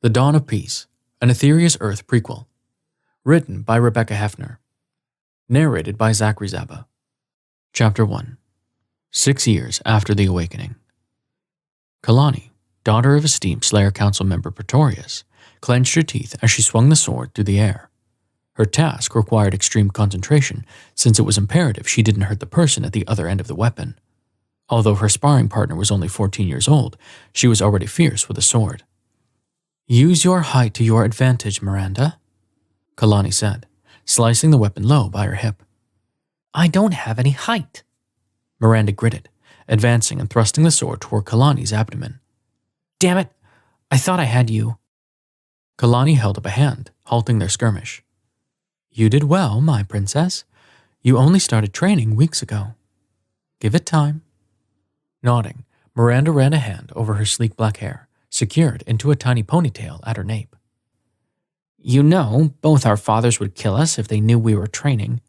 The Dawn of Peace, an Etherya's Earth prequel. Written by Rebecca Hefner. Narrated by Zachary Zaba. Chapter 1. 6 years after the awakening. Kilani, daughter of esteemed Slayer Council member Pretorius, clenched her teeth as she swung the sword through the air. Her task required extreme concentration since it was imperative she didn't hurt the person at the other end of the weapon. Although her sparring partner was only 14 years old, she was already fierce with a sword. "Use your height to your advantage, Miranda," Kilani said, slicing the weapon low by her hip. "I don't have any height," Miranda gritted, advancing and thrusting the sword toward Kilani's abdomen. "Damn it, I thought I had you." Kilani held up a hand, halting their skirmish. "You did well, my princess. You only started training weeks ago. Give it time." Nodding, Miranda ran a hand over her sleek black hair, secured into a tiny ponytail at her nape. "You know, both our fathers would kill us if they knew we were training.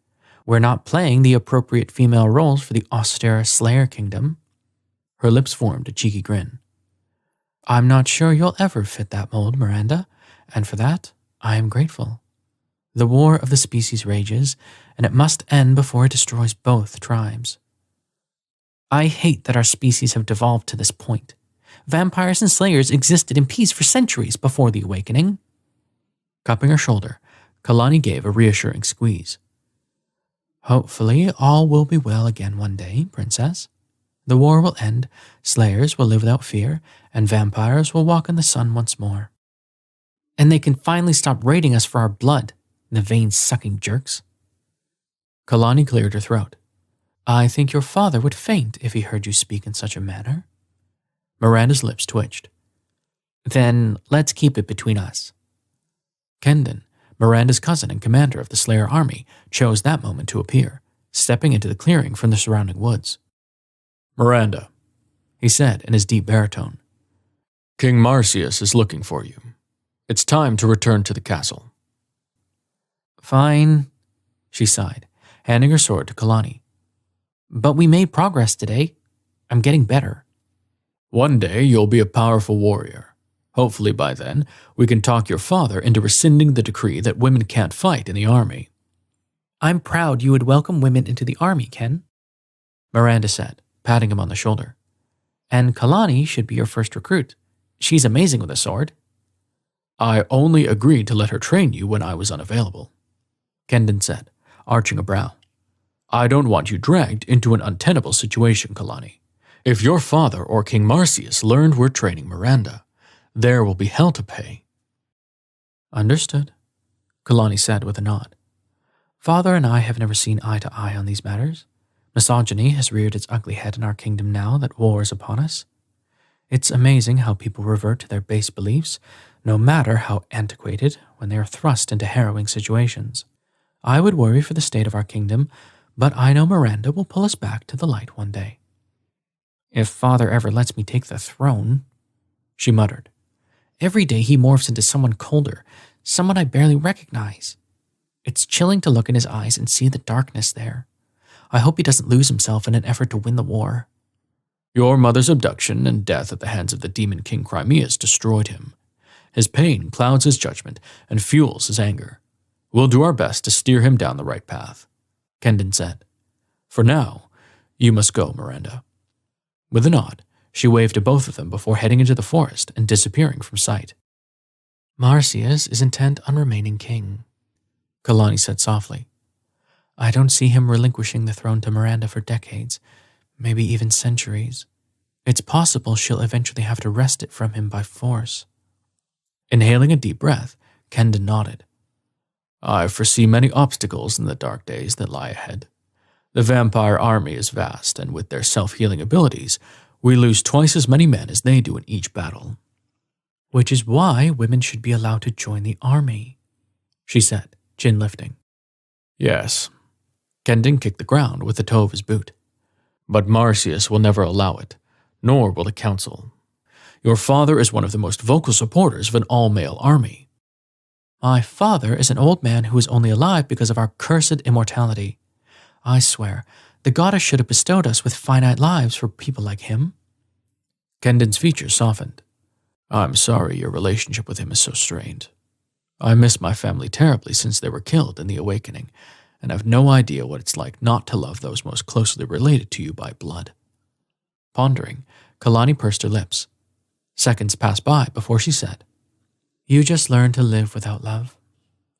We're not playing the appropriate female roles for the austere Slayer Kingdom." Her lips formed a cheeky grin. "I'm not sure you'll ever fit that mold, Miranda, and for that, I am grateful. The war of the species rages, and it must end before it destroys both tribes. I hate that our species have devolved to this point. Vampires and Slayers existed in peace for centuries before the awakening." Cupping her shoulder, Kilani gave a reassuring squeeze. "Hopefully all will be well again one day, princess. The war will end, Slayers will live without fear, and vampires will walk in the sun once more. And they can finally stop raiding us for our blood, the vein-sucking jerks." Kilani cleared her throat. "I think your father would faint if he heard you speak in such a manner." Miranda's lips twitched. "Then let's keep it between us." Kendon, Miranda's cousin and commander of the Slayer army, chose that moment to appear, stepping into the clearing from the surrounding woods. "Miranda," he said in his deep baritone, "King Marcius is looking for you. It's time to return to the castle." "Fine," she sighed, handing her sword to Kilani. "But we made progress today. I'm getting better." "One day you'll be a powerful warrior. Hopefully by then, we can talk your father into rescinding the decree that women can't fight in the army." "I'm proud you would welcome women into the army, Ken," Miranda said, patting him on the shoulder. "And Kilani should be your first recruit. She's amazing with a sword." "I only agreed to let her train you when I was unavailable," Kendon said, arching a brow. "I don't want you dragged into an untenable situation, Kilani. If your father or King Marcius learned we're training Miranda, there will be hell to pay." "Understood," Kilani said with a nod. "Father and I have never seen eye to eye on these matters. Misogyny has reared its ugly head in our kingdom now that war is upon us. It's amazing how people revert to their base beliefs, no matter how antiquated, when they are thrust into harrowing situations. I would worry for the state of our kingdom, but I know Miranda will pull us back to the light one day. If father ever lets me take the throne," she muttered. "Every day he morphs into someone colder, someone I barely recognize. It's chilling to look in his eyes and see the darkness there. I hope he doesn't lose himself in an effort to win the war." "Your mother's abduction and death at the hands of the demon king Crimeus destroyed him. His pain clouds his judgment and fuels his anger. We'll do our best to steer him down the right path," Kendon said. "For now, you must go, Miranda." With a nod, she waved to both of them before heading into the forest and disappearing from sight. "Marcius is intent on remaining king," Kilani said softly. "I don't see him relinquishing the throne to Miranda for decades, maybe even centuries. It's possible she'll eventually have to wrest it from him by force." Inhaling a deep breath, Kendon nodded. "I foresee many obstacles in the dark days that lie ahead. The vampire army is vast, and with their self-healing abilities, we lose twice as many men as they do in each battle." "Which is why women should be allowed to join the army," she said, chin lifting. "Yes." Kendon kicked the ground with the toe of his boot. "But Marcius will never allow it, nor will the council. Your father is one of the most vocal supporters of an all-male army." "My father is an old man who is only alive because of our cursed immortality. I swear, the goddess should have bestowed us with finite lives for people like him." Kendon's features softened. I'm sorry your relationship with him is so strained. I miss my family terribly since they were killed in the awakening, and have no idea what it's like not to love those most closely related to you by blood. Pondering, Kilani pursed her lips. Seconds passed by before she said, You just learn to live without love.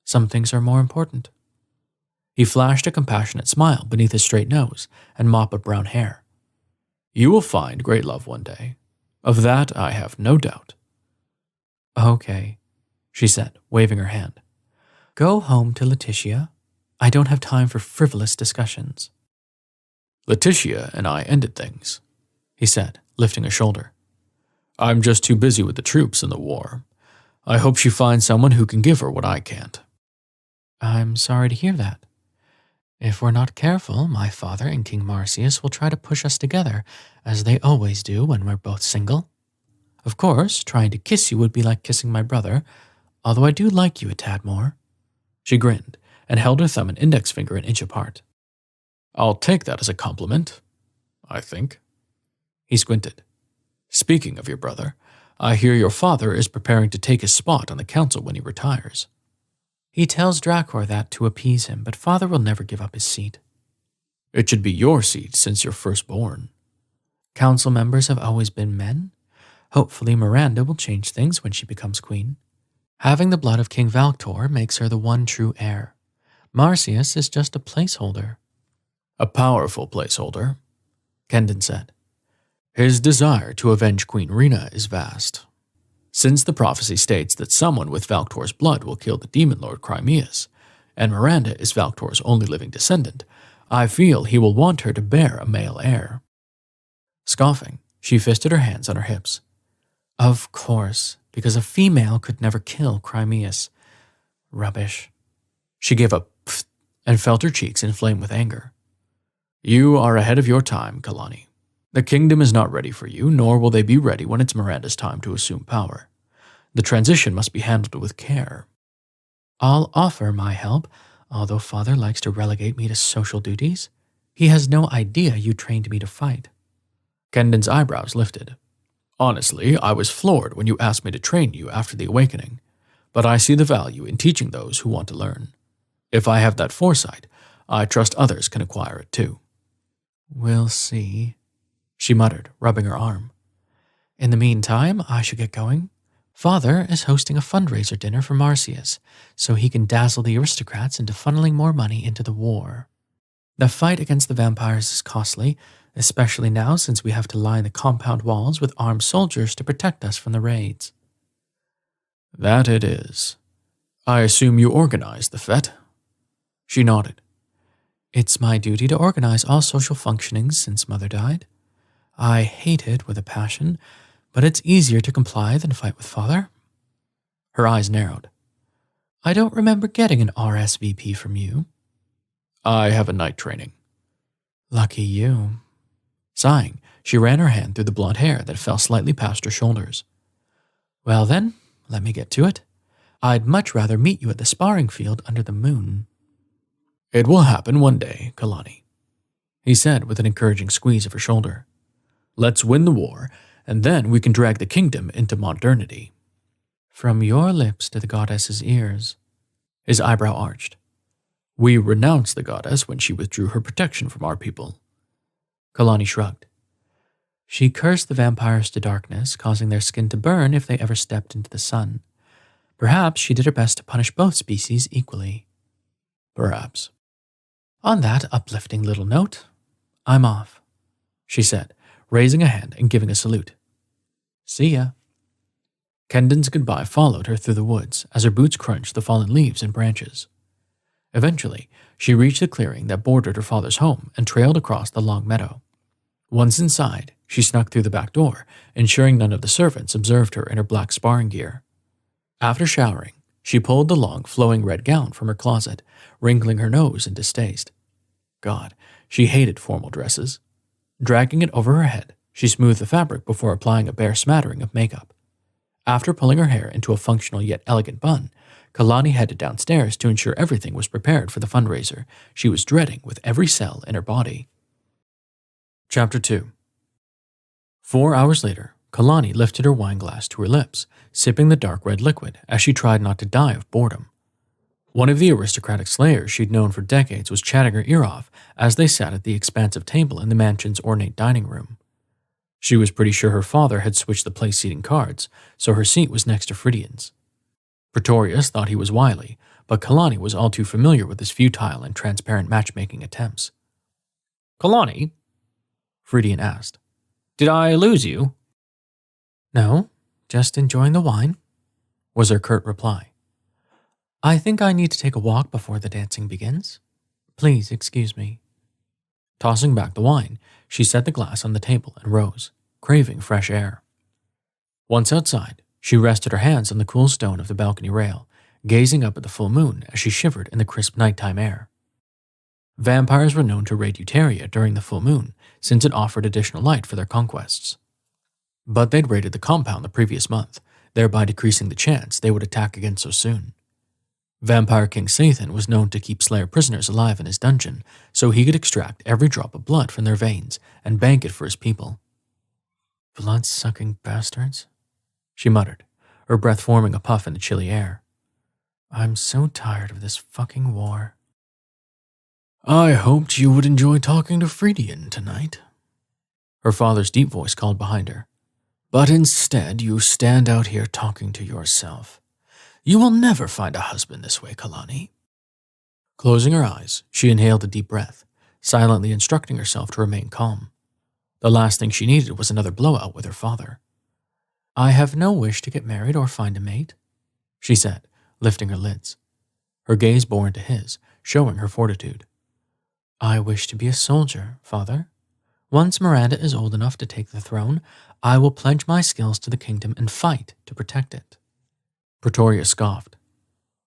Some things are more important. He flashed a compassionate smile beneath his straight nose and mop of brown hair. You will find great love one day. Of that I have no doubt. Okay, she said, waving her hand. Go home to Letitia. I don't have time for frivolous discussions. Letitia and I ended things, he said, lifting a shoulder. I'm just too busy with the troops and the war. I hope she finds someone who can give her what I can't. I'm sorry to hear that. If we're not careful, my father and King Marcius will try to push us together, as they always do when we're both single. Of course, trying to kiss you would be like kissing my brother, although I do like you a tad more. She grinned and held her thumb and index finger an inch apart. I'll take that as a compliment, I think. He squinted. Speaking of your brother, I hear your father is preparing to take his spot on the council when he retires. He tells Dracor that to appease him, but father will never give up his seat. It should be your seat since you're firstborn. Council members have always been men. Hopefully Miranda will change things when she becomes queen. Having the blood of King Valctor makes her the one true heir. Marcius is just a placeholder. A powerful placeholder, Kendon said. His desire to avenge Queen Rena is vast. Since the prophecy states that someone with Valctor's blood will kill the demon lord Crimeus, and Miranda is Valctor's only living descendant, I feel he will want her to bear a male heir. Scoffing, she fisted her hands on her hips. Of course, because a female could never kill Crimeus. Rubbish. She gave a pfft and felt her cheeks inflame with anger. You are ahead of your time, Kilani. The kingdom is not ready for you, nor will they be ready when it's Miranda's time to assume power. The transition must be handled with care. I'll offer my help, although father likes to relegate me to social duties. He has no idea you trained me to fight. Kendon's eyebrows lifted. Honestly, I was floored when you asked me to train you after the awakening, but I see the value in teaching those who want to learn. If I have that foresight, I trust others can acquire it too. We'll see, she muttered, rubbing her arm. In the meantime, I should get going. Father is hosting a fundraiser dinner for Marcius, so he can dazzle the aristocrats into funneling more money into the war. The fight against the vampires is costly, especially now since we have to line the compound walls with armed soldiers to protect us from the raids. That it is. I assume you organized the fete? She nodded. It's my duty to organize all social functionings since Mother died. I hate it with a passion, but it's easier to comply than fight with Father. Her eyes narrowed. I don't remember getting an RSVP from you. I have a night training. Lucky you. Sighing, she ran her hand through the blonde hair that fell slightly past her shoulders. Well then, let me get to it. I'd much rather meet you at the sparring field under the moon. It will happen one day, Kilani, he said with an encouraging squeeze of her shoulder. Let's win the war, and then we can drag the kingdom into modernity. From your lips to the goddess's ears. His eyebrow arched. We renounced the goddess when she withdrew her protection from our people. Kilani shrugged. She cursed the vampires to darkness, causing their skin to burn if they ever stepped into the sun. Perhaps she did her best to punish both species equally. Perhaps. On that uplifting little note, I'm off, she said, raising a hand and giving a salute. See ya. Kendon's goodbye followed her through the woods as her boots crunched the fallen leaves and branches. Eventually, she reached the clearing that bordered her father's home and trailed across the long meadow. Once inside, she snuck through the back door, ensuring none of the servants observed her in her black sparring gear. After showering, she pulled the long, flowing red gown from her closet, wrinkling her nose in distaste. God, she hated formal dresses. Dragging it over her head, she smoothed the fabric before applying a bare smattering of makeup. After pulling her hair into a functional yet elegant bun, Kilani headed downstairs to ensure everything was prepared for the fundraiser she was dreading with every cell in her body. Chapter 2. 4 hours later, Kilani lifted her wine glass to her lips, sipping the dark red liquid as she tried not to die of boredom. One of the aristocratic slayers she'd known for decades was chatting her ear off as they sat at the expansive table in the mansion's ornate dining room. She was pretty sure her father had switched the place-seating cards, so her seat was next to Phrydian's. Pretorius thought he was wily, but Kilani was all too familiar with his futile and transparent matchmaking attempts. "Kilani?" Phrydian asked. "Did I lose you?" "No, just enjoying the wine," was her curt reply. "I think I need to take a walk before the dancing begins. Please excuse me." Tossing back the wine, she set the glass on the table and rose, craving fresh air. Once outside, she rested her hands on the cool stone of the balcony rail, gazing up at the full moon as she shivered in the crisp nighttime air. Vampires were known to raid Etherya during the full moon, since it offered additional light for their conquests. But they'd raided the compound the previous month, thereby decreasing the chance they would attack again so soon. Vampire King Sathan was known to keep Slayer prisoners alive in his dungeon, so he could extract every drop of blood from their veins and bank it for his people. "Blood-sucking bastards," she muttered, her breath forming a puff in the chilly air. "I'm so tired of this fucking war." "I hoped you would enjoy talking to Phrydian tonight," her father's deep voice called behind her. "But instead you stand out here talking to yourself. You will never find a husband this way, Kilani." Closing her eyes, she inhaled a deep breath, silently instructing herself to remain calm. The last thing she needed was another blowout with her father. "I have no wish to get married or find a mate," she said, lifting her lids. Her gaze bore into his, showing her fortitude. "I wish to be a soldier, father. Once Miranda is old enough to take the throne, I will pledge my skills to the kingdom and fight to protect it." Pretorius scoffed.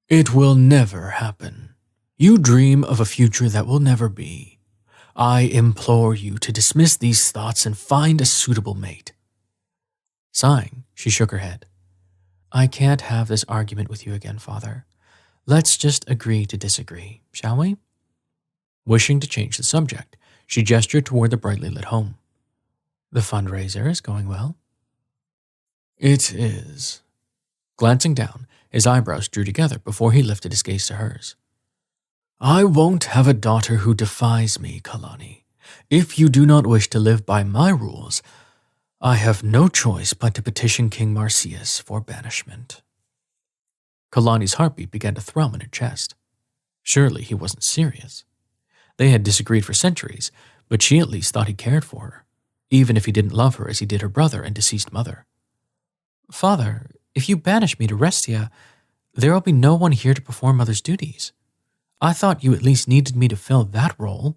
"It will never happen. You dream of a future that will never be. I implore you to dismiss these thoughts and find a suitable mate." Sighing, she shook her head. "I can't have this argument with you again, father. Let's just agree to disagree, shall we?" Wishing to change the subject, she gestured toward the brightly lit home. "The fundraiser is going well?" "It is." Glancing down, his eyebrows drew together before he lifted his gaze to hers. "I won't have a daughter who defies me, Kilani. If you do not wish to live by my rules, I have no choice but to petition King Marcius for banishment." Kilani's heartbeat began to thrum in her chest. Surely he wasn't serious. They had disagreed for centuries, but she at least thought he cared for her, even if he didn't love her as he did her brother and deceased mother. "Father, if you banish me to Restia, there will be no one here to perform mother's duties. I thought you at least needed me to fill that role."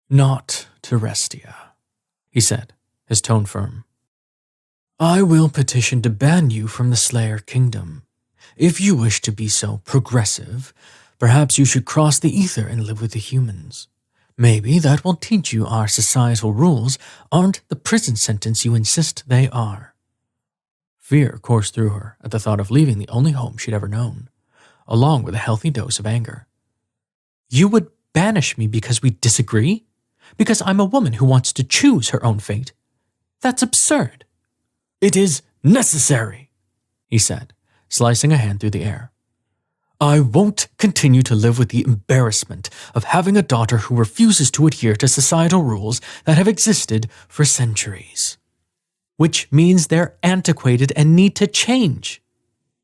"Not to Restia," he said, his tone firm. "I will petition to ban you from the Slayer Kingdom. If you wish to be so progressive, perhaps you should cross the ether and live with the humans. Maybe that will teach you our societal rules aren't the prison sentence you insist they are." Fear coursed through her at the thought of leaving the only home she'd ever known, along with a healthy dose of anger. "You would banish me because we disagree? Because I'm a woman who wants to choose her own fate? That's absurd." "It is necessary," he said, slicing a hand through the air. "I won't continue to live with the embarrassment of having a daughter who refuses to adhere to societal rules that have existed for centuries." "Which means they're antiquated and need to change,"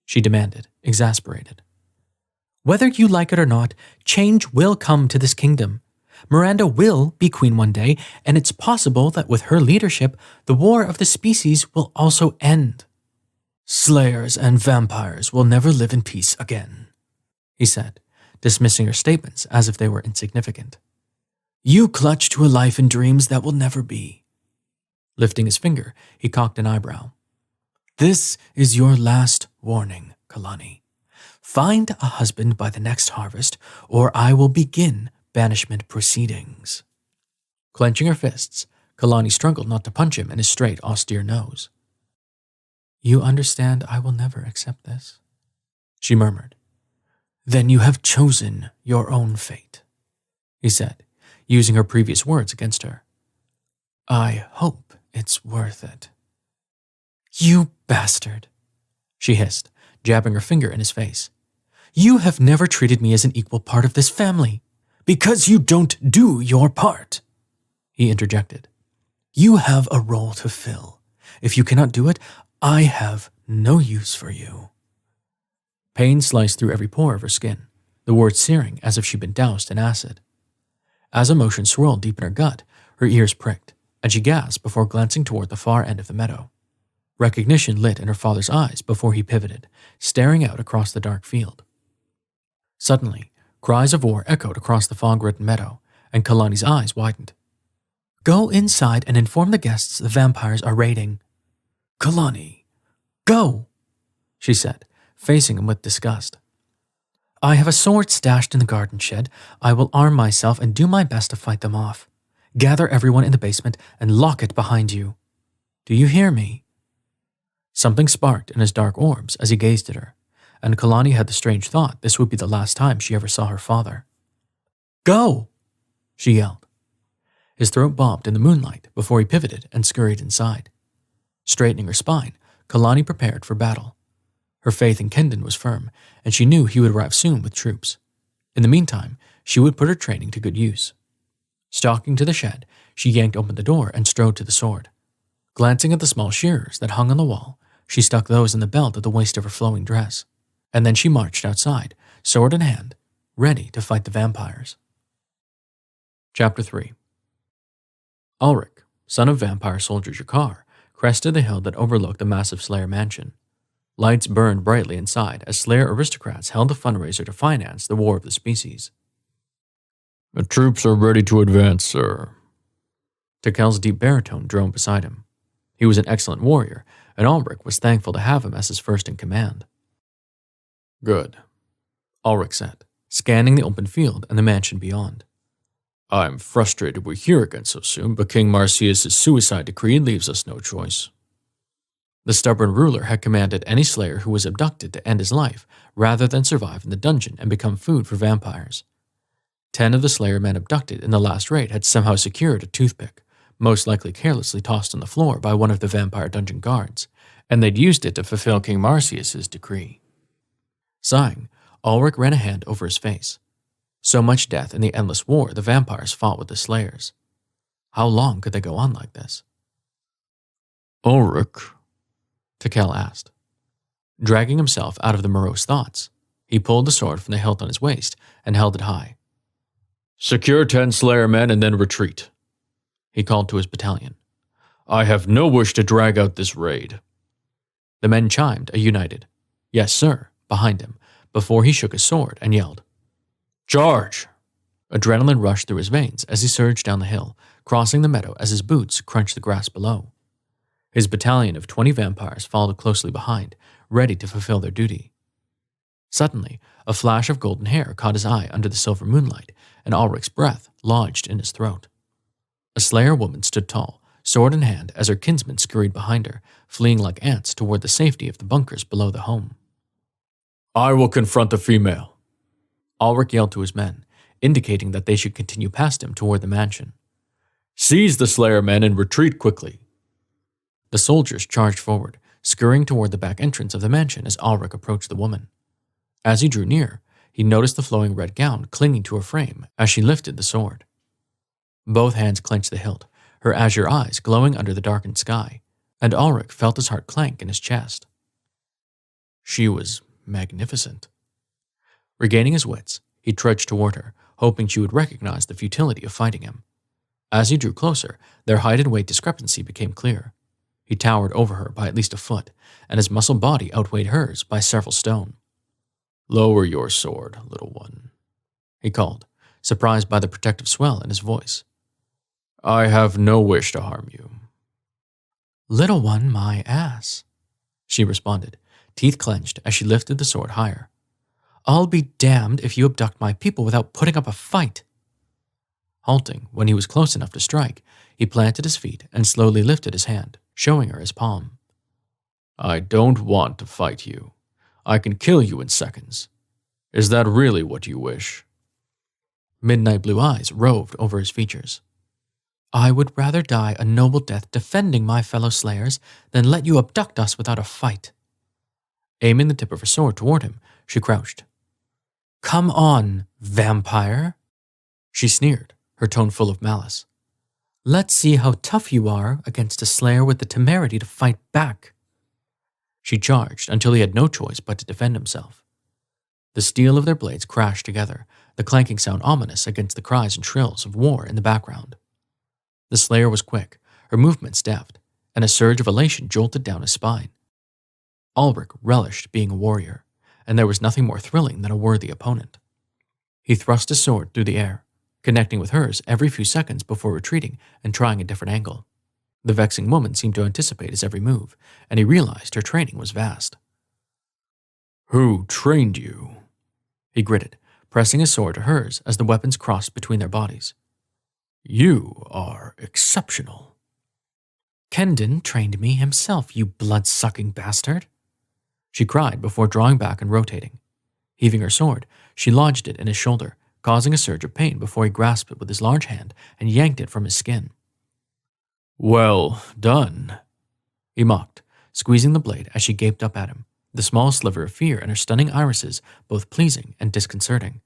she demanded, exasperated. "Whether you like it or not, change will come to this kingdom. Miranda will be queen one day, and it's possible that with her leadership, the war of the species will also end." "Slayers and vampires will never live in peace again," he said, dismissing her statements as if they were insignificant. "You clutch to a life in dreams that will never be." Lifting his finger, he cocked an eyebrow. "This is your last warning, Kilani. Find a husband by the next harvest, or I will begin banishment proceedings." Clenching her fists, Kilani struggled not to punch him in his straight, austere nose. "You understand I will never accept this," she murmured. "Then you have chosen your own fate," he said, using her previous words against her. "I hope it's worth it." You bastard, she hissed, jabbing her finger in his face. You have never treated me as an equal part of this family. Because you don't do your part, he interjected. You have a role to fill. If you cannot do it, I have no use for you. Pain sliced through every pore of her skin, the words searing as if she'd been doused in acid. As emotion swirled deep in her gut, her ears pricked, and she gasped before glancing toward the far end of the meadow. Recognition lit in her father's eyes before he pivoted, staring out across the dark field. Suddenly, cries of war echoed across the fog-ridden meadow, and Kilani's eyes widened. Go inside and inform the guests the vampires are raiding. Kilani, go, she said, facing him with disgust. I have a sword stashed in the garden shed. I will arm myself and do my best to fight them off. Gather everyone in the basement and lock it behind you. Do you hear me? Something sparked in his dark orbs as he gazed at her, and Kilani had the strange thought this would be the last time she ever saw her father. Go, she yelled. His throat bobbed in the moonlight before he pivoted and scurried inside. Straightening her spine, Kilani prepared for battle. Her faith in Kendon was firm, and she knew he would arrive soon with troops. In the meantime, she would put her training to good use. Stalking to the shed, she yanked open the door and strode to the sword. Glancing at the small shearers that hung on the wall, she stuck those in the belt at the waist of her flowing dress, and then she marched outside, sword in hand, ready to fight the vampires. Chapter 3. Alrec, son of vampire soldier Zachary, crested the hill that overlooked the massive Slayer mansion. Lights burned brightly inside as Slayer aristocrats held a fundraiser to finance the War of the Species. The troops are ready to advance, sir. Tekel's deep baritone droned beside him. He was an excellent warrior, and Alrec was thankful to have him as his first in command. Good, Alrec said, scanning the open field and the mansion beyond. I'm frustrated we're here again so soon, but King Marcius' suicide decree leaves us no choice. The stubborn ruler had commanded any Slayer who was abducted to end his life rather than survive in the dungeon and become food for vampires. 10 of the Slayer men abducted in the last raid had somehow secured a toothpick, most likely carelessly tossed on the floor by one of the vampire dungeon guards, and they'd used it to fulfill King Marcius' decree. Sighing, Alrec ran a hand over his face. So much death in the endless war the vampires fought with the Slayers. How long could they go on like this? Alrec, Tekel asked. Dragging himself out of the morose thoughts, he pulled the sword from the hilt on his waist and held it high. Secure 10 Slayer men and then retreat, he called to his battalion. I have no wish to drag out this raid. The men chimed a united, "Yes, sir," behind him, before he shook his sword and yelled, "Charge!" Adrenaline rushed through his veins as he surged down the hill, crossing the meadow as his boots crunched the grass below. His battalion of 20 vampires followed closely behind, ready to fulfill their duty. Suddenly, a flash of golden hair caught his eye under the silver moonlight, and Alrec's breath lodged in his throat. A Slayer woman stood tall, sword in hand, as her kinsmen scurried behind her, fleeing like ants toward the safety of the bunkers below the home. I will confront the female, Alrec yelled to his men, indicating that they should continue past him toward the mansion. Seize the Slayer men and retreat quickly. The soldiers charged forward, scurrying toward the back entrance of the mansion as Alrec approached the woman. As he drew near, he noticed the flowing red gown clinging to her frame as she lifted the sword. Both hands clenched the hilt, her azure eyes glowing under the darkened sky, and Alrec felt his heart clank in his chest. She was magnificent. Regaining his wits, he trudged toward her, hoping she would recognize the futility of fighting him. As he drew closer, their height and weight discrepancy became clear. He towered over her by at least a foot, and his muscle body outweighed hers by several stone. Lower your sword, little one, he called, surprised by the protective swell in his voice. I have no wish to harm you. Little one, my ass, she responded, teeth clenched as she lifted the sword higher. I'll be damned if you abduct my people without putting up a fight. Halting when he was close enough to strike, he planted his feet and slowly lifted his hand, showing her his palm. I don't want to fight you. I can kill you in seconds. Is that really what you wish? Midnight blue eyes roved over his features. I would rather die a noble death defending my fellow slayers than let you abduct us without a fight. Aiming the tip of her sword toward him, she crouched. Come on, vampire, she sneered, her tone full of malice. Let's see how tough you are against a slayer with the temerity to fight back. She charged until he had no choice but to defend himself. The steel of their blades crashed together, the clanking sound ominous against the cries and shrills of war in the background. The slayer was quick, her movements deft, and a surge of elation jolted down his spine. Alrec relished being a warrior, and there was nothing more thrilling than a worthy opponent. He thrust his sword through the air, connecting with hers every few seconds before retreating and trying a different angle. The vexing woman seemed to anticipate his every move, and he realized her training was vast. Who trained you? He gritted, pressing his sword to hers as the weapons crossed between their bodies. You are exceptional. Kendon trained me himself, you blood-sucking bastard, she cried before drawing back and rotating. Heaving her sword, she lodged it in his shoulder, causing a surge of pain before he grasped it with his large hand and yanked it from his skin. Well done, he mocked, squeezing the blade as she gaped up at him, the small sliver of fear in her stunning irises both pleasing and disconcerting.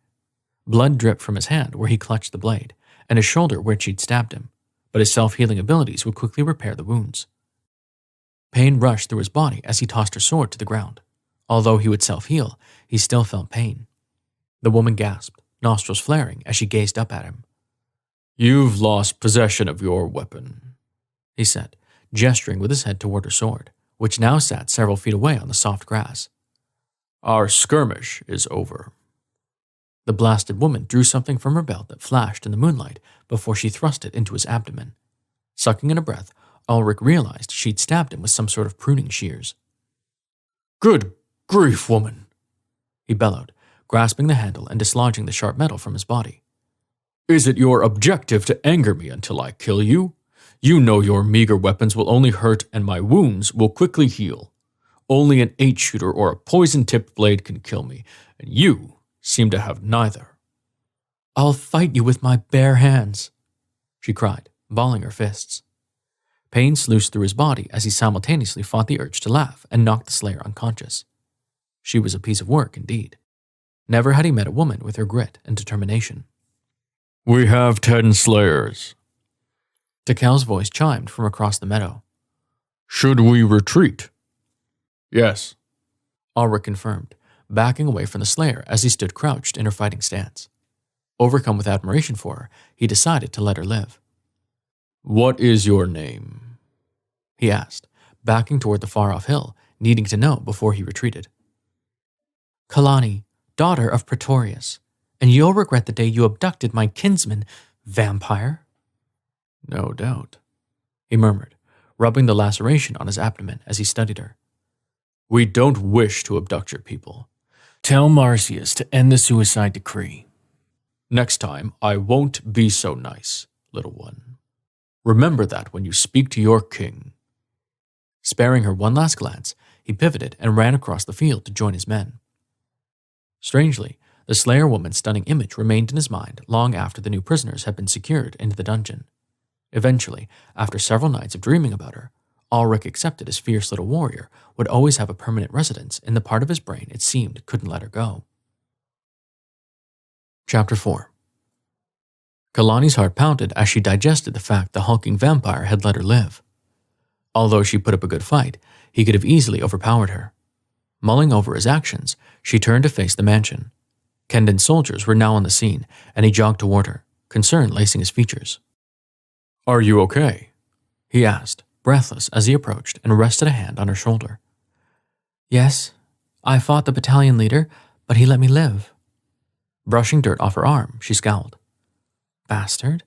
Blood dripped from his hand where he clutched the blade, and his shoulder where she'd stabbed him, but his self-healing abilities would quickly repair the wounds. Pain rushed through his body as he tossed her sword to the ground. Although he would self-heal, he still felt pain. The woman gasped, nostrils flaring as she gazed up at him. You've lost possession of your weapon, he said, gesturing with his head toward her sword, which now sat several feet away on the soft grass. Our skirmish is over. The blasted woman drew something from her belt that flashed in the moonlight before she thrust it into his abdomen. Sucking in a breath, Alrec realized she'd stabbed him with some sort of pruning shears. Good grief, woman, he bellowed, grasping the handle and dislodging the sharp metal from his body. Is it your objective to anger me until I kill you? You know your meager weapons will only hurt and my wounds will quickly heal. Only an 8-shooter or a poison-tipped blade can kill me, and you seem to have neither. I'll fight you with my bare hands, she cried, balling her fists. Pain sluiced through his body as he simultaneously fought the urge to laugh and knocked the slayer unconscious. She was a piece of work indeed. Never had he met a woman with her grit and determination. We have 10 slayers. Tekel's voice chimed from across the meadow. Should we retreat? Yes, Alrec confirmed, backing away from the slayer as he stood crouched in her fighting stance. Overcome with admiration for her, he decided to let her live. What is your name? He asked, backing toward the far-off hill, needing to know before he retreated. Kilani, daughter of Praetorius, and you'll regret the day you abducted my kinsman, Vampyre. No doubt, he murmured, rubbing the laceration on his abdomen as he studied her. We don't wish to abduct your people. Tell Marcius to end the suicide decree. Next time, I won't be so nice, little one. Remember that when you speak to your king. Sparing her one last glance, he pivoted and ran across the field to join his men. Strangely, the Slayer woman's stunning image remained in his mind long after the new prisoners had been secured into the dungeon. Eventually, after several nights of dreaming about her, Alrec accepted his fierce little warrior would always have a permanent residence in the part of his brain it seemed couldn't let her go. Chapter 4. Kilani's heart pounded as she digested the fact the hulking vampire had let her live. Although she put up a good fight, he could have easily overpowered her. Mulling over his actions, she turned to face the mansion. Kendon's soldiers were now on the scene, and he jogged toward her, concern lacing his features. Are you okay? He asked, breathless as he approached and rested a hand on her shoulder. Yes, I fought the battalion leader, but he let me live. Brushing dirt off her arm, she scowled. Bastard,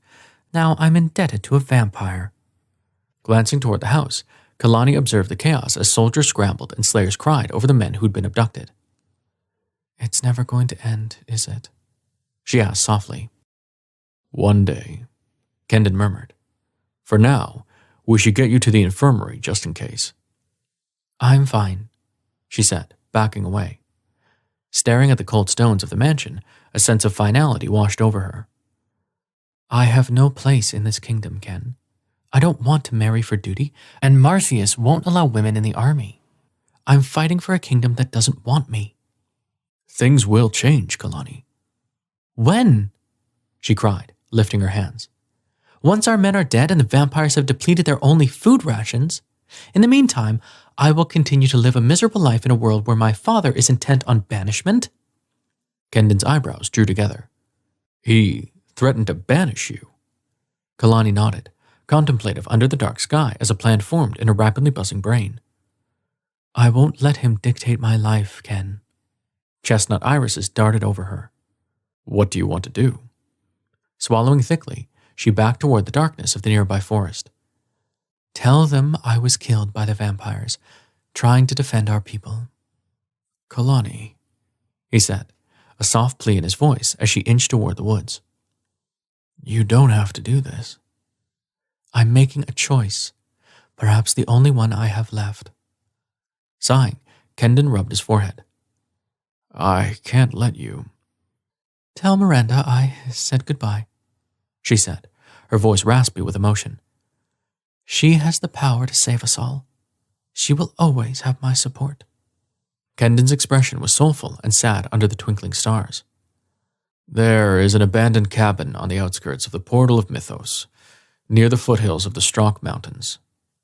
now I'm indebted to a vampire. Glancing toward the house, Kilani observed the chaos as soldiers scrambled and slayers cried over the men who'd been abducted. It's never going to end, is it? She asked softly. One day, Kendon murmured. For now, we should get you to the infirmary just in case. I'm fine, she said, backing away. Staring at the cold stones of the mansion, a sense of finality washed over her. I have no place in this kingdom, Ken. I don't want to marry for duty, and Marcius won't allow women in the army. I'm fighting for a kingdom that doesn't want me. Things will change, Kilani. When? She cried, lifting her hands. Once our men are dead and the vampires have depleted their only food rations. In the meantime, I will continue to live a miserable life in a world where my father is intent on banishment. Kendon's eyebrows drew together. He threatened to banish you. Kilani nodded, contemplative under the dark sky as a plan formed in her rapidly buzzing brain. I won't let him dictate my life, Ken. Chestnut irises darted over her. What do you want to do? Swallowing thickly, she backed toward the darkness of the nearby forest. Tell them I was killed by the vampires, trying to defend our people. Kilani, he said, a soft plea in his voice as she inched toward the woods. You don't have to do this. I'm making a choice, perhaps the only one I have left. Sighing, Kendon rubbed his forehead. I can't let you. Tell Miranda I said goodbye, she said, her voice raspy with emotion. She has the power to save us all. She will always have my support. Kendon's expression was soulful and sad under the twinkling stars. There is an abandoned cabin on the outskirts of the Portal of Mythos, near the foothills of the Strock Mountains.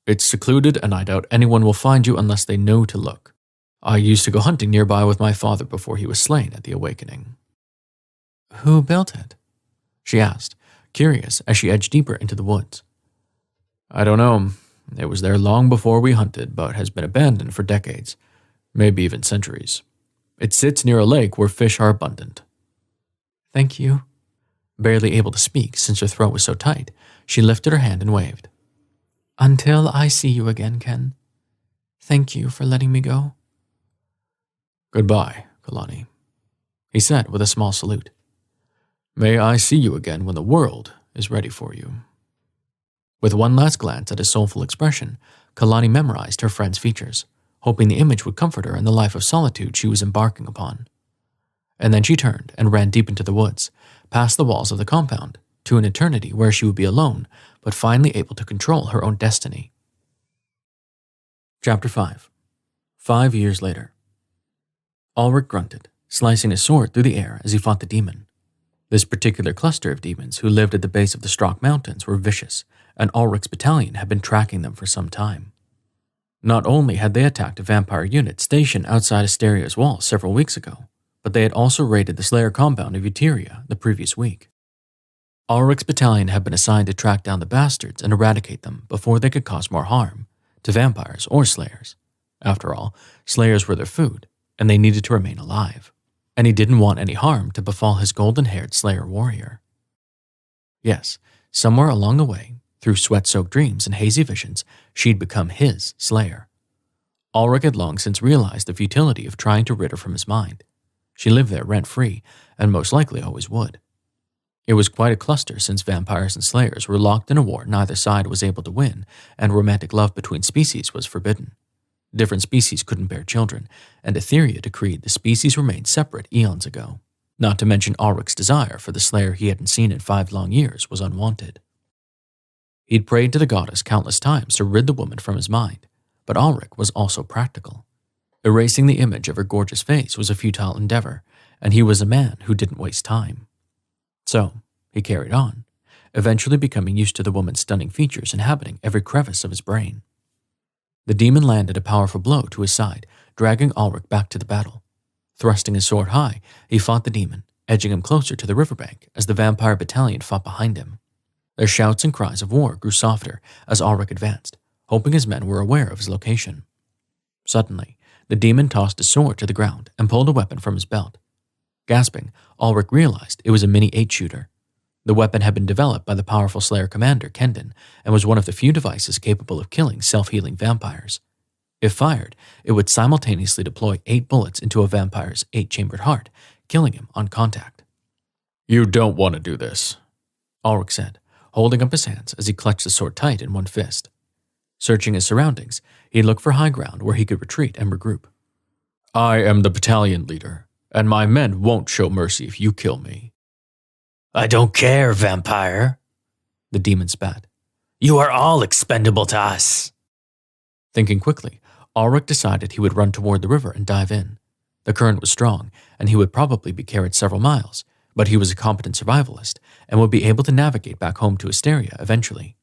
It's secluded, and I doubt anyone will find you unless they know to look. I used to go hunting nearby with my father before he was slain at the Awakening. Who built it? She asked, curious as she edged deeper into the woods. I don't know. It was there long before we hunted, but has been abandoned for decades, maybe even centuries. It sits near a lake where fish are abundant. Thank you. Barely able to speak since her throat was so tight, she lifted her hand and waved. Until I see you again, Ken. Thank you for letting me go. Goodbye, Kilani, he said with a small salute. May I see you again when the world is ready for you. With one last glance at his soulful expression, Kilani memorized her friend's features, hoping the image would comfort her in the life of solitude she was embarking upon. And then she turned and ran deep into the woods, past the walls of the compound, to an eternity where she would be alone, but finally able to control her own destiny. Chapter 5. 5 years later. Alrec grunted, slicing his sword through the air as he fought the demon. This particular cluster of demons who lived at the base of the Strock Mountains were vicious, and Alrec's battalion had been tracking them for some time. Not only had they attacked a vampire unit stationed outside Etherya's walls several weeks ago, but they had also raided the Slayer compound of Etherya the previous week. Alrec's battalion had been assigned to track down the bastards and eradicate them before they could cause more harm to vampires or Slayers. After all, Slayers were their food, and they needed to remain alive, and he didn't want any harm to befall his golden-haired Slayer warrior. Yes, somewhere along the way, through sweat-soaked dreams and hazy visions, she'd become his Slayer. Alrec had long since realized the futility of trying to rid her from his mind. She lived there rent-free, and most likely always would. It was quite a cluster since vampires and Slayers were locked in a war neither side was able to win, and romantic love between species was forbidden. Different species couldn't bear children, and Etherya decreed the species remain separate eons ago. Not to mention Alrec's desire for the Slayer he hadn't seen in 5 long years was unwanted. He'd prayed to the goddess countless times to rid the woman from his mind, but Alrec was also practical. Erasing the image of her gorgeous face was a futile endeavor, and he was a man who didn't waste time. So, he carried on, eventually becoming used to the woman's stunning features inhabiting every crevice of his brain. The demon landed a powerful blow to his side, dragging Alrec back to the battle. Thrusting his sword high, he fought the demon, edging him closer to the riverbank as the vampire battalion fought behind him. Their shouts and cries of war grew softer as Alrec advanced, hoping his men were aware of his location. Suddenly, the demon tossed his sword to the ground and pulled a weapon from his belt. Gasping, Alrec realized it was a mini 8-shooter. The weapon had been developed by the powerful Slayer commander Kendon and was one of the few devices capable of killing self-healing vampires. If fired, it would simultaneously deploy 8 bullets into a vampire's 8-chambered heart, killing him on contact. You don't want to do this, Alrec said, holding up his hands as he clutched the sword tight in one fist. Searching his surroundings, he looked for high ground where he could retreat and regroup. I am the battalion leader, and my men won't show mercy if you kill me. I don't care, Vampyre, the demon spat. You are all expendable to us. Thinking quickly, Alrec decided he would run toward the river and dive in. The current was strong, and he would probably be carried several miles, but he was a competent survivalist and would be able to navigate back home to Etherya eventually.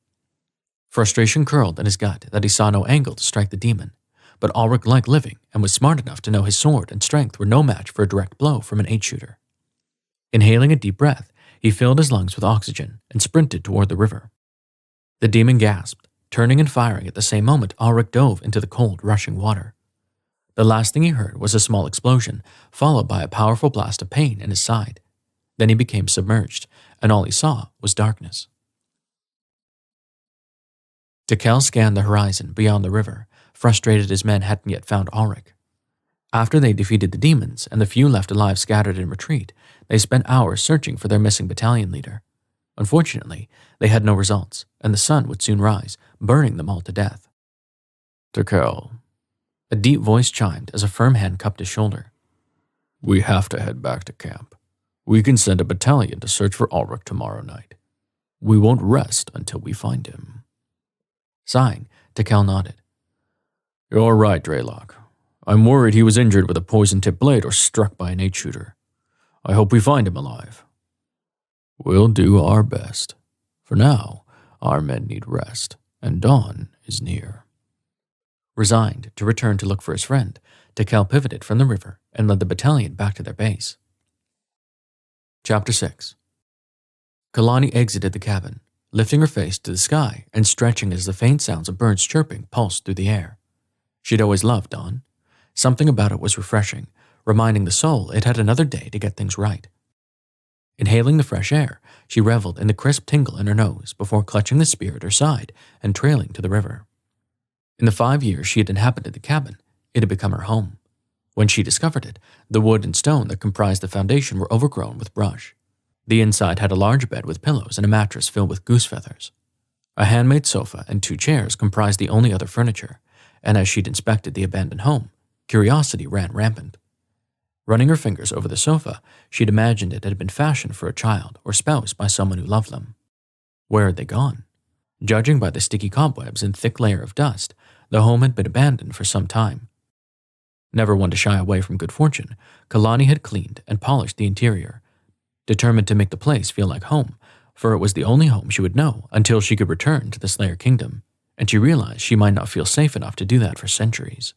Frustration curled in his gut that he saw no angle to strike the demon, but Alrec liked living and was smart enough to know his sword and strength were no match for a direct blow from an 8-shooter. Inhaling a deep breath, he filled his lungs with oxygen and sprinted toward the river. The demon gasped, turning and firing at the same moment Alrec dove into the cold, rushing water. The last thing he heard was a small explosion, followed by a powerful blast of pain in his side. Then he became submerged, and all he saw was darkness. Tekel scanned the horizon beyond the river, frustrated his men hadn't yet found Alrec. After they defeated the demons and the few left alive scattered in retreat, they spent hours searching for their missing battalion leader. Unfortunately, they had no results, and the sun would soon rise, burning them all to death. Tekel, a deep voice chimed as a firm hand cupped his shoulder. We have to head back to camp. We can send a battalion to search for Alrec tomorrow night. We won't rest until we find him. Sighing, Tekel nodded. You're right, Draylock. I'm worried he was injured with a poison-tipped blade or struck by an 8-shooter. I hope we find him alive. We'll do our best. For now, our men need rest, and dawn is near. Resigned to return to look for his friend, Tekel pivoted from the river and led the battalion back to their base. Chapter 6. Kilani exited the cabin, lifting her face to the sky and stretching as the faint sounds of birds chirping pulsed through the air. She'd always loved dawn. Something about it was refreshing, reminding the soul it had another day to get things right. Inhaling the fresh air, she reveled in the crisp tingle in her nose before clutching the spear at her side and trailing to the river. In the 5 years she had inhabited the cabin, it had become her home. When she discovered it, the wood and stone that comprised the foundation were overgrown with brush. The inside had a large bed with pillows and a mattress filled with goose feathers. A handmade sofa and 2 chairs comprised the only other furniture, and as she'd inspected the abandoned home, curiosity ran rampant. Running her fingers over the sofa, she'd imagined it had been fashioned for a child or spouse by someone who loved them. Where had they gone? Judging by the sticky cobwebs and thick layer of dust, the home had been abandoned for some time. Never one to shy away from good fortune, Kilani had cleaned and polished the interior, determined to make the place feel like home, for it was the only home she would know until she could return to the Slayer Kingdom, and she realized she might not feel safe enough to do that for centuries.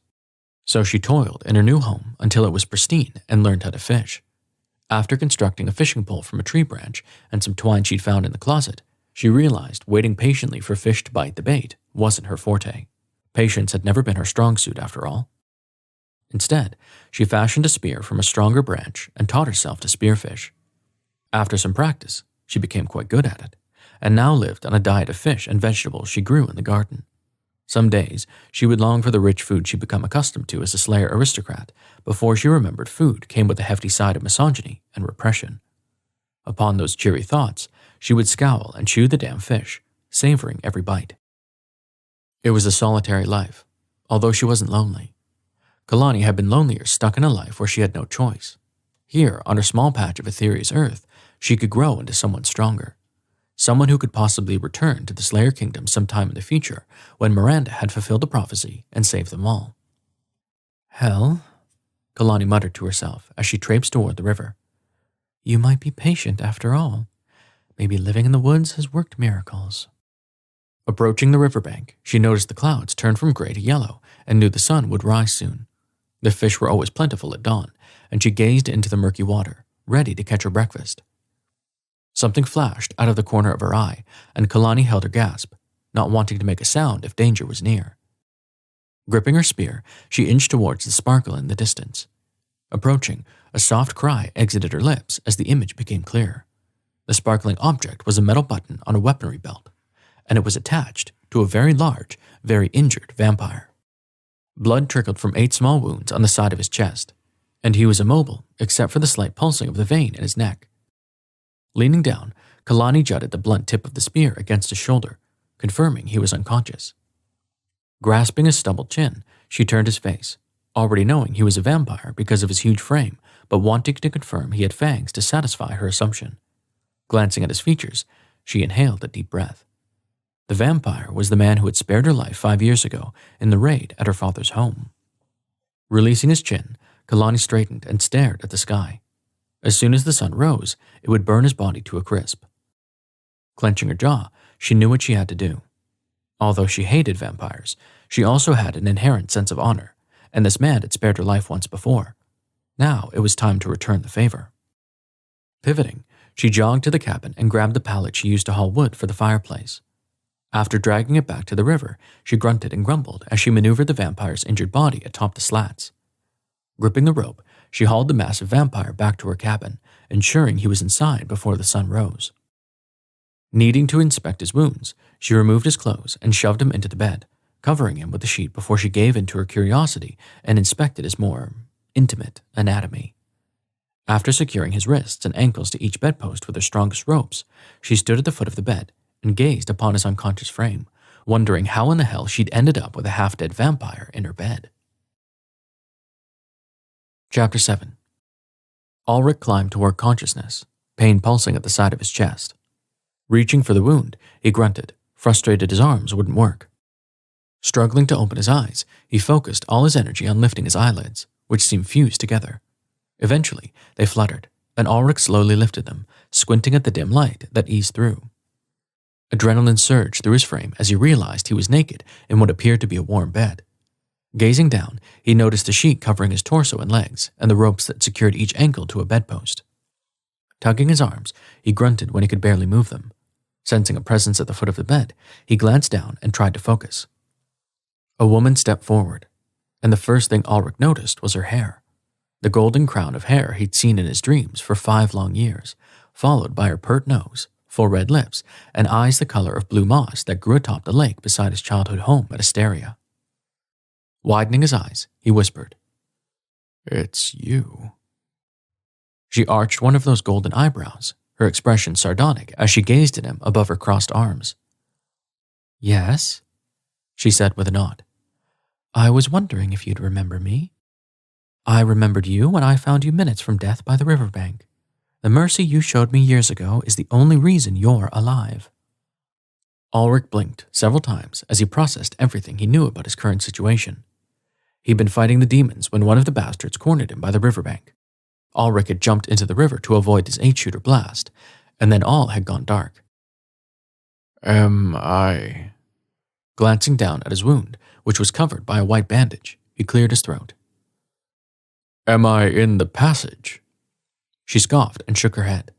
So she toiled in her new home until it was pristine and learned how to fish. After constructing a fishing pole from a tree branch and some twine she'd found in the closet, she realized waiting patiently for fish to bite the bait wasn't her forte. Patience had never been her strong suit after all. Instead, she fashioned a spear from a stronger branch and taught herself to spearfish. After some practice, she became quite good at it, and now lived on a diet of fish and vegetables she grew in the garden. Some days, she would long for the rich food she'd become accustomed to as a Slayer aristocrat before she remembered food came with a hefty side of misogyny and repression. Upon those cheery thoughts, she would scowl and chew the damn fish, savoring every bite. It was a solitary life, although she wasn't lonely. Kilani had been lonelier stuck in a life where she had no choice. Here, on her small patch of Etherya's earth, she could grow into someone stronger. Someone who could possibly return to the Slayer Kingdom sometime in the future when Miranda had fulfilled the prophecy and saved them all. Hell, Kilani muttered to herself as she traipsed toward the river. You might be patient after all. Maybe living in the woods has worked miracles. Approaching the riverbank, she noticed the clouds turned from gray to yellow and knew the sun would rise soon. The fish were always plentiful at dawn, and she gazed into the murky water, ready to catch her breakfast. Something flashed out of the corner of her eye, and Kilani held her gasp, not wanting to make a sound if danger was near. Gripping her spear, she inched towards the sparkle in the distance. Approaching, a soft cry exited her lips as the image became clear. The sparkling object was a metal button on a weaponry belt, and it was attached to a very large, very injured vampire. Blood trickled from 8 small wounds on the side of his chest, and he was immobile except for the slight pulsing of the vein in his neck. Leaning down, Kilani jutted the blunt tip of the spear against his shoulder, confirming he was unconscious. Grasping his stubbled chin, she turned his face, already knowing he was a vampire because of his huge frame, but wanting to confirm he had fangs to satisfy her assumption. Glancing at his features, she inhaled a deep breath. The vampire was the man who had spared her life 5 years ago in the raid at her father's home. Releasing his chin, Kilani straightened and stared at the sky. As soon as the sun rose, it would burn his body to a crisp. Clenching her jaw, she knew what she had to do. Although she hated vampires, she also had an inherent sense of honor, and this man had spared her life once before. Now it was time to return the favor. Pivoting, she jogged to the cabin and grabbed the pallet she used to haul wood for the fireplace. After dragging it back to the river, she grunted and grumbled as she maneuvered the vampire's injured body atop the slats. Gripping the rope, she hauled the massive vampire back to her cabin, ensuring he was inside before the sun rose. Needing to inspect his wounds, she removed his clothes and shoved him into the bed, covering him with the sheet before she gave in to her curiosity and inspected his more intimate anatomy. After securing his wrists and ankles to each bedpost with her strongest ropes, she stood at the foot of the bed and gazed upon his unconscious frame, wondering how in the hell she'd ended up with a half-dead vampire in her bed. Chapter 7. Alrec climbed toward consciousness, pain pulsing at the side of his chest. Reaching for the wound, he grunted, frustrated his arms wouldn't work. Struggling to open his eyes, he focused all his energy on lifting his eyelids, which seemed fused together. Eventually, they fluttered, and Alrec slowly lifted them, squinting at the dim light that eased through. Adrenaline surged through his frame as he realized he was naked in what appeared to be a warm bed. Gazing down, he noticed the sheet covering his torso and legs and the ropes that secured each ankle to a bedpost. Tugging his arms, he grunted when he could barely move them. Sensing a presence at the foot of the bed, he glanced down and tried to focus. A woman stepped forward, and the first thing Alrec noticed was her hair. The golden crown of hair he'd seen in his dreams for 5 long years, followed by her pert nose, full red lips, and eyes the color of blue moss that grew atop the lake beside his childhood home at Etherya. Widening his eyes, he whispered, "It's you." She arched one of those golden eyebrows, her expression sardonic as she gazed at him above her crossed arms. "Yes," she said with a nod. "I was wondering if you'd remember me. I remembered you when I found you minutes from death by the riverbank. The mercy you showed me years ago is the only reason you're alive." Alrec blinked several times as he processed everything he knew about his current situation. He'd been fighting the demons when one of the bastards cornered him by the riverbank. Alrec had jumped into the river to avoid his 8-shooter blast, and then all had gone dark. Am I? Glancing down at his wound, which was covered by a white bandage, he cleared his throat. Am I in the passage? She scoffed and shook her head.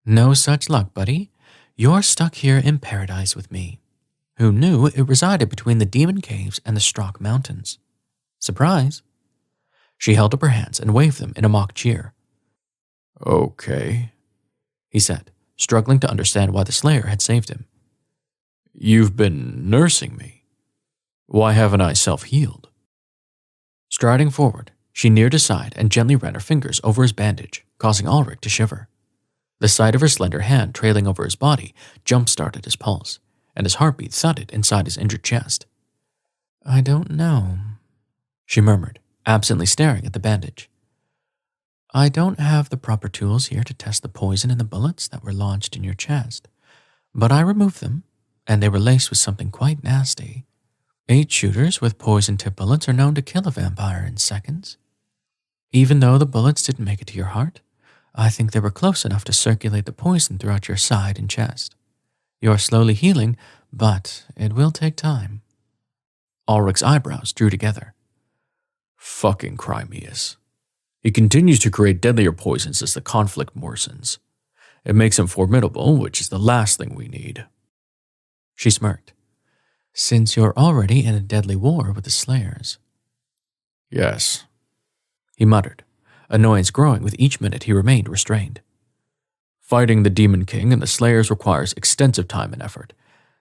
"No such luck, buddy. You're stuck here in paradise with me. Who knew it resided between the demon caves and the Strock Mountains? Surprise." She held up her hands and waved them in a mock cheer. "Okay," he said, struggling to understand why the Slayer had saved him. "You've been nursing me. Why haven't I self-healed?" Striding forward, she neared his side and gently ran her fingers over his bandage, causing Alrec to shiver. The sight of her slender hand trailing over his body jump-started his pulse, and his heartbeat thudded inside his injured chest. "I don't know," she murmured, absently staring at the bandage. "I don't have the proper tools here to test the poison in the bullets that were lodged in your chest, but I removed them, and they were laced with something quite nasty. 8-shooters with poison-tipped bullets are known to kill a vampire in seconds. Even though the bullets didn't make it to your heart, I think they were close enough to circulate the poison throughout your side and chest. You're slowly healing, but it will take time." Alrec's eyebrows drew together. Fucking Crimeus. He continues to create deadlier poisons as the conflict worsens. It makes him formidable, which is the last thing we need. She smirked. "Since you're already in a deadly war with the Slayers." "Yes," he muttered, annoyance growing with each minute he remained restrained. "Fighting the Demon King and the Slayers requires extensive time and effort.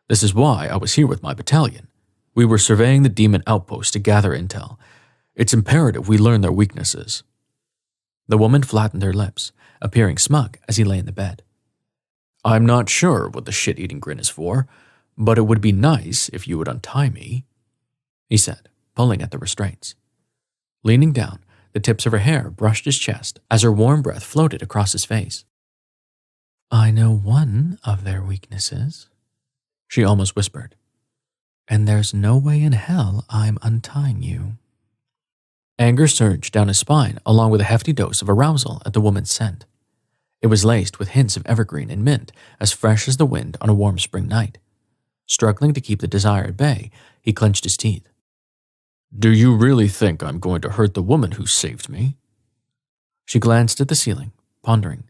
This is why I was here with my battalion. We were surveying the demon outpost to gather intel. It's imperative we learn their weaknesses." The woman flattened her lips, appearing smug as he lay in the bed. "I'm not sure what the shit-eating grin is for, but it would be nice if you would untie me," he said, pulling at the restraints. Leaning down, the tips of her hair brushed his chest as her warm breath floated across his face. I know one of their weaknesses, she almost whispered, and there's no way in hell I'm untying you. Anger surged down his spine along with a hefty dose of arousal at the woman's scent. It was laced with hints of evergreen and mint, as fresh as the wind on a warm spring night. Struggling to keep the desire at bay, he clenched his teeth. Do you really think I'm going to hurt the woman who saved me? She glanced at the ceiling, pondering.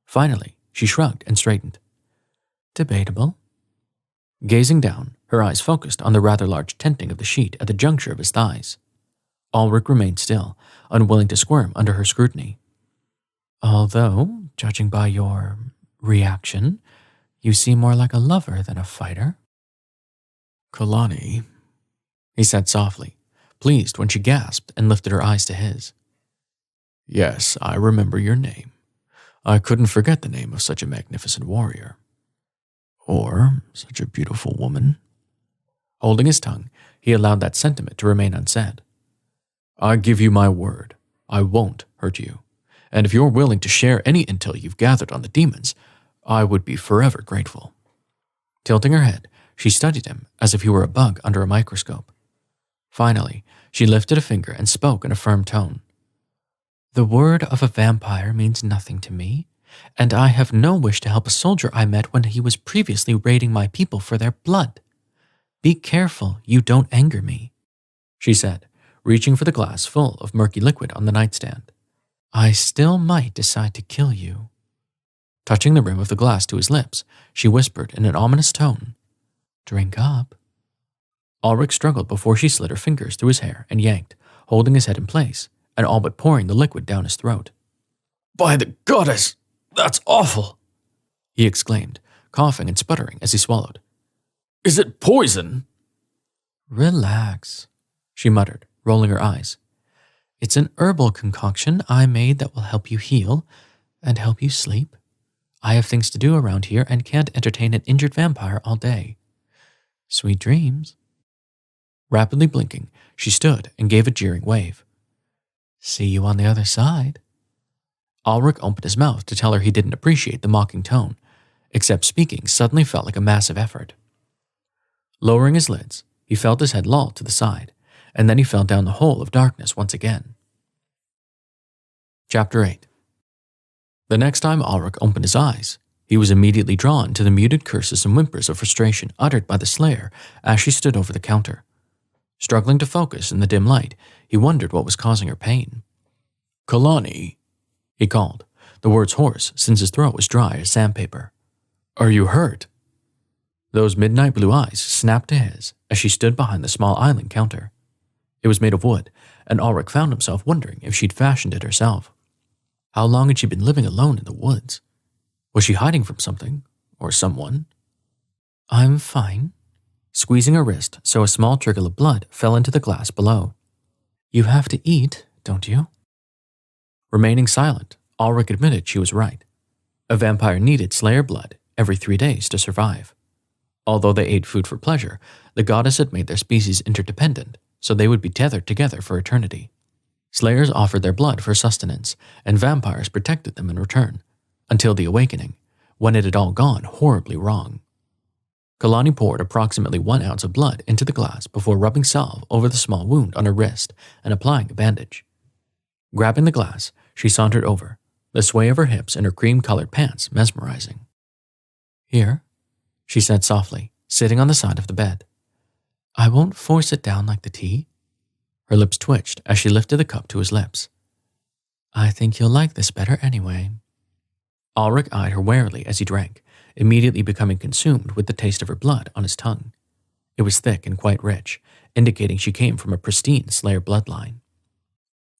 Finally, she shrugged and straightened. Debatable. Gazing down, her eyes focused on the rather large tenting of the sheet at the juncture of his thighs. Alrec remained still, unwilling to squirm under her scrutiny. Although, judging by your reaction, you seem more like a lover than a fighter. Kilani, he said softly, pleased when she gasped and lifted her eyes to his. Yes, I remember your name. I couldn't forget the name of such a magnificent warrior. Or such a beautiful woman. Holding his tongue, he allowed that sentiment to remain unsaid. I give you my word, I won't hurt you. And if you're willing to share any intel you've gathered on the demons, I would be forever grateful. Tilting her head, she studied him as if he were a bug under a microscope. Finally, she lifted a finger and spoke in a firm tone. The word of a vampire means nothing to me, and I have no wish to help a soldier I met when he was previously raiding my people for their blood. Be careful you don't anger me, she said, reaching for the glass full of murky liquid on the nightstand. I still might decide to kill you. Touching the rim of the glass to his lips, she whispered in an ominous tone, Drink up. Alrec struggled before she slid her fingers through his hair and yanked, holding his head in place, and all but pouring the liquid down his throat. By the goddess, that's awful, he exclaimed, coughing and sputtering as he swallowed. Is it poison? Relax, she muttered, rolling her eyes. It's an herbal concoction I made that will help you heal and help you sleep. I have things to do around here and can't entertain an injured vampire all day. Sweet dreams. Rapidly blinking, she stood and gave a jeering wave. See you on the other side. Alrec opened his mouth to tell her he didn't appreciate the mocking tone, except speaking suddenly felt like a massive effort. Lowering his lids, he felt his head loll to the side, and then he fell down the hole of darkness once again. Chapter 8. The next time Alrec opened his eyes, he was immediately drawn to the muted curses and whimpers of frustration uttered by the Slayer as she stood over the counter. Struggling to focus in the dim light, he wondered what was causing her pain. Kilani, he called, the words hoarse since his throat was dry as sandpaper. Are you hurt? Those midnight blue eyes snapped to his as she stood behind the small island counter. It was made of wood, and Alrec found himself wondering if she'd fashioned it herself. How long had she been living alone in the woods? Was she hiding from something, or someone? I'm fine, squeezing her wrist so a small trickle of blood fell into the glass below. You have to eat, don't you? Remaining silent, Alrec admitted she was right. A vampire needed Slayer blood every 3 days to survive. Although they ate food for pleasure, the goddess had made their species interdependent, so they would be tethered together for eternity. Slayers offered their blood for sustenance, and vampires protected them in return, until the awakening, when it had all gone horribly wrong. Kilani poured approximately 1 ounce of blood into the glass before rubbing salve over the small wound on her wrist and applying a bandage. Grabbing the glass, she sauntered over, the sway of her hips and her cream-colored pants mesmerizing. Here, she said softly, sitting on the side of the bed. I won't force it down like the tea. Her lips twitched as she lifted the cup to his lips. I think you'll like this better anyway. Alrec eyed her warily as he drank, immediately becoming consumed with the taste of her blood on his tongue. It was thick and quite rich, indicating she came from a pristine Slayer bloodline.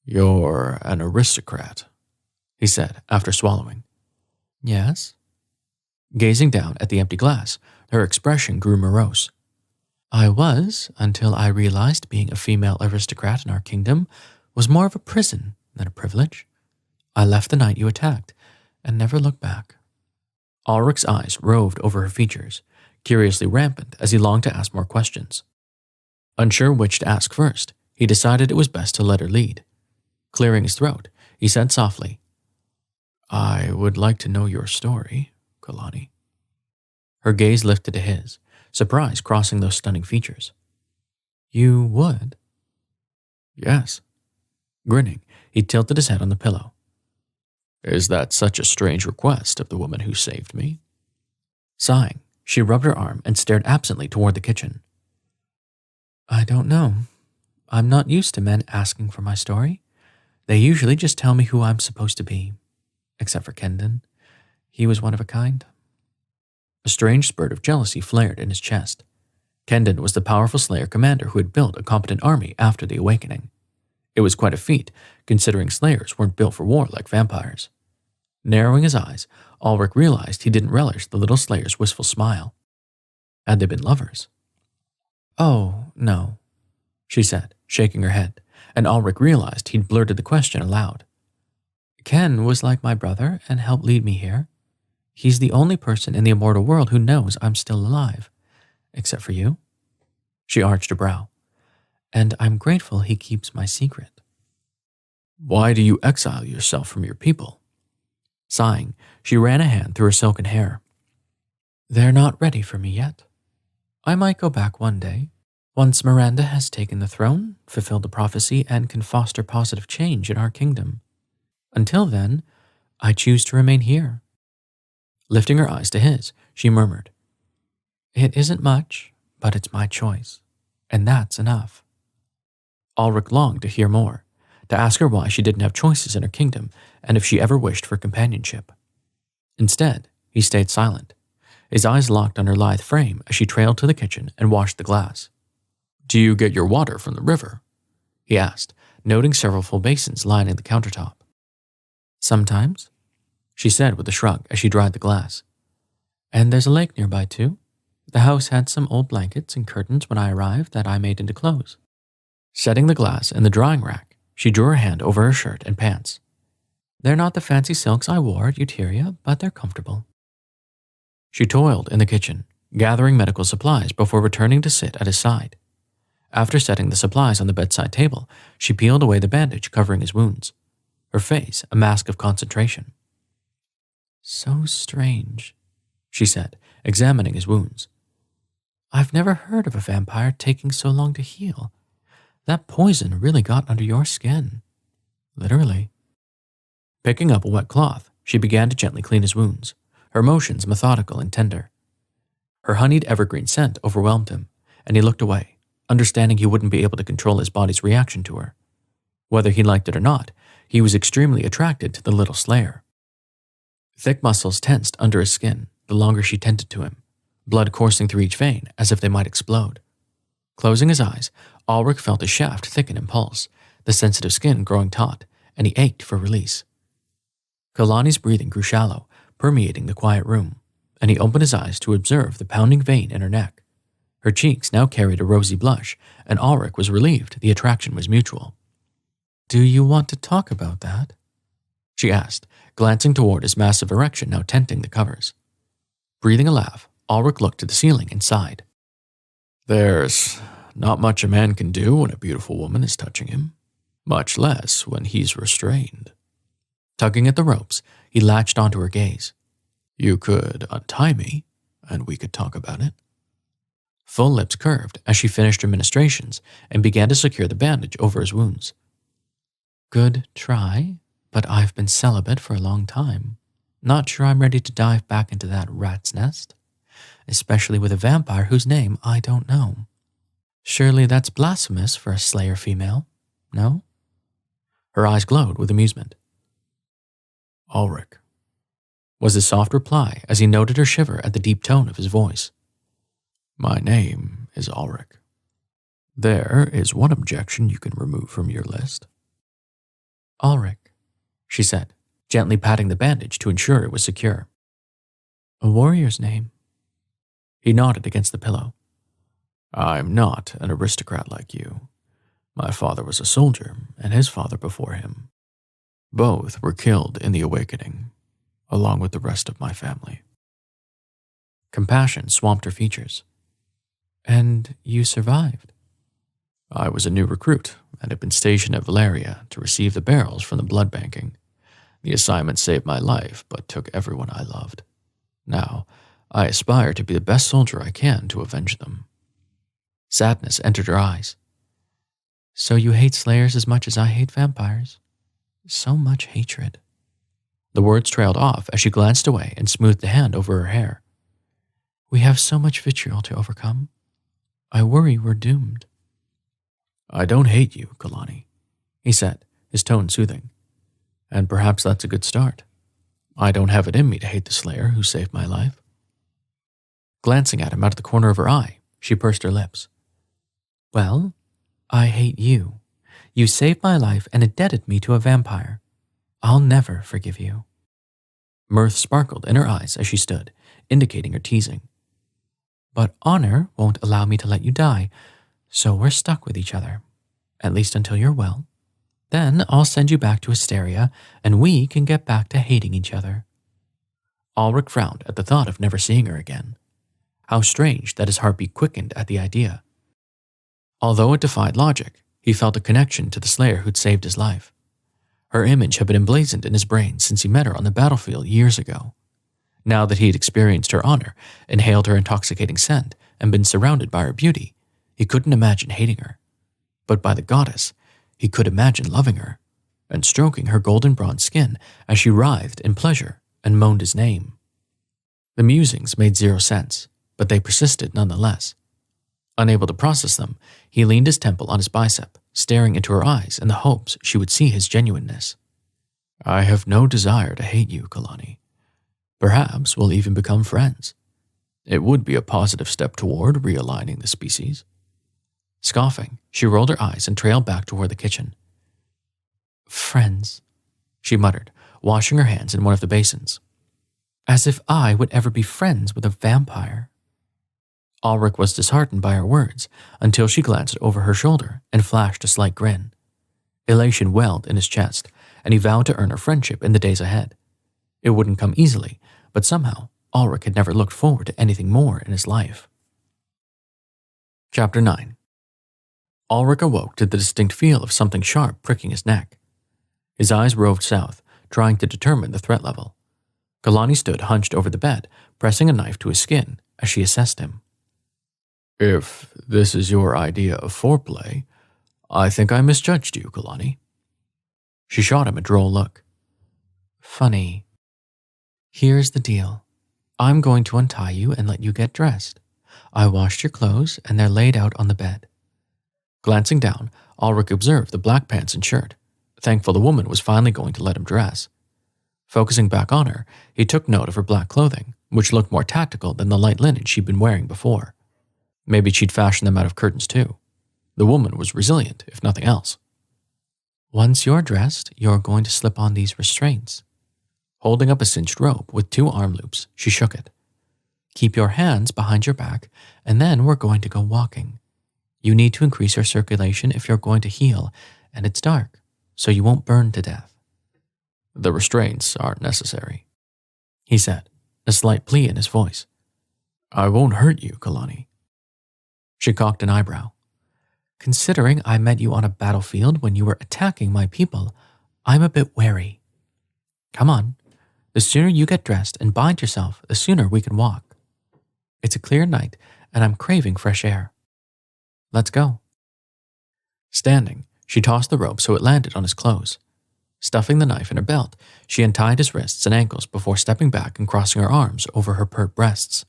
You're an aristocrat, he said after swallowing. Yes? Gazing down at the empty glass, her expression grew morose. I was, until I realized being a female aristocrat in our kingdom was more of a prison than a privilege. I left the night you attacked, and never looked back. Alrec's eyes roved over her features, curiously rampant as he longed to ask more questions. Unsure which to ask first, he decided it was best to let her lead. Clearing his throat, he said softly, I would like to know your story, Kilani. Her gaze lifted to his, surprise crossing those stunning features. You would? Yes. Grinning, he tilted his head on the pillow. Is that such a strange request of the woman who saved me? Sighing, she rubbed her arm and stared absently toward the kitchen. I don't know. I'm not used to men asking for my story. They usually just tell me who I'm supposed to be. Except for Kendon. He was one of a kind. A strange spurt of jealousy flared in his chest. Kendon was the powerful Slayer commander who had built a competent army after the awakening. It was quite a feat, considering Slayers weren't built for war like vampires. Narrowing his eyes, Alrec realized he didn't relish the little Slayer's wistful smile. Had they been lovers? Oh, no, she said, shaking her head, and Alrec realized he'd blurted the question aloud. Ken was like my brother and helped lead me here. He's the only person in the immortal world who knows I'm still alive. Except for you? She arched a brow. And I'm grateful he keeps my secret. Why do you exile yourself from your people? Sighing, she ran a hand through her silken hair. They're not ready for me yet. I might go back one day, once Miranda has taken the throne, fulfilled the prophecy, and can foster positive change in our kingdom. Until then, I choose to remain here. Lifting her eyes to his, she murmured, It isn't much, but it's my choice, and that's enough. Alrec longed to hear more, to ask her why she didn't have choices in her kingdom and if she ever wished for companionship. Instead, he stayed silent, his eyes locked on her lithe frame as she trailed to the kitchen and washed the glass. Do you get your water from the river? He asked, noting several full basins lining the countertop. Sometimes, she said with a shrug as she dried the glass. And there's a lake nearby too. The house had some old blankets and curtains when I arrived that I made into clothes. Setting the glass in the drying rack, she drew her hand over her shirt and pants. They're not the fancy silks I wore at Etherya, but they're comfortable. She toiled in the kitchen, gathering medical supplies before returning to sit at his side. After setting the supplies on the bedside table, she peeled away the bandage covering his wounds, her face a mask of concentration. So strange, she said, examining his wounds. I've never heard of a vampire taking so long to heal. That poison really got under your skin. Literally. Picking up a wet cloth, she began to gently clean his wounds, her motions methodical and tender. Her honeyed evergreen scent overwhelmed him, and he looked away, understanding he wouldn't be able to control his body's reaction to her. Whether he liked it or not, he was extremely attracted to the little Slayer. Thick muscles tensed under his skin the longer she tended to him, blood coursing through each vein as if they might explode. Closing his eyes, Alrec felt his shaft thicken and pulse, the sensitive skin growing taut, and he ached for release. Kilani's breathing grew shallow, permeating the quiet room, and he opened his eyes to observe the pounding vein in her neck. Her cheeks now carried a rosy blush, and Alrec was relieved the attraction was mutual. Do you want to talk about that? She asked, glancing toward his massive erection now tenting the covers. Breathing a laugh, Alrec looked to the ceiling and sighed. There's not much a man can do when a beautiful woman is touching him, much less when he's restrained. Tugging at the ropes, he latched onto her gaze. You could untie me, and we could talk about it. Full lips curved as she finished her ministrations and began to secure the bandage over his wounds. Good try, but I've been celibate for a long time. Not sure I'm ready to dive back into that rat's nest, especially with a vampire whose name I don't know. Surely that's blasphemous for a Slayer female, no? Her eyes glowed with amusement. Alrec, was his soft reply as he noted her shiver at the deep tone of his voice. My name is Alrec. There is one objection you can remove from your list. Alrec, she said, gently patting the bandage to ensure it was secure. A warrior's name. He nodded against the pillow. I'm not an aristocrat like you. My father was a soldier, and his father before him. Both were killed in the awakening, along with the rest of my family. Compassion swamped her features. And you survived? I was a new recruit and had been stationed at Valeria to receive the barrels from the blood banking. The assignment saved my life, but took everyone I loved. Now, I aspire to be the best soldier I can to avenge them. Sadness entered her eyes. So you hate slayers as much as I hate vampires? So much hatred. The words trailed off as she glanced away and smoothed a hand over her hair. We have so much vitriol to overcome. I worry we're doomed. I don't hate you, Kilani, he said, his tone soothing. And perhaps that's a good start. I don't have it in me to hate the slayer who saved my life. Glancing at him out of the corner of her eye, she pursed her lips. Well, I hate you. You saved my life and indebted me to a vampire. I'll never forgive you. Mirth sparkled in her eyes as she stood, indicating her teasing. But honor won't allow me to let you die, so we're stuck with each other, at least until you're well. Then I'll send you back to Etherya, and we can get back to hating each other. Alrec frowned at the thought of never seeing her again. How strange that his heartbeat quickened at the idea. Although it defied logic, he felt a connection to the slayer who'd saved his life. Her image had been emblazoned in his brain since he met her on the battlefield years ago. Now that he had experienced her honor, inhaled her intoxicating scent, and been surrounded by her beauty, he couldn't imagine hating her. But by the goddess, he could imagine loving her, and stroking her golden bronze skin as she writhed in pleasure and moaned his name. The musings made zero sense, but they persisted nonetheless. Unable to process them, he leaned his temple on his bicep, staring into her eyes in the hopes she would see his genuineness. I have no desire to hate you, Kilani. Perhaps we'll even become friends. It would be a positive step toward realigning the species. Scoffing, she rolled her eyes and trailed back toward the kitchen. Friends, she muttered, washing her hands in one of the basins. As if I would ever be friends with a vampire. Alrec was disheartened by her words until she glanced over her shoulder and flashed a slight grin. Elation welled in his chest, and he vowed to earn her friendship in the days ahead. It wouldn't come easily, but somehow Alrec had never looked forward to anything more in his life. Chapter 9. Alrec awoke to the distinct feel of something sharp pricking his neck. His eyes roved south, trying to determine the threat level. Kilani stood hunched over the bed, pressing a knife to his skin as she assessed him. If this is your idea of foreplay, I think I misjudged you, Kilani. She shot him a droll look. Funny. Here's the deal. I'm going to untie you and let you get dressed. I washed your clothes and they're laid out on the bed. Glancing down, Alrec observed the black pants and shirt, thankful the woman was finally going to let him dress. Focusing back on her, he took note of her black clothing, which looked more tactical than the light linen she'd been wearing before. Maybe she'd fashioned them out of curtains too. The woman was resilient, if nothing else. Once you're dressed, you're going to slip on these restraints. Holding up a cinched rope with 2 arm loops, she shook it. Keep your hands behind your back, and then we're going to go walking. You need to increase your circulation if you're going to heal, and it's dark, so you won't burn to death. The restraints aren't necessary, he said, a slight plea in his voice. I won't hurt you, Kilani. She cocked an eyebrow. Considering I met you on a battlefield when you were attacking my people, I'm a bit wary. Come on. The sooner you get dressed and bind yourself, the sooner we can walk. It's a clear night, and I'm craving fresh air. Let's go. Standing, she tossed the rope so it landed on his clothes. Stuffing the knife in her belt, she untied his wrists and ankles before stepping back and crossing her arms over her pert breasts.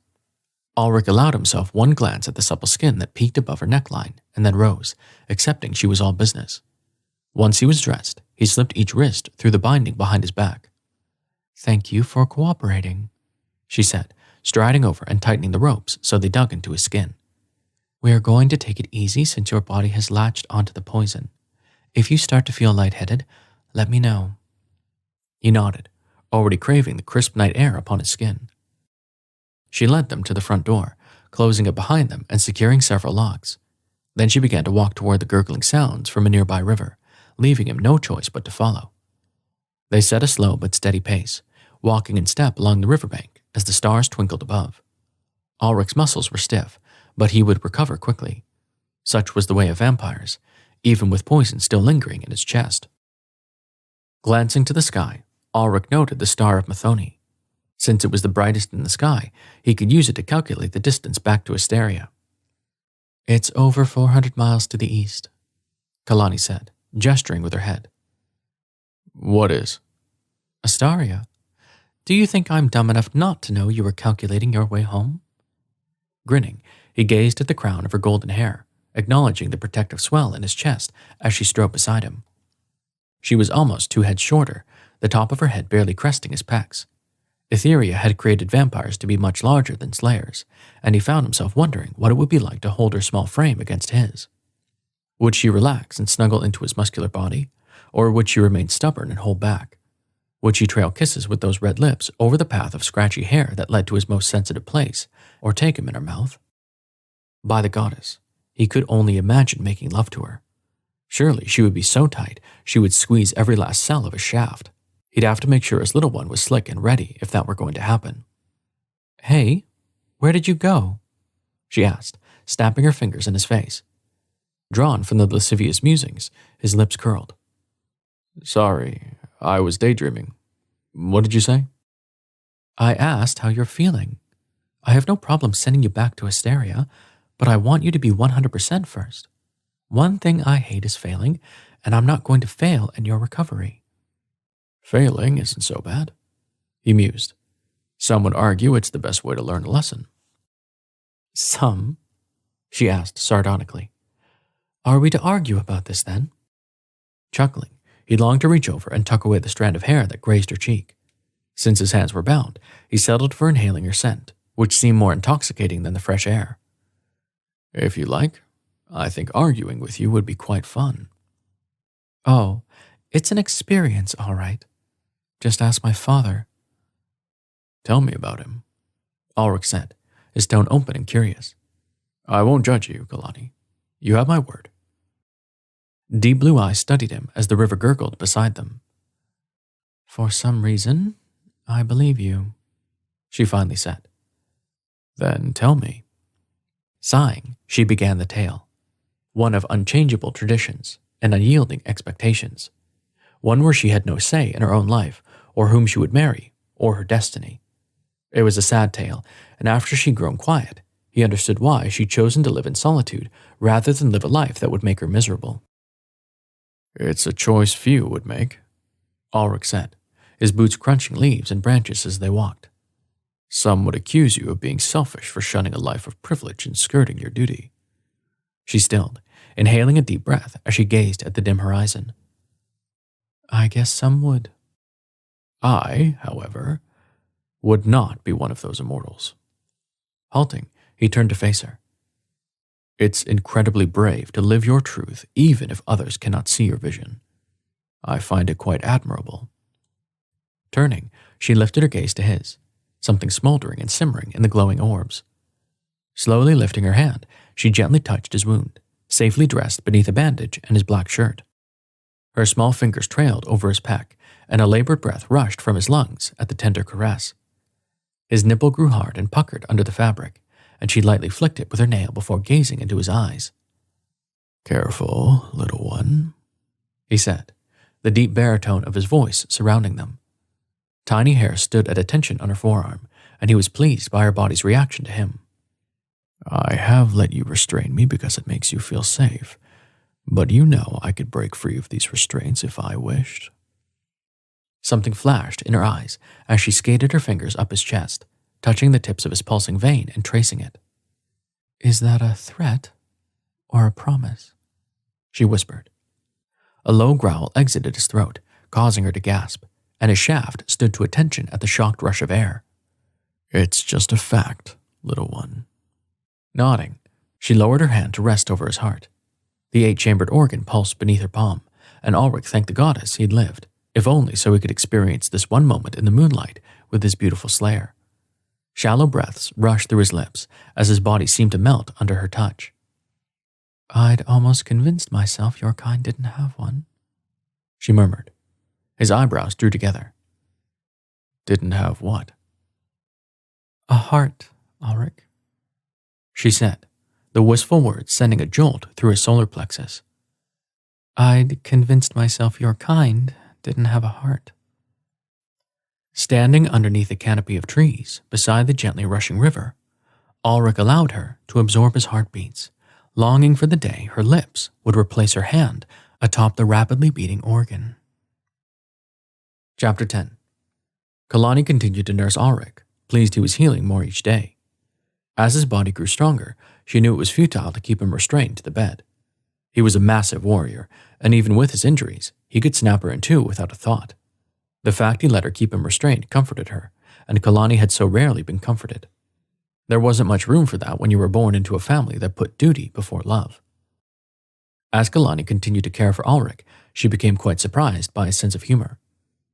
Alrec allowed himself one glance at the supple skin that peeked above her neckline and then rose, accepting she was all business. Once he was dressed, he slipped each wrist through the binding behind his back. Thank you for cooperating, she said, striding over and tightening the ropes so they dug into his skin. We are going to take it easy since your body has latched onto the poison. If you start to feel lightheaded, let me know. He nodded, already craving the crisp night air upon his skin. She led them to the front door, closing it behind them and securing several locks. Then she began to walk toward the gurgling sounds from a nearby river, leaving him no choice but to follow. They set a slow but steady pace, walking in step along the riverbank as the stars twinkled above. Alrec's muscles were stiff, but he would recover quickly. Such was the way of vampires, even with poison still lingering in his chest. Glancing to the sky, Alrec noted the star of Mathoni. Since it was the brightest in the sky, he could use it to calculate the distance back to Etherya. "It's over 400 miles to the east," Kilani said, gesturing with her head. "What is?" "Astaria. Do you think I'm dumb enough not to know you were calculating your way home?" Grinning, he gazed at the crown of her golden hair, acknowledging the protective swell in his chest as she strode beside him. She was almost 2 heads shorter, the top of her head barely cresting his pecs. Etherya had created vampires to be much larger than slayers, and he found himself wondering what it would be like to hold her small frame against his. Would she relax and snuggle into his muscular body, or would she remain stubborn and hold back? Would she trail kisses with those red lips over the path of scratchy hair that led to his most sensitive place, or take him in her mouth? By the goddess, he could only imagine making love to her. Surely she would be so tight she would squeeze every last cell of his shaft. He'd have to make sure his little one was slick and ready if that were going to happen. "Hey, where did you go?" she asked, snapping her fingers in his face. Drawn from the lascivious musings, his lips curled. "Sorry, I was daydreaming. What did you say?" "I asked how you're feeling. I have no problem sending you back to Etherya, but I want you to be 100% first. One thing I hate is failing, and I'm not going to fail in your recovery." "Failing isn't so bad," he mused. "Some would argue it's the best way to learn a lesson." "Some?" she asked sardonically. "Are we to argue about this then?" Chuckling, he longed to reach over and tuck away the strand of hair that grazed her cheek. Since his hands were bound, he settled for inhaling her scent, which seemed more intoxicating than the fresh air. "If you like, I think arguing with you would be quite fun." "Oh, it's an experience, all right. Just ask my father." "Tell me about him," Alrec said, his tone open and curious. "I won't judge you, Kilani. You have my word." Deep blue eyes studied him as the river gurgled beside them. "For some reason, I believe you," she finally said. "Then tell me." Sighing, she began the tale. One of unchangeable traditions and unyielding expectations. One where she had no say in her own life, or whom she would marry, or her destiny. It was a sad tale, and after she'd grown quiet, he understood why she'd chosen to live in solitude rather than live a life that would make her miserable. "It's a choice few would make," Alrec said, his boots crunching leaves and branches as they walked. "Some would accuse you of being selfish for shunning a life of privilege and skirting your duty." She stilled, inhaling a deep breath as she gazed at the dim horizon. "I guess some would." "I, however, would not be one of those immortals." Halting, he turned to face her. "It's incredibly brave to live your truth even if others cannot see your vision. I find it quite admirable." Turning, she lifted her gaze to his, something smoldering and simmering in the glowing orbs. Slowly lifting her hand, she gently touched his wound, safely dressed beneath a bandage and his black shirt. Her small fingers trailed over his pec, and a labored breath rushed from his lungs at the tender caress. His nipple grew hard and puckered under the fabric, and she lightly flicked it with her nail before gazing into his eyes. "Careful, little one," he said, the deep baritone of his voice surrounding them. Tiny hair stood at attention on her forearm, and he was pleased by her body's reaction to him. "I have let you restrain me because it makes you feel safe, but you know I could break free of these restraints if I wished." Something flashed in her eyes as she skated her fingers up his chest, touching the tips of his pulsing vein and tracing it. "Is that a threat or a promise?" she whispered. A low growl exited his throat, causing her to gasp, and his shaft stood to attention at the shocked rush of air. "It's just a fact, little one." Nodding, she lowered her hand to rest over his heart. The 8-chambered organ pulsed beneath her palm, and Alrec thanked the goddess he'd lived, if only so he could experience this one moment in the moonlight with his beautiful slayer. Shallow breaths rushed through his lips as his body seemed to melt under her touch. "I'd almost convinced myself your kind didn't have one," she murmured. His eyebrows drew together. "Didn't have what?" "A heart, Alrec," she said, the wistful words sending a jolt through his solar plexus. "I'd convinced myself your kind didn't have a heart." Standing underneath a canopy of trees beside the gently rushing river, Alrec allowed her to absorb his heartbeats, longing for the day her lips would replace her hand atop the rapidly beating organ. Chapter 10. Kilani continued to nurse Alrec, pleased he was healing more each day. As his body grew stronger, she knew it was futile to keep him restrained to the bed. He was a massive warrior, and even with his injuries, he could snap her in two without a thought. The fact he let her keep him restrained comforted her, and Kilani had so rarely been comforted. There wasn't much room for that when you were born into a family that put duty before love. As Kilani continued to care for Alrec, she became quite surprised by his sense of humor.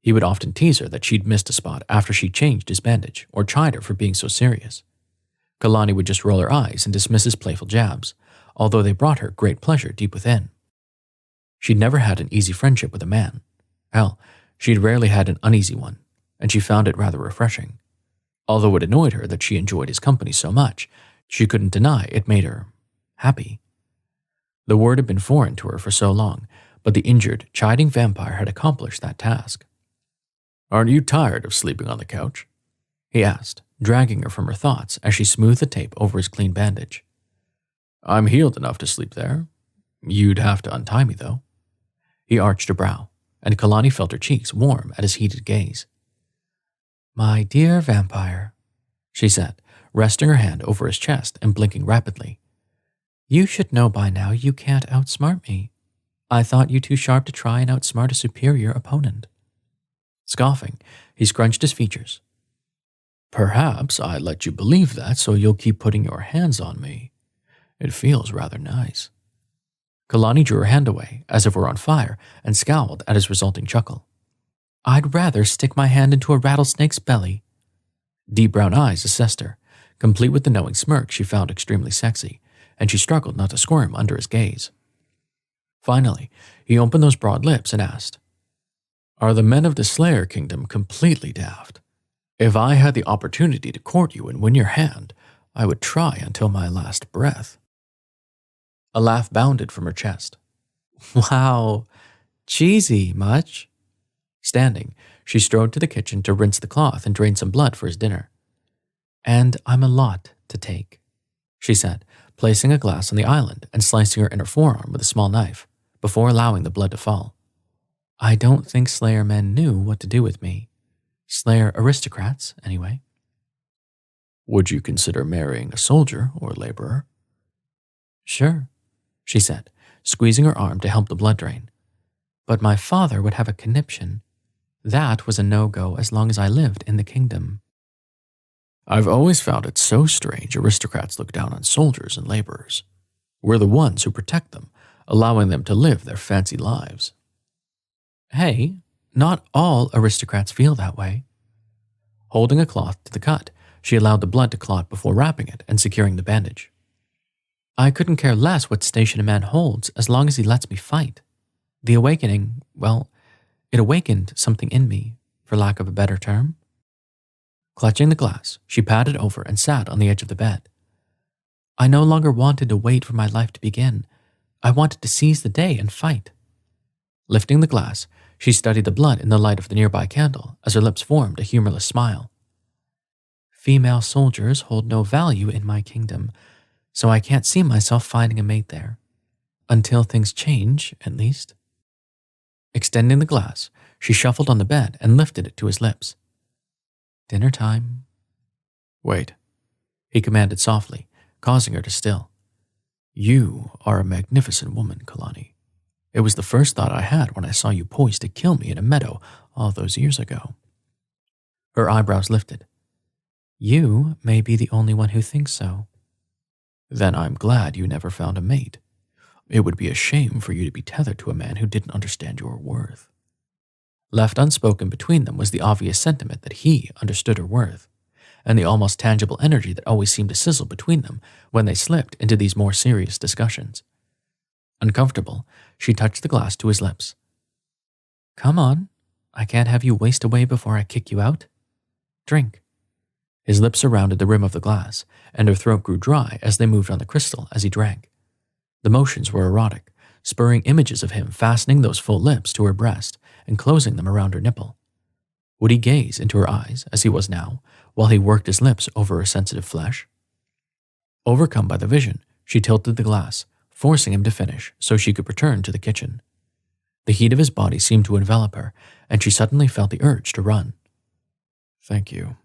He would often tease her that she'd missed a spot after she changed his bandage, or chide her for being so serious. Kilani would just roll her eyes and dismiss his playful jabs, although they brought her great pleasure deep within. She'd never had an easy friendship with a man. Hell, she'd rarely had an uneasy one, and she found it rather refreshing. Although it annoyed her that she enjoyed his company so much, she couldn't deny it made her happy. The word had been foreign to her for so long, but the injured, chiding vampire had accomplished that task. "Aren't you tired of sleeping on the couch?" he asked, dragging her from her thoughts as she smoothed the tape over his clean bandage. "I'm healed enough to sleep there. You'd have to untie me, though." He arched a brow, and Kilani felt her cheeks warm at his heated gaze. "My dear vampire," she said, resting her hand over his chest and blinking rapidly. "You should know by now you can't outsmart me. I thought you too sharp to try and outsmart a superior opponent." Scoffing, he scrunched his features. "Perhaps I let you believe that so you'll keep putting your hands on me. It feels rather nice." Kilani drew her hand away, as if it were on fire, and scowled at his resulting chuckle. "I'd rather stick my hand into a rattlesnake's belly." Deep brown eyes assessed her, complete with the knowing smirk she found extremely sexy, and she struggled not to squirm under his gaze. Finally, he opened those broad lips and asked, "Are the men of the Slayer Kingdom completely daft? If I had the opportunity to court you and win your hand, I would try until my last breath." A laugh bounded from her chest. "Wow, cheesy much?" Standing, she strode to the kitchen to rinse the cloth and drain some blood for his dinner. "And I'm a lot to take," she said, placing a glass on the island and slicing her inner forearm with a small knife, before allowing the blood to fall. "I don't think Slayer men knew what to do with me. Slayer aristocrats, anyway." "Would you consider marrying a soldier or laborer?" "Sure," she said, squeezing her arm to help the blood drain. "But my father would have a conniption. That was a no-go as long as I lived in the kingdom." "I've always found it so strange aristocrats look down on soldiers and laborers. We're the ones who protect them, allowing them to live their fancy lives." "Hey, not all aristocrats feel that way." Holding a cloth to the cut, she allowed the blood to clot before wrapping it and securing the bandage. "I couldn't care less what station a man holds as long as he lets me fight. The awakening, well, it awakened something in me, for lack of a better term." Clutching the glass, she padded over and sat on the edge of the bed. "I no longer wanted to wait for my life to begin. I wanted to seize the day and fight." Lifting the glass, she studied the blood in the light of the nearby candle as her lips formed a humorless smile. "Female soldiers hold no value in my kingdom, so I can't see myself finding a mate there. Until things change, at least." Extending the glass, she shuffled on the bed and lifted it to his lips. "Dinner time." "Wait," he commanded softly, causing her to still. "You are a magnificent woman, Kilani. It was the first thought I had when I saw you poised to kill me in a meadow all those years ago." Her eyebrows lifted. "You may be the only one who thinks so." "Then I'm glad you never found a mate. It would be a shame for you to be tethered to a man who didn't understand your worth." Left unspoken between them was the obvious sentiment that he understood her worth, and the almost tangible energy that always seemed to sizzle between them when they slipped into these more serious discussions. Uncomfortable, she touched the glass to his lips. "Come on, I can't have you waste away before I kick you out. Drink." His lips surrounded the rim of the glass, and her throat grew dry as they moved on the crystal as he drank. The motions were erotic, spurring images of him fastening those full lips to her breast and closing them around her nipple. Would he gaze into her eyes as he was now, while he worked his lips over her sensitive flesh? Overcome by the vision, she tilted the glass, forcing him to finish so she could return to the kitchen. The heat of his body seemed to envelop her, and she suddenly felt the urge to run. "Thank you,"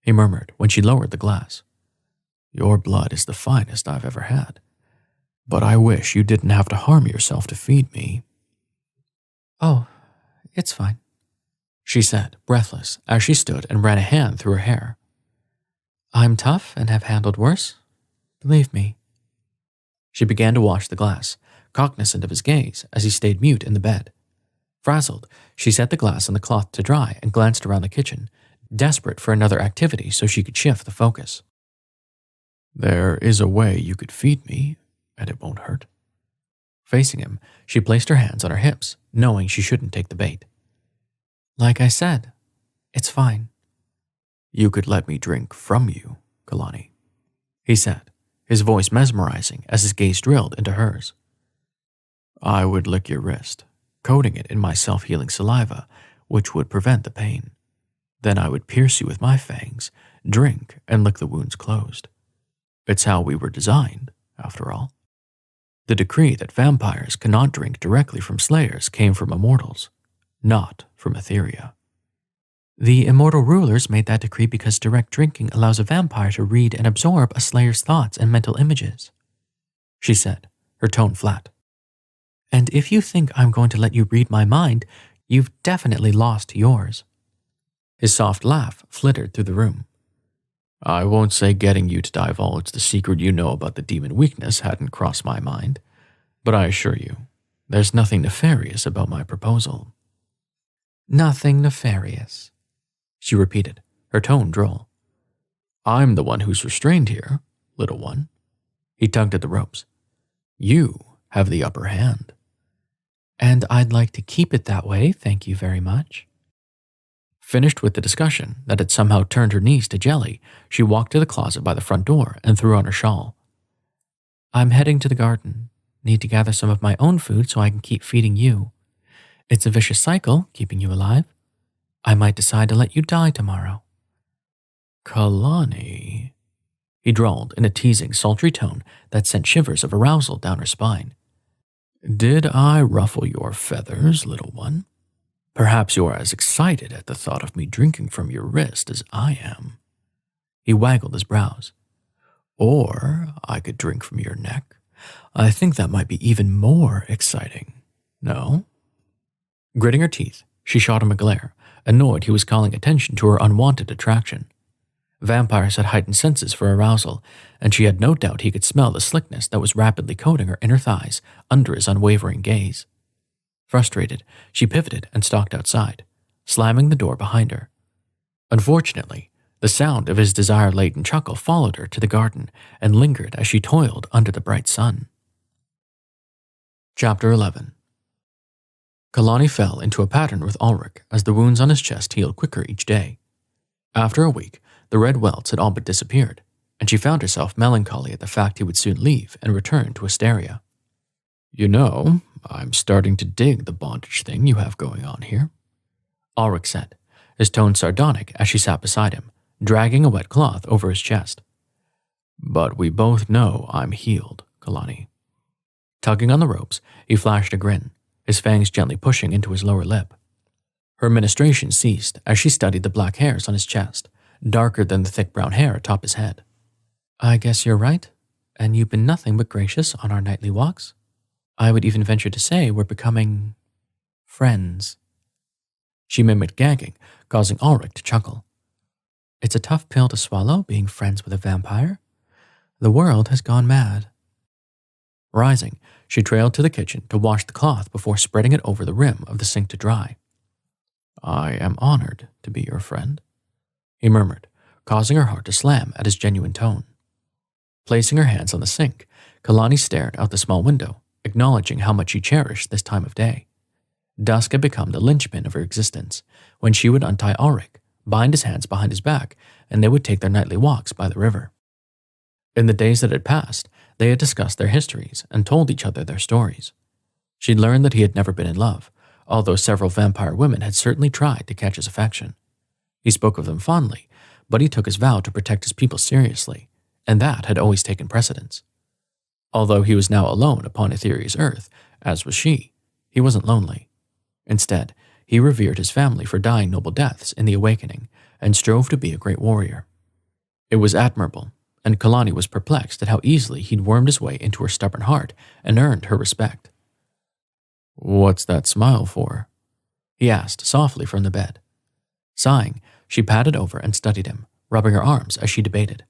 he murmured when she lowered the glass. "Your blood is the finest I've ever had, but I wish you didn't have to harm yourself to feed me." "Oh, it's fine," she said, breathless, as she stood and ran a hand through her hair. "I'm tough and have handled worse. Believe me." She began to wash the glass, cognizant of his gaze as he stayed mute in the bed. Frazzled, she set the glass on the cloth to dry and glanced around the kitchen, desperate for another activity so she could shift the focus. "There is a way you could feed me, and it won't hurt." Facing him, she placed her hands on her hips, knowing she shouldn't take the bait. "Like I said, it's fine." "You could let me drink from you, Kilani," he said, his voice mesmerizing as his gaze drilled into hers. "I would lick your wrist, coating it in my self-healing saliva, which would prevent the pain. Then I would pierce you with my fangs, drink, and lick the wounds closed. It's how we were designed, after all. The decree that vampires cannot drink directly from slayers came from immortals, not from Etherya." "The immortal rulers made that decree because direct drinking allows a vampire to read and absorb a slayer's thoughts and mental images," she said, her tone flat. "And if you think I'm going to let you read my mind, you've definitely lost yours." His soft laugh flittered through the room. "I won't say getting you to divulge the secret you know about the demon weakness hadn't crossed my mind, but I assure you, there's nothing nefarious about my proposal." "Nothing nefarious," she repeated, her tone droll. "I'm the one who's restrained here, little one." He tugged at the ropes. "You have the upper hand." "And I'd like to keep it that way, thank you very much." Finished with the discussion that had somehow turned her knees to jelly, she walked to the closet by the front door and threw on her shawl. "I'm heading to the garden. Need to gather some of my own food so I can keep feeding you. It's a vicious cycle, keeping you alive. I might decide to let you die tomorrow." "Kilani," he drawled in a teasing, sultry tone that sent shivers of arousal down her spine. "Did I ruffle your feathers, little one? Perhaps you're as excited at the thought of me drinking from your wrist as I am." He waggled his brows. "Or I could drink from your neck. I think that might be even more exciting. No?" Gritting her teeth, she shot him a glare, annoyed he was calling attention to her unwanted attraction. Vampires had heightened senses for arousal, and she had no doubt he could smell the slickness that was rapidly coating her inner thighs under his unwavering gaze. Frustrated, she pivoted and stalked outside, slamming the door behind her. Unfortunately, the sound of his desire-laden chuckle followed her to the garden and lingered as she toiled under the bright sun. Chapter 11. Kilani fell into a pattern with Alrec as the wounds on his chest healed quicker each day. After a week, the red welts had all but disappeared, and she found herself melancholy at the fact he would soon leave and return to Etherya. "You know, I'm starting to dig the bondage thing you have going on here," Alrec said, his tone sardonic as she sat beside him, dragging a wet cloth over his chest. "But we both know I'm healed, Kilani." Tugging on the ropes, he flashed a grin, his fangs gently pushing into his lower lip. Her ministration ceased as she studied the black hairs on his chest, darker than the thick brown hair atop his head. "I guess you're right, and you've been nothing but gracious on our nightly walks. I would even venture to say we're becoming friends." She mimicked gagging, causing Alrec to chuckle. "It's a tough pill to swallow, being friends with a vampire. The world has gone mad." Rising, she trailed to the kitchen to wash the cloth before spreading it over the rim of the sink to dry. "I am honored to be your friend," he murmured, causing her heart to slam at his genuine tone. Placing her hands on the sink, Kilani stared out the small window, acknowledging how much she cherished this time of day. Dusk had become the linchpin of her existence, when she would untie Alrec, bind his hands behind his back, and they would take their nightly walks by the river. In the days that had passed, they had discussed their histories and told each other their stories. She'd learned that he had never been in love, although several vampire women had certainly tried to catch his affection. He spoke of them fondly, but he took his vow to protect his people seriously, and that had always taken precedence. Although he was now alone upon Etherya's earth, as was she, he wasn't lonely. Instead, he revered his family for dying noble deaths in the awakening and strove to be a great warrior. It was admirable, and Kilani was perplexed at how easily he'd wormed his way into her stubborn heart and earned her respect. "What's that smile for?" he asked softly from the bed. Sighing, she padded over and studied him, rubbing her arms as she debated.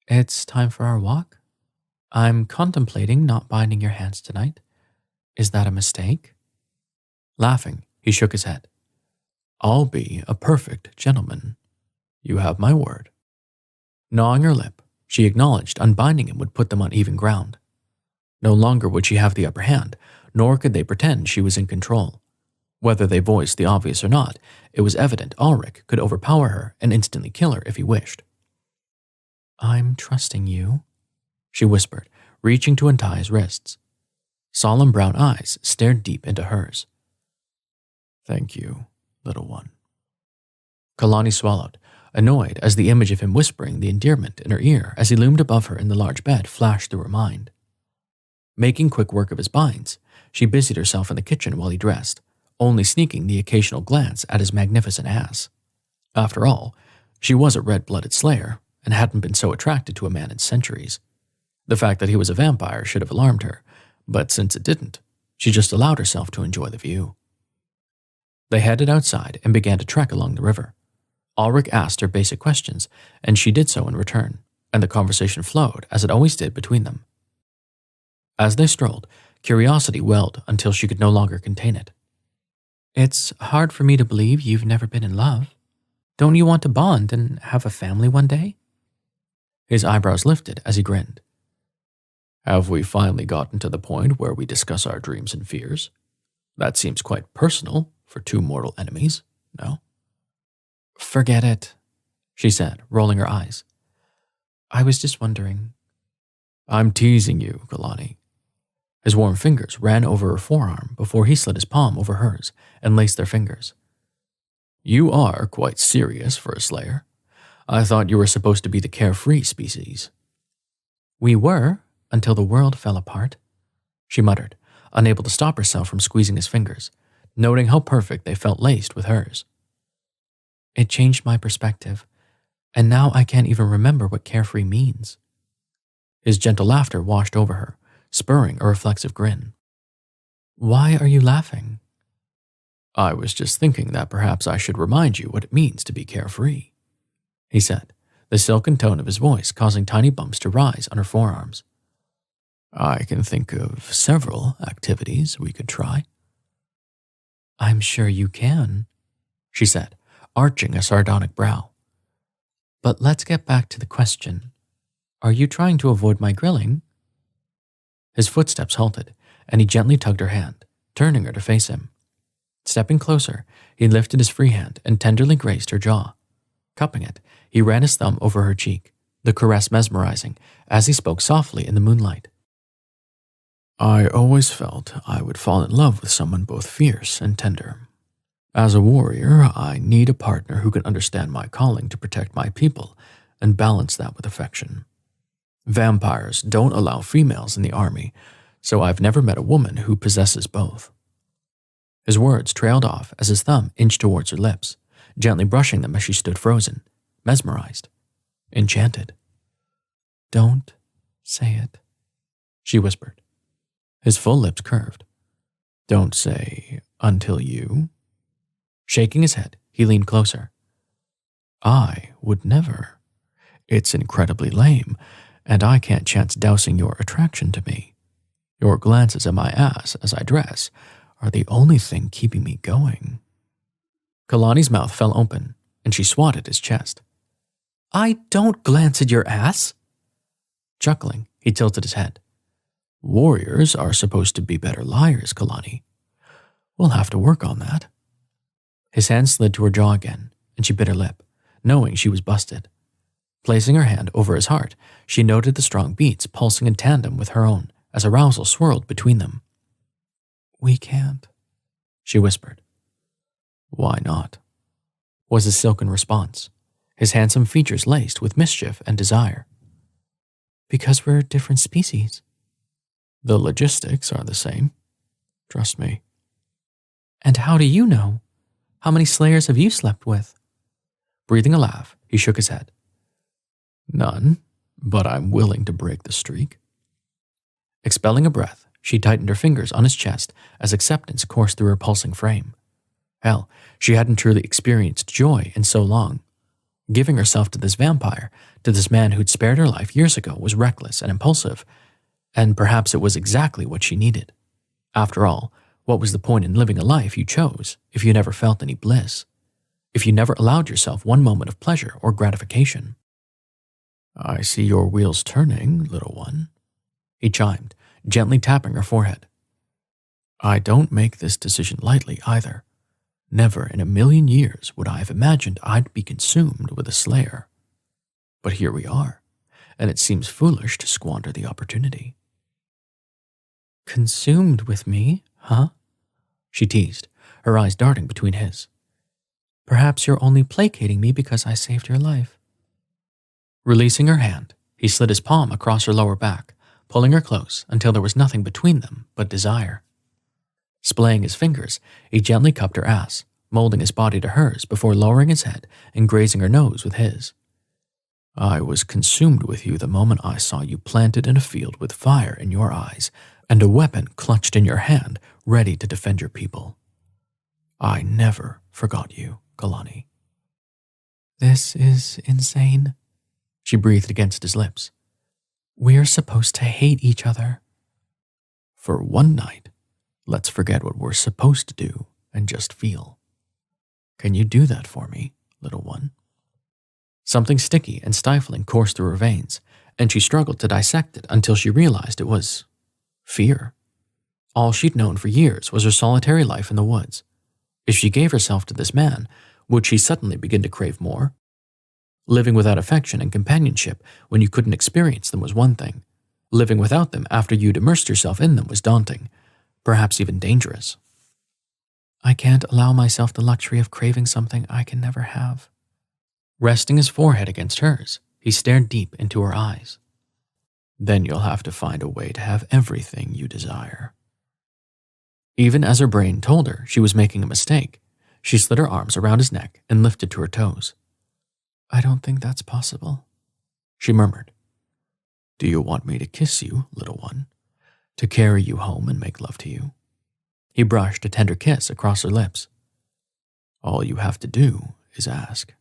"It's time for our walk? I'm contemplating not binding your hands tonight. Is that a mistake?" Laughing, he shook his head. "I'll be a perfect gentleman. You have my word." Gnawing her lip, she acknowledged unbinding him would put them on even ground. No longer would she have the upper hand, nor could they pretend she was in control. Whether they voiced the obvious or not, it was evident Alrec could overpower her and instantly kill her if he wished. "I'm trusting you," she whispered, reaching to untie his wrists. Solemn brown eyes stared deep into hers. "Thank you, little one." Kilani swallowed, annoyed as the image of him whispering the endearment in her ear as he loomed above her in the large bed flashed through her mind. Making quick work of his binds, she busied herself in the kitchen while he dressed, only sneaking the occasional glance at his magnificent ass. After all, she was a red-blooded slayer and hadn't been so attracted to a man in centuries. The fact that he was a vampire should have alarmed her, but since it didn't, she just allowed herself to enjoy the view. They headed outside and began to trek along the river. Alrec asked her basic questions, and she did so in return, and the conversation flowed as it always did between them. As they strolled, curiosity welled until she could no longer contain it. "It's hard for me to believe you've never been in love. Don't you want to bond and have a family one day?" His eyebrows lifted as he grinned. "Have we finally gotten to the point where we discuss our dreams and fears? That seems quite personal for two mortal enemies, no?" "Forget it," she said, rolling her eyes. "I was just wondering." "I'm teasing you, Kilani." His warm fingers ran over her forearm before he slid his palm over hers and laced their fingers. "You are quite serious for a slayer. I thought you were supposed to be the carefree species." "We were, until the world fell apart," she muttered, unable to stop herself from squeezing his fingers, noting how perfect they felt laced with hers. "It changed my perspective, and now I can't even remember what carefree means." His gentle laughter washed over her, spurring a reflexive grin. "Why are you laughing?" "I was just thinking that perhaps I should remind you what it means to be carefree," he said, the silken tone of his voice causing tiny bumps to rise on her forearms. "I can think of several activities we could try." "I'm sure you can," she said, arching a sardonic brow. "But let's get back to the question. Are you trying to avoid my grilling?" His footsteps halted, and he gently tugged her hand, turning her to face him. Stepping closer, he lifted his free hand and tenderly grazed her jaw. Cupping it, he ran his thumb over her cheek, the caress mesmerizing, as he spoke softly in the moonlight. "I always felt I would fall in love with someone both fierce and tender. As a warrior, I need a partner who can understand my calling to protect my people and balance that with affection. Vampires don't allow females in the army, so I've never met a woman who possesses both." His words trailed off as his thumb inched towards her lips, gently brushing them as she stood frozen, mesmerized, enchanted. "Don't say it," she whispered. His full lips curved. "Don't say until you?" Shaking his head, he leaned closer. "I would never. It's incredibly lame, and I can't chance dousing your attraction to me. Your glances at my ass as I dress are the only thing keeping me going." Kilani's mouth fell open, and she swatted his chest. "I don't glance at your ass." Chuckling, he tilted his head. "Warriors are supposed to be better liars, Kilani. We'll have to work on that." His hand slid to her jaw again, and she bit her lip, knowing she was busted. Placing her hand over his heart, she noted the strong beats pulsing in tandem with her own as arousal swirled between them. "We can't," she whispered. "Why not?" was his silken response, his handsome features laced with mischief and desire. Because we're different species. The logistics are the same. Trust me. And how do you know? How many slayers have you slept with? Breathing a laugh, he shook his head. None, but I'm willing to break the streak. Expelling a breath, she tightened her fingers on his chest as acceptance coursed through her pulsing frame. Hell, she hadn't truly experienced joy in so long. Giving herself to this vampire, to this man who'd spared her life years ago, was reckless and impulsive, and perhaps it was exactly what she needed. After all, what was the point in living a life you chose if you never felt any bliss? If you never allowed yourself one moment of pleasure or gratification? I see your wheels turning, little one, he chimed, gently tapping her forehead. I don't make this decision lightly either. Never in a million years would I have imagined I'd be consumed with a slayer. But here we are, and it seems foolish to squander the opportunity. Consumed with me, huh? She teased, her eyes darting between his. Perhaps you're only placating me because I saved your life. Releasing her hand, he slid his palm across her lower back, pulling her close until there was nothing between them but desire. Splaying his fingers, he gently cupped her ass, molding his body to hers before lowering his head and grazing her nose with his. I was consumed with you the moment I saw you planted in a field with fire in your eyes and a weapon clutched in your hand, ready to defend your people. I never forgot you, Kilani. This is insane, she breathed against his lips. We're supposed to hate each other. For one night, let's forget what we're supposed to do and just feel. Can you do that for me, little one? Something sticky and stifling coursed through her veins, and she struggled to dissect it until she realized it was fear. All she'd known for years was her solitary life in the woods. If she gave herself to this man, would she suddenly begin to crave more? Living without affection and companionship when you couldn't experience them was one thing. Living without them after you'd immersed yourself in them was daunting, perhaps even dangerous. I can't allow myself the luxury of craving something I can never have. Resting his forehead against hers, he stared deep into her eyes. Then you'll have to find a way to have everything you desire. Even as her brain told her she was making a mistake, she slid her arms around his neck and lifted to her toes. I don't think that's possible, she murmured. Do you want me to kiss you, little one? To carry you home and make love to you? He brushed a tender kiss across her lips. All you have to do is ask.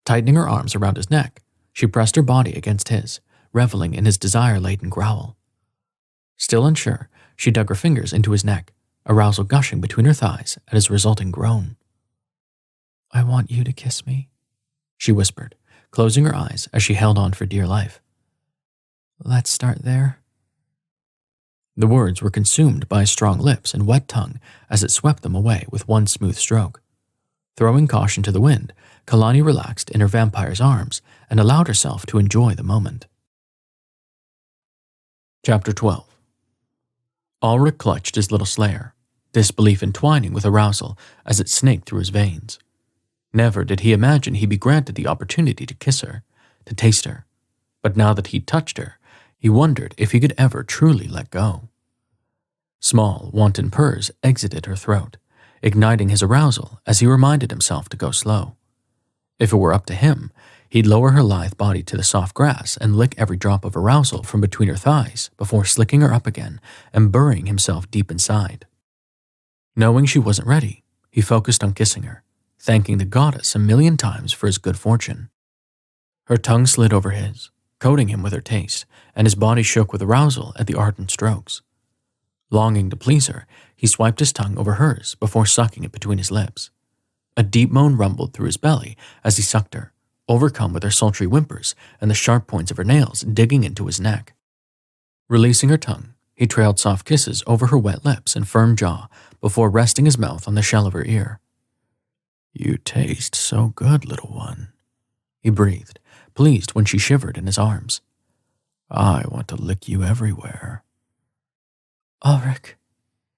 Tightening her arms around his neck, she pressed her body against his, reveling in his desire-laden growl. Still unsure, she dug her fingers into his neck, arousal gushing between her thighs at his resulting groan. I want you to kiss me, she whispered, closing her eyes as she held on for dear life. Let's start there. The words were consumed by his strong lips and wet tongue as it swept them away with one smooth stroke. Throwing caution to the wind, Kilani relaxed in her vampire's arms and allowed herself to enjoy the moment. Chapter 12. Alrec clutched his little slayer, disbelief entwining with arousal as it snaked through his veins. Never did he imagine he'd be granted the opportunity to kiss her, to taste her, but now that he'd touched her, he wondered if he could ever truly let go. Small, wanton purrs exited her throat, igniting his arousal as he reminded himself to go slow. If it were up to him, he'd lower her lithe body to the soft grass and lick every drop of arousal from between her thighs before slicking her up again and burying himself deep inside. Knowing she wasn't ready, he focused on kissing her, thanking the goddess a million times for his good fortune. Her tongue slid over his, coating him with her taste, and his body shook with arousal at the ardent strokes. Longing to please her, he swiped his tongue over hers before sucking it between his lips. A deep moan rumbled through his belly as he sucked her, overcome with her sultry whimpers and the sharp points of her nails digging into his neck. Releasing her tongue, he trailed soft kisses over her wet lips and firm jaw before resting his mouth on the shell of her ear. You taste so good, little one, he breathed, pleased when she shivered in his arms. I want to lick you everywhere. Alrec,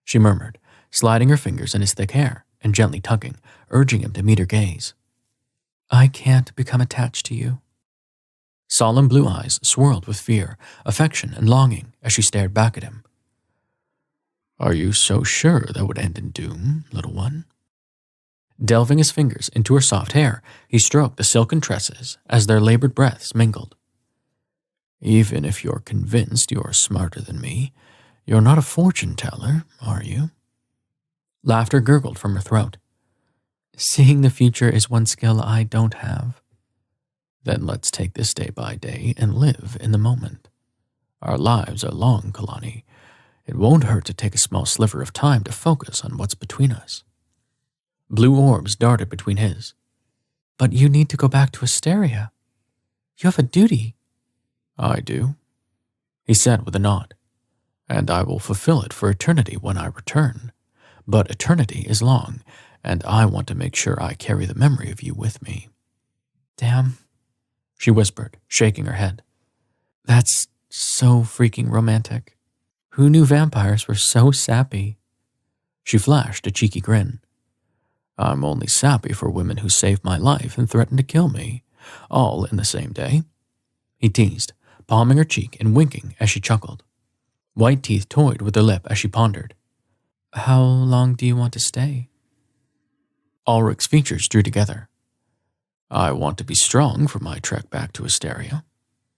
she murmured, sliding her fingers in his thick hair and gently tugging, urging him to meet her gaze. I can't become attached to you. Solemn blue eyes swirled with fear, affection, and longing as she stared back at him. Are you so sure that would end in doom, little one? Delving his fingers into her soft hair, he stroked the silken tresses as their labored breaths mingled. Even if you're convinced you're smarter than me, you're not a fortune teller, are you? Laughter gurgled from her throat. Seeing the future is one skill I don't have. Then let's take this day by day and live in the moment. Our lives are long, Kilani. It won't hurt to take a small sliver of time to focus on what's between us. Blue orbs darted between his. But you need to go back to Etherya. You have a duty. I do, he said with a nod. And I will fulfill it for eternity when I return. But eternity is long, and I want to make sure I carry the memory of you with me. Damn, she whispered, shaking her head. That's so freaking romantic. Who knew vampires were so sappy? She flashed a cheeky grin. I'm only sappy for women who saved my life and threatened to kill me, all in the same day. He teased, palming her cheek and winking as she chuckled. White teeth toyed with her lip as she pondered. How long do you want to stay? Alric's features drew together. I want to be strong for my trek back to Etherya.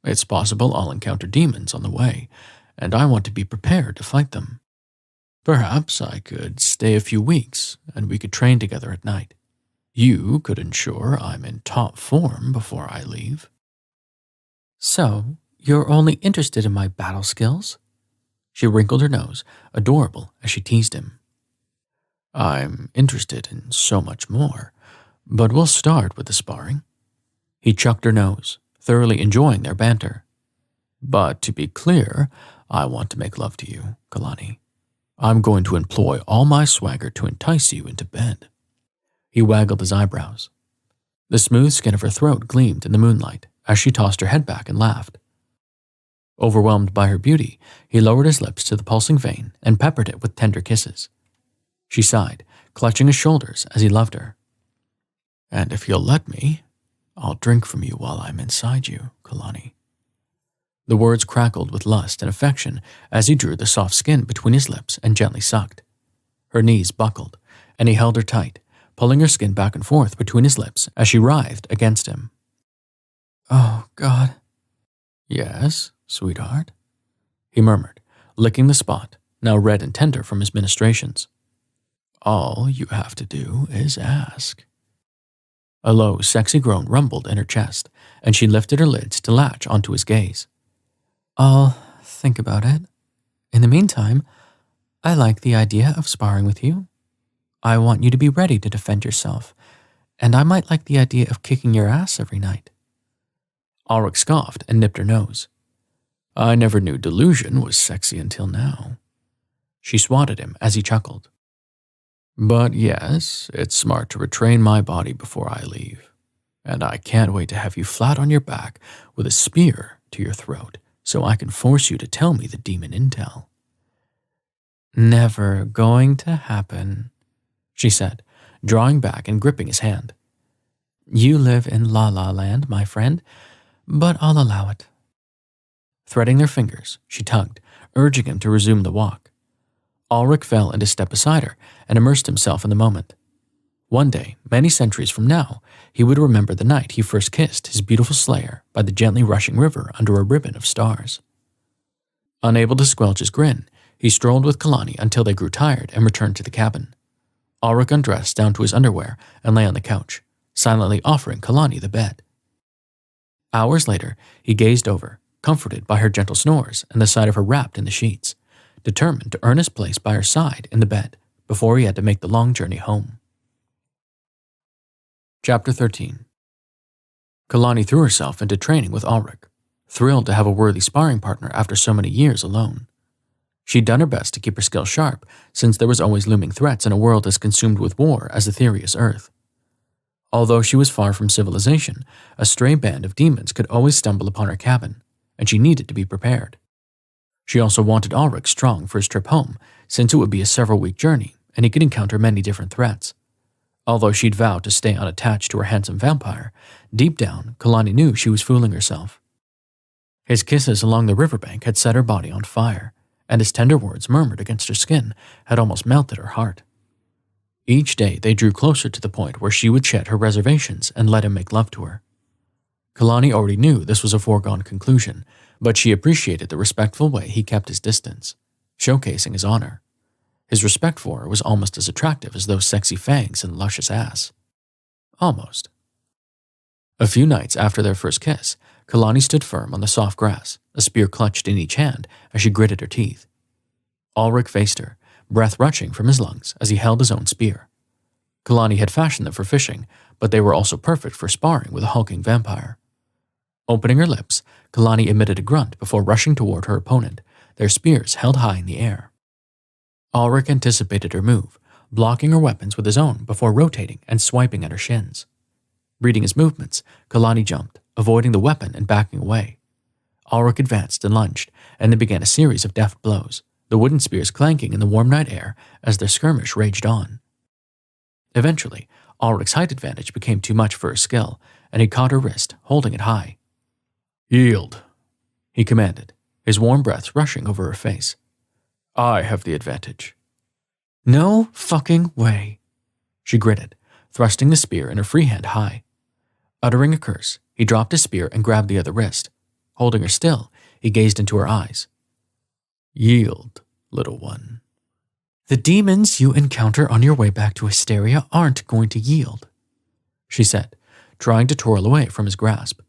It's possible I'll encounter demons on the way, and I want to be prepared to fight them. Perhaps I could stay a few weeks, and we could train together at night. You could ensure I'm in top form before I leave. So, you're only interested in my battle skills? She wrinkled her nose, adorable as she teased him. I'm interested in so much more, but we'll start with the sparring. He chucked her nose, thoroughly enjoying their banter. But to be clear, I want to make love to you, Kilani. I'm going to employ all my swagger to entice you into bed. He waggled his eyebrows. The smooth skin of her throat gleamed in the moonlight as she tossed her head back and laughed. Overwhelmed by her beauty, he lowered his lips to the pulsing vein and peppered it with tender kisses. She sighed, clutching his shoulders as he loved her. And if you'll let me, I'll drink from you while I'm inside you, Kilani. The words crackled with lust and affection as he drew the soft skin between his lips and gently sucked. Her knees buckled, and he held her tight, pulling her skin back and forth between his lips as she writhed against him. Oh, God. Yes, sweetheart, he murmured, licking the spot, now red and tender from his ministrations. All you have to do is ask. A low, sexy groan rumbled in her chest, and she lifted her lids to latch onto his gaze. I'll think about it. In the meantime, I like the idea of sparring with you. I want you to be ready to defend yourself, and I might like the idea of kicking your ass every night. Alrec scoffed and nipped her nose. I never knew delusion was sexy until now. She swatted him as he chuckled. But yes, it's smart to retrain my body before I leave, and I can't wait to have you flat on your back with a spear to your throat so I can force you to tell me the demon intel. Never going to happen, she said, drawing back and gripping his hand. You live in La La Land, my friend, but I'll allow it. Threading their fingers, she tugged, urging him to resume the walk. Alrec fell into step beside her and immersed himself in the moment. One day, many centuries from now, he would remember the night he first kissed his beautiful slayer by the gently rushing river under a ribbon of stars. Unable to squelch his grin, he strolled with Kilani until they grew tired and returned to the cabin. Alrec undressed down to his underwear and lay on the couch, silently offering Kilani the bed. Hours later, he gazed over, comforted by her gentle snores and the sight of her wrapped in the sheets, determined to earn his place by her side in the bed before he had to make the long journey home. Chapter 13. Kilani threw herself into training with Alrec, thrilled to have a worthy sparring partner after so many years alone. She'd done her best to keep her skills sharp, since there was always looming threats in a world as consumed with war as Etheria's Earth. Although she was far from civilization, a stray band of demons could always stumble upon her cabin, and she needed to be prepared. She also wanted Alrec strong for his trip home, since it would be a several-week journey, and he could encounter many different threats, Although she'd vowed to stay unattached to her handsome vampire, deep down, Kilani knew she was fooling herself. His kisses along the riverbank had set her body on fire, and his tender words murmured against her skin had almost melted her heart. Each day they drew closer to the point where she would shed her reservations and let him make love to her. Kilani already knew this was a foregone conclusion, but she appreciated the respectful way he kept his distance, showcasing his honor. His respect for her was almost as attractive as those sexy fangs and luscious ass. Almost. A few nights after their first kiss, Kilani stood firm on the soft grass, a spear clutched in each hand as she gritted her teeth. Alrec faced her, breath rushing from his lungs as he held his own spear. Kilani had fashioned them for fishing, but they were also perfect for sparring with a hulking vampire. Opening her lips, Kilani emitted a grunt before rushing toward her opponent, their spears held high in the air. Alrec anticipated her move, blocking her weapons with his own before rotating and swiping at her shins. Reading his movements, Kilani jumped, avoiding the weapon and backing away. Alrec advanced and lunged, and they began a series of deft blows, the wooden spears clanking in the warm night air as their skirmish raged on. Eventually, Alrec's height advantage became too much for her skill, and he caught her wrist, holding it high. "Yield," he commanded, his warm breath rushing over her face. "I have the advantage." "No fucking way," she gritted, thrusting the spear in her free hand high. Uttering a curse, he dropped his spear and grabbed the other wrist. Holding her still, he gazed into her eyes. "Yield, little one." "The demons you encounter on your way back to Etherya aren't going to yield," she said, trying to twirl away from his grasp.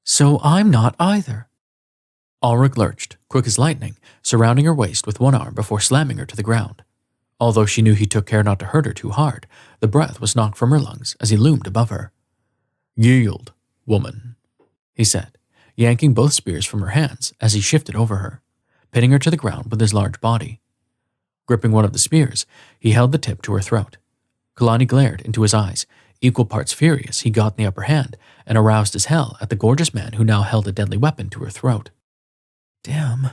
"So I'm not either." Alrec lurched, quick as lightning, surrounding her waist with one arm before slamming her to the ground. Although she knew he took care not to hurt her too hard, the breath was knocked from her lungs as he loomed above her. "Yield, woman," he said, yanking both spears from her hands as he shifted over her, pinning her to the ground with his large body. Gripping one of the spears, he held the tip to her throat. Kilani glared into his eyes, equal parts furious he got in the upper hand, and aroused as hell at the gorgeous man who now held a deadly weapon to her throat. "Damn,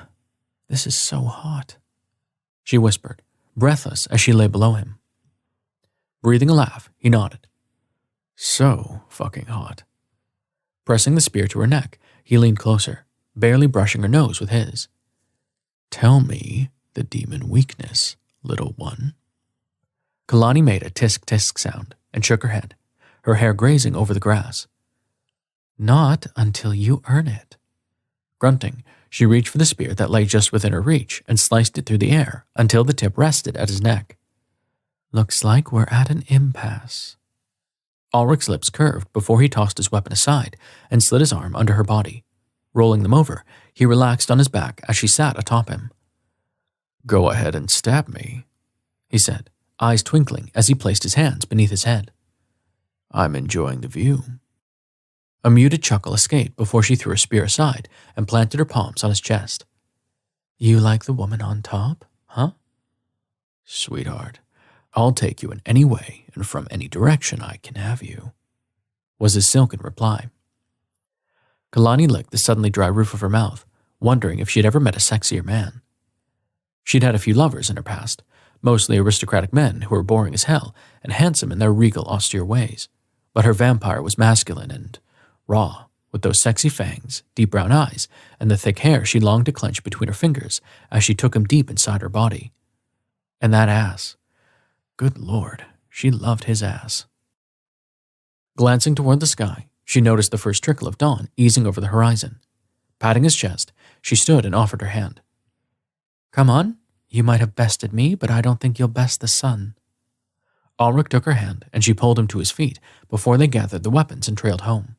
this is so hot," she whispered, breathless as she lay below him. Breathing a laugh, he nodded. "So fucking hot." Pressing the spear to her neck, he leaned closer, barely brushing her nose with his. "Tell me the demon weakness, little one." Kilani made a tisk-tisk sound and shook her head, her hair grazing over the grass. "Not until you earn it." Grunting, she reached for the spear that lay just within her reach and sliced it through the air until the tip rested at his neck. "Looks like we're at an impasse." Alrec's lips curved before he tossed his weapon aside and slid his arm under her body. Rolling them over, he relaxed on his back as she sat atop him. "Go ahead and stab me," he said, eyes twinkling as he placed his hands beneath his head. "I'm enjoying the view." A muted chuckle escaped before she threw her spear aside and planted her palms on his chest. "You like the woman on top, huh?" "Sweetheart, I'll take you in any way and from any direction I can have you," was his silken reply. Kilani licked the suddenly dry roof of her mouth, wondering if she'd ever met a sexier man. She'd had a few lovers in her past, mostly aristocratic men who were boring as hell and handsome in their regal, austere ways, but her vampire was masculine and raw, with those sexy fangs, deep brown eyes, and the thick hair she longed to clench between her fingers as she took him deep inside her body. And that ass. Good Lord, she loved his ass. Glancing toward the sky, she noticed the first trickle of dawn easing over the horizon. Patting his chest, she stood and offered her hand. "Come on, you might have bested me, but I don't think you'll best the sun." Alrec took her hand and she pulled him to his feet before they gathered the weapons and trailed home.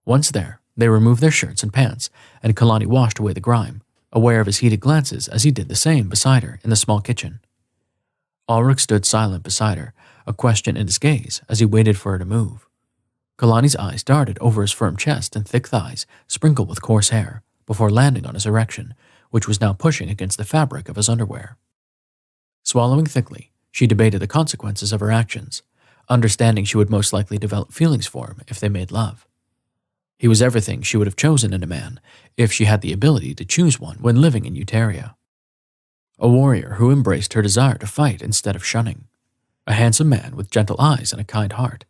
Once there, they removed their shirts and pants, and Kilani washed away the grime, aware of his heated glances as he did the same beside her in the small kitchen. Alrec stood silent beside her, a question in his gaze as he waited for her to move. Kilani's eyes darted over his firm chest and thick thighs sprinkled with coarse hair before landing on his erection, which was now pushing against the fabric of his underwear. Swallowing thickly, she debated the consequences of her actions, understanding she would most likely develop feelings for him if they made love. He was everything she would have chosen in a man if she had the ability to choose one when living in Etherya. A warrior who embraced her desire to fight instead of shunning. A handsome man with gentle eyes and a kind heart.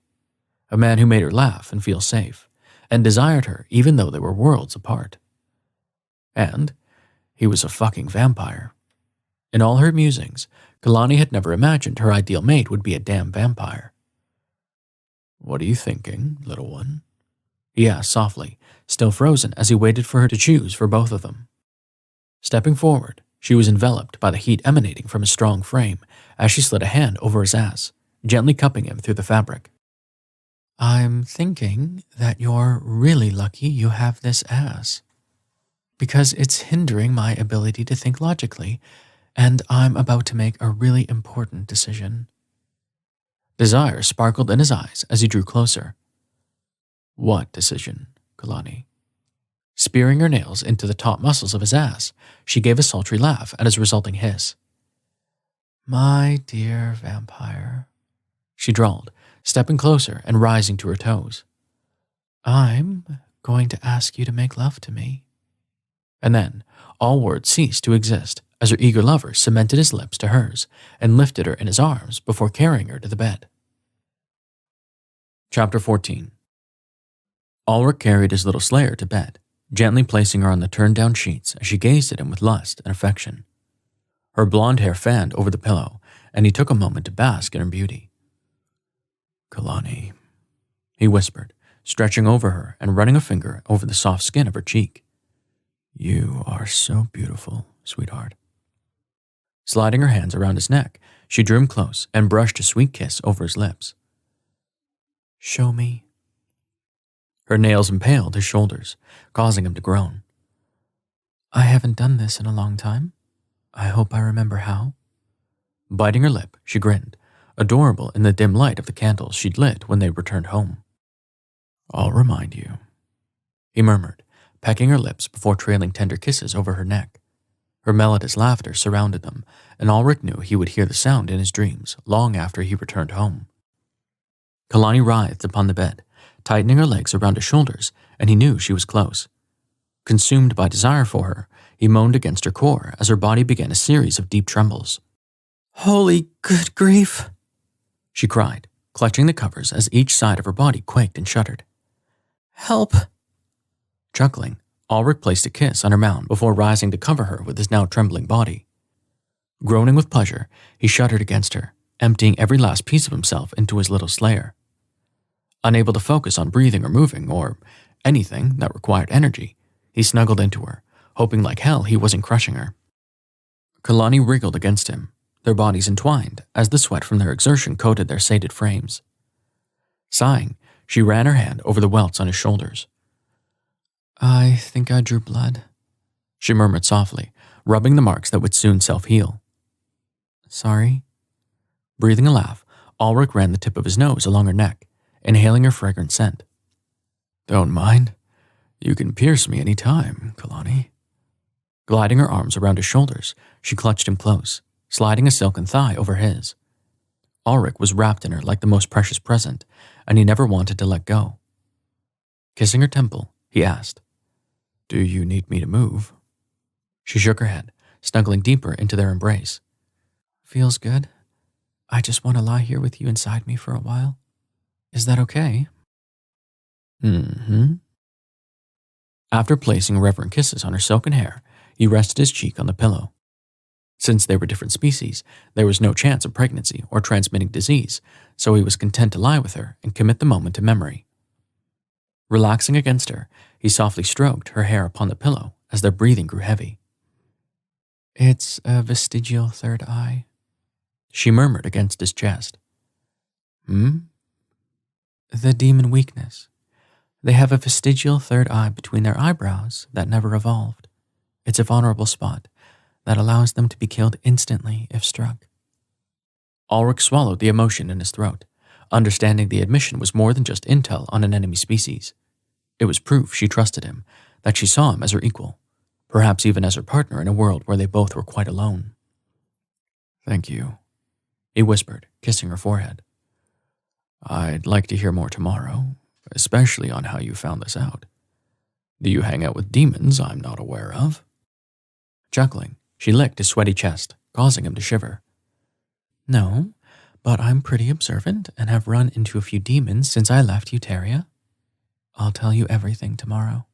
A man who made her laugh and feel safe, and desired her even though they were worlds apart. And he was a fucking vampire. In all her musings, Kilani had never imagined her ideal mate would be a damn vampire. "What are you thinking, little one?" he asked softly, still frozen as he waited for her to choose for both of them. Stepping forward, she was enveloped by the heat emanating from his strong frame as she slid a hand over his ass, gently cupping him through the fabric. "I'm thinking that you're really lucky you have this ass, because it's hindering my ability to think logically, and I'm about to make a really important decision." Desire sparkled in his eyes as he drew closer. "What decision, Kilani?" Spearing her nails into the taut muscles of his ass, she gave a sultry laugh at his resulting hiss. "My dear vampire," she drawled, stepping closer and rising to her toes. "I'm going to ask you to make love to me." And then, all words ceased to exist as her eager lover cemented his lips to hers and lifted her in his arms before carrying her to the bed. Chapter 14. Alrec carried his little slayer to bed, gently placing her on the turned-down sheets as she gazed at him with lust and affection. Her blonde hair fanned over the pillow, and he took a moment to bask in her beauty. "Kilani," he whispered, stretching over her and running a finger over the soft skin of her cheek. "You are so beautiful, sweetheart." Sliding her hands around his neck, she drew him close and brushed a sweet kiss over his lips. "Show me." Her nails impaled his shoulders, causing him to groan. "I haven't done this in a long time. I hope I remember how." Biting her lip, she grinned, adorable in the dim light of the candles she'd lit when they returned home. "I'll remind you," he murmured, pecking her lips before trailing tender kisses over her neck. Her melodious laughter surrounded them, and Alrec knew he would hear the sound in his dreams long after he returned home. Kilani writhed upon the bed, tightening her legs around his shoulders, and he knew she was close. Consumed by desire for her, he moaned against her core as her body began a series of deep trembles. "Holy good grief!" she cried, clutching the covers as each side of her body quaked and shuddered. "Help!" Chuckling, Alrec placed a kiss on her mound before rising to cover her with his now trembling body. Groaning with pleasure, he shuddered against her, emptying every last piece of himself into his little slayer. Unable to focus on breathing or moving or anything that required energy, he snuggled into her, hoping like hell he wasn't crushing her. Kilani wriggled against him, their bodies entwined as the sweat from their exertion coated their sated frames. Sighing, she ran her hand over the welts on his shoulders. "I think I drew blood," she murmured softly, rubbing the marks that would soon self-heal. "Sorry." Breathing a laugh, Alrec ran the tip of his nose along her neck, inhaling her fragrant scent. "Don't mind. You can pierce me any time, Kilani." Gliding her arms around his shoulders, she clutched him close, sliding a silken thigh over his. Alrec was wrapped in her like the most precious present, and he never wanted to let go. Kissing her temple, he asked, "Do you need me to move?" She shook her head, snuggling deeper into their embrace. "Feels good. I just want to lie here with you inside me for a while. Is that okay?" "Mm-hmm." After placing reverent kisses on her silken hair, he rested his cheek on the pillow. Since they were different species, there was no chance of pregnancy or transmitting disease, so he was content to lie with her and commit the moment to memory. Relaxing against her, he softly stroked her hair upon the pillow as their breathing grew heavy. "It's a vestigial third eye," she murmured against his chest. "Hmm?" "The demon weakness. They have a vestigial third eye between their eyebrows that never evolved. It's a vulnerable spot that allows them to be killed instantly if struck." Alrec swallowed the emotion in his throat, understanding the admission was more than just intel on an enemy species. It was proof she trusted him, that she saw him as her equal, perhaps even as her partner in a world where they both were quite alone. "Thank you," he whispered, kissing her forehead. "I'd like to hear more tomorrow, especially on how you found this out. Do you hang out with demons I'm not aware of?" Chuckling, she licked his sweaty chest, causing him to shiver. "No, but I'm pretty observant and have run into a few demons since I left Etherya. I'll tell you everything tomorrow."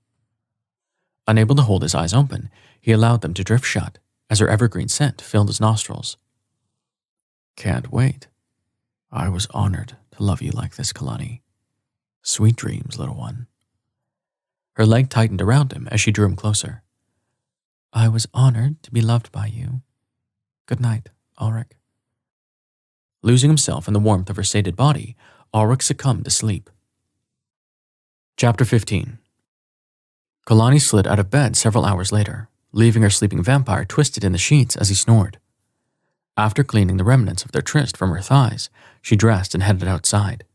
Unable to hold his eyes open, he allowed them to drift shut as her evergreen scent filled his nostrils. "Can't wait. I was honored to love you like this, Kilani. Sweet dreams, little one." Her leg tightened around him as she drew him closer. "I was honored to be loved by you. Good night, Alrec." Losing himself in the warmth of her sated body, Alrec succumbed to sleep. Chapter 15. Kilani slid out of bed several hours later, leaving her sleeping vampire twisted in the sheets as he snored. After cleaning the remnants of their tryst from her thighs, she dressed and headed outside.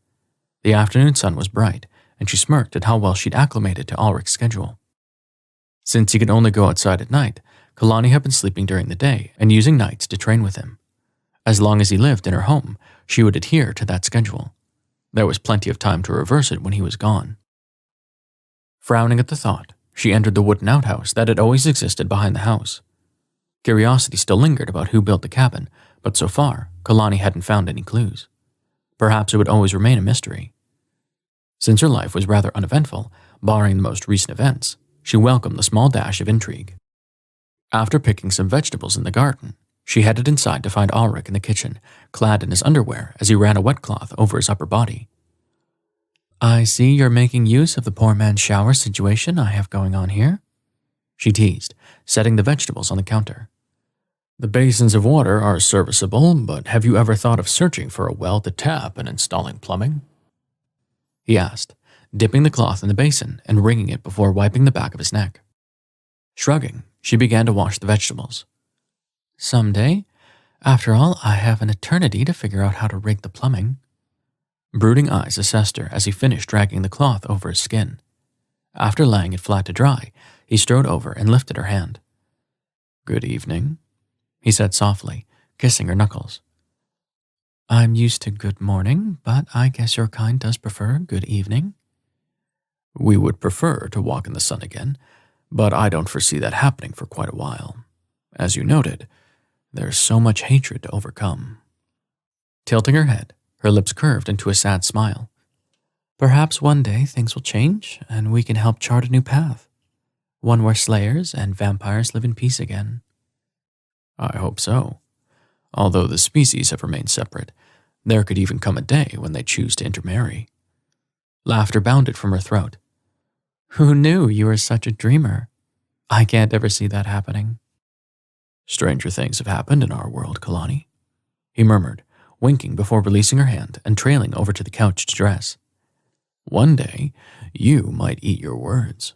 The afternoon sun was bright, and she smirked at how well she'd acclimated to Alric's schedule. Since he could only go outside at night, Kilani had been sleeping during the day and using nights to train with him. As long as he lived in her home, she would adhere to that schedule. There was plenty of time to reverse it when he was gone. Frowning at the thought, she entered the wooden outhouse that had always existed behind the house. Curiosity still lingered about who built the cabin, but so far, Kilani hadn't found any clues. Perhaps it would always remain a mystery. Since her life was rather uneventful, barring the most recent events, she welcomed the small dash of intrigue. After picking some vegetables in the garden, she headed inside to find Alrec in the kitchen, clad in his underwear as he ran a wet cloth over his upper body. "I see you're making use of the poor man's shower situation I have going on here," she teased, setting the vegetables on the counter. "The basins of water are serviceable, but have you ever thought of searching for a well to tap and installing plumbing?" he asked, dipping the cloth in the basin and wringing it before wiping the back of his neck. Shrugging, she began to wash the vegetables. "Someday. After all, I have an eternity to figure out how to rig the plumbing." Brooding eyes assessed her as he finished dragging the cloth over his skin. After laying it flat to dry, he strode over and lifted her hand. "Good evening," he said softly, kissing her knuckles. "I'm used to good morning, but I guess your kind does prefer good evening." "We would prefer to walk in the sun again, but I don't foresee that happening for quite a while. As you noted, there's so much hatred to overcome." Tilting her head, her lips curved into a sad smile. "Perhaps one day things will change and we can help chart a new path. One where slayers and vampires live in peace again." "I hope so. Although the species have remained separate, there could even come a day when they choose to intermarry." Laughter bounded from her throat. "Who knew you were such a dreamer? I can't ever see that happening." "Stranger things have happened in our world, Kilani," he murmured, winking before releasing her hand and trailing over to the couch to dress. "One day, you might eat your words."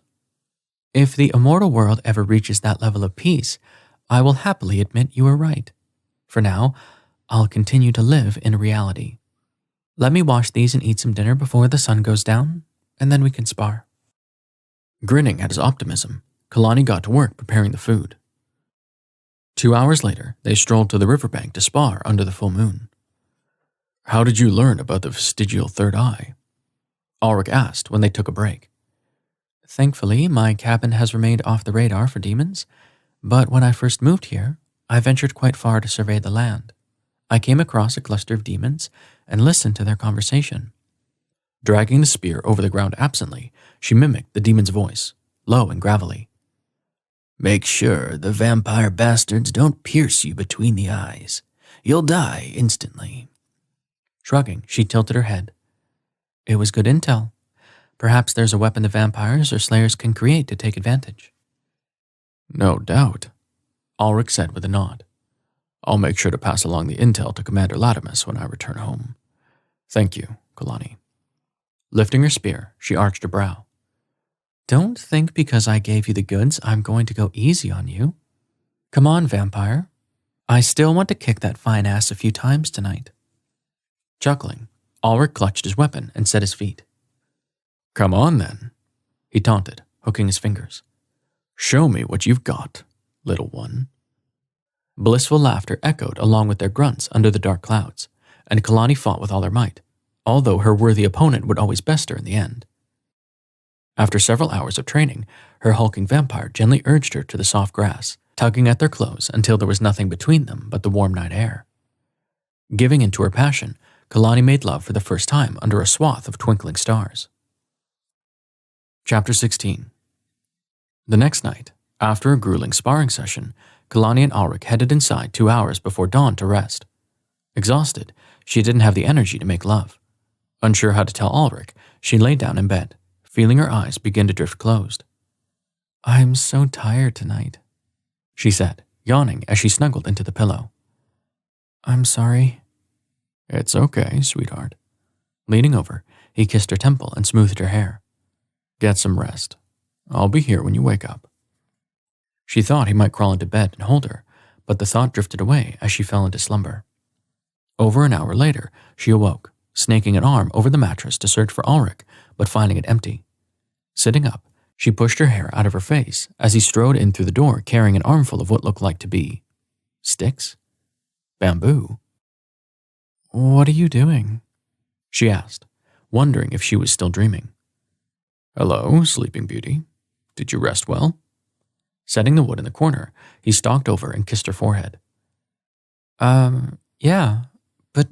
"If the immortal world ever reaches that level of peace, I will happily admit you were right. For now, I'll continue to live in reality. Let me wash these and eat some dinner before the sun goes down, and then we can spar." Grinning at his optimism, Kilani got to work preparing the food. 2 hours later, they strolled to the riverbank to spar under the full moon. "How did you learn about the vestigial third eye?" Alrec asked when they took a break. "Thankfully, my cabin has remained off the radar for demons, but when I first moved here, I ventured quite far to survey the land. I came across a cluster of demons and listened to their conversation." Dragging the spear over the ground absently, she mimicked the demon's voice, low and gravelly. "Make sure the vampire bastards don't pierce you between the eyes. You'll die instantly." Shrugging, she tilted her head. "It was good intel. Perhaps there's a weapon the vampires or slayers can create to take advantage." "No doubt," Alrec said with a nod. "I'll make sure to pass along the intel to Commander Latimus when I return home. Thank you, Kilani." Lifting her spear, she arched a brow. "Don't think because I gave you the goods I'm going to go easy on you. Come on, vampire. I still want to kick that fine ass a few times tonight." Chuckling, Alrec clutched his weapon and set his feet. "Come on then," he taunted, hooking his fingers. "Show me what you've got, little one." Blissful laughter echoed along with their grunts under the dark clouds, and Kilani fought with all her might, although her worthy opponent would always best her in the end. After several hours of training, her hulking vampire gently urged her to the soft grass, tugging at their clothes until there was nothing between them but the warm night air. Giving into her passion, Kilani made love for the first time under a swath of twinkling stars. Chapter 16. The next night, after a grueling sparring session, Kilani and Alrec headed inside 2 hours before dawn to rest. Exhausted, she didn't have the energy to make love. Unsure how to tell Alrec, she lay down in bed, feeling her eyes begin to drift closed. "I'm so tired tonight," she said, yawning as she snuggled into the pillow. "I'm sorry." "It's okay, sweetheart." Leaning over, he kissed her temple and smoothed her hair. "Get some rest. I'll be here when you wake up." She thought he might crawl into bed and hold her, but the thought drifted away as she fell into slumber. Over an hour later, she awoke, snaking an arm over the mattress to search for Alrec, but finding it empty. Sitting up, she pushed her hair out of her face as he strode in through the door carrying an armful of what looked like to be sticks? Bamboo? "What are you doing?" she asked, wondering if she was still dreaming. "Hello, Sleeping Beauty. Did you rest well?" Setting the wood in the corner, he stalked over and kissed her forehead. Yeah, but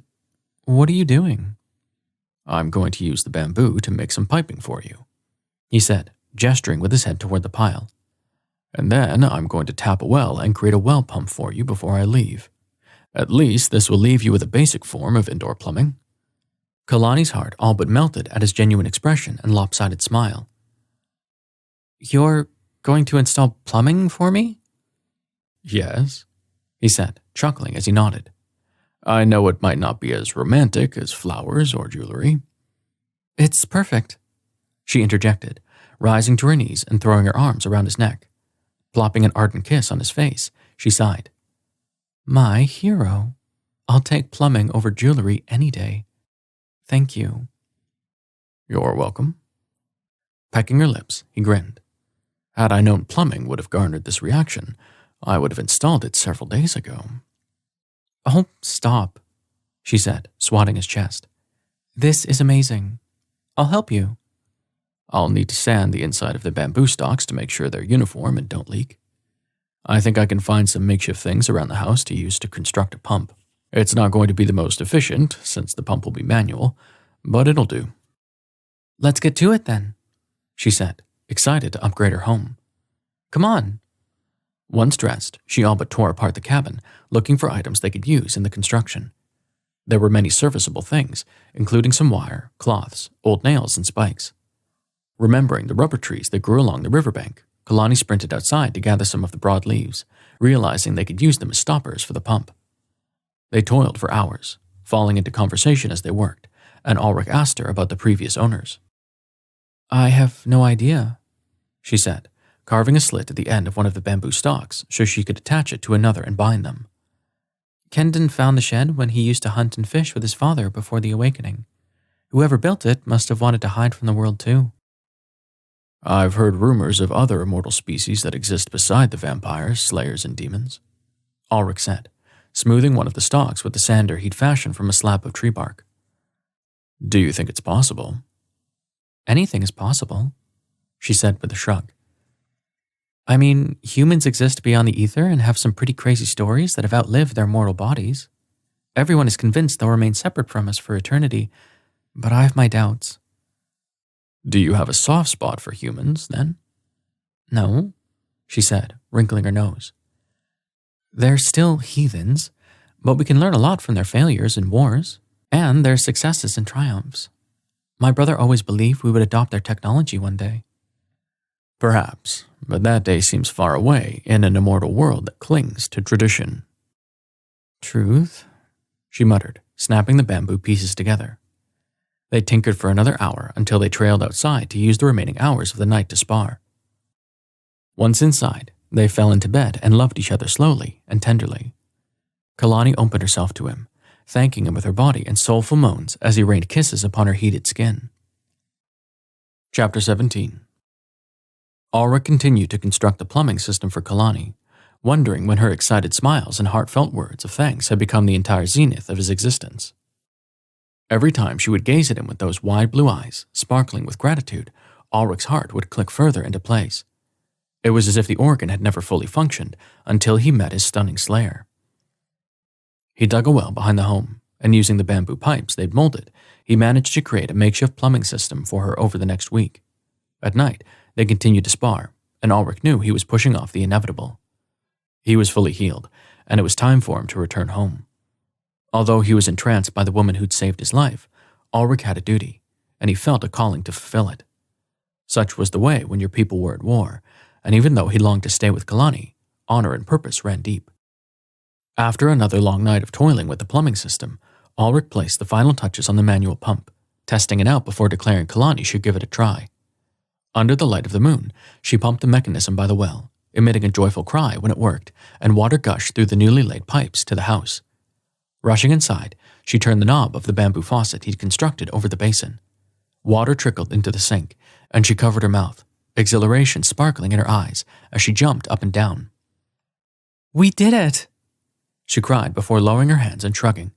what are you doing?" "I'm going to use the bamboo to make some piping for you," he said, gesturing with his head toward the pile. "And then I'm going to tap a well and create a well pump for you before I leave. At least this will leave you with a basic form of indoor plumbing." Kilani's heart all but melted at his genuine expression and lopsided smile. "You're going to install plumbing for me?" "Yes," he said, chuckling as he nodded. "I know it might not be as romantic as flowers or jewelry." "It's perfect," she interjected, rising to her knees and throwing her arms around his neck. Plopping an ardent kiss on his face, she sighed. "My hero. I'll take plumbing over jewelry any day. Thank you." "You're welcome." Pecking her lips, he grinned. "Had I known plumbing would have garnered this reaction, I would have installed it several days ago." "Oh, stop," she said, swatting his chest. "This is amazing. I'll help you." "I'll need to sand the inside of the bamboo stalks to make sure they're uniform and don't leak. I think I can find some makeshift things around the house to use to construct a pump. It's not going to be the most efficient, since the pump will be manual, but it'll do." "Let's get to it then," she said, excited to upgrade her home. "Come on." Once dressed, she all but tore apart the cabin, looking for items they could use in the construction. There were many serviceable things, including some wire, cloths, old nails, and spikes. Remembering the rubber trees that grew along the riverbank, Kilani sprinted outside to gather some of the broad leaves, realizing they could use them as stoppers for the pump. They toiled for hours, falling into conversation as they worked, and Alrec asked her about the previous owners. "I have no idea," she said, carving a slit at the end of one of the bamboo stalks so she could attach it to another and bind them. "Kendon found the shed when he used to hunt and fish with his father before the awakening. Whoever built it must have wanted to hide from the world too." "I've heard rumors of other immortal species that exist beside the vampires, slayers, and demons," Alrec said, smoothing one of the stalks with the sander he'd fashioned from a slab of tree bark. "Do you think it's possible?" "Anything is possible," she said with a shrug. "I mean, humans exist beyond the ether and have some pretty crazy stories that have outlived their mortal bodies. Everyone is convinced they'll remain separate from us for eternity, but I have my doubts." "Do you have a soft spot for humans, then?" "No," she said, wrinkling her nose. "They're still heathens, but we can learn a lot from their failures in wars, and their successes and triumphs. My brother always believed we would adopt their technology one day." "Perhaps, but that day seems far away in an immortal world that clings to tradition." "Truth," she muttered, snapping the bamboo pieces together. They tinkered for another hour until they trailed outside to use the remaining hours of the night to spar. Once inside, they fell into bed and loved each other slowly and tenderly. Kilani opened herself to him, thanking him with her body and soulful moans as he rained kisses upon her heated skin. Chapter 17. Alrec continued to construct the plumbing system for Kilani, wondering when her excited smiles and heartfelt words of thanks had become the entire zenith of his existence. Every time she would gaze at him with those wide blue eyes, sparkling with gratitude, Alrec's heart would click further into place. It was as if the organ had never fully functioned until he met his stunning slayer. He dug a well behind the home, and using the bamboo pipes they'd molded, he managed to create a makeshift plumbing system for her over the next week. At night, they continued to spar, and Alrec knew he was pushing off the inevitable. He was fully healed, and it was time for him to return home. Although he was entranced by the woman who'd saved his life, Alrec had a duty, and he felt a calling to fulfill it. Such was the way when your people were at war, and even though he longed to stay with Kilani, honor and purpose ran deep. After another long night of toiling with the plumbing system, Alrec placed the final touches on the manual pump, testing it out before declaring Kilani should give it a try. Under the light of the moon, she pumped the mechanism by the well, emitting a joyful cry when it worked, and water gushed through the newly laid pipes to the house. Rushing inside, she turned the knob of the bamboo faucet he'd constructed over the basin. Water trickled into the sink, and she covered her mouth, exhilaration sparkling in her eyes as she jumped up and down. "We did it!" she cried before lowering her hands and shrugging.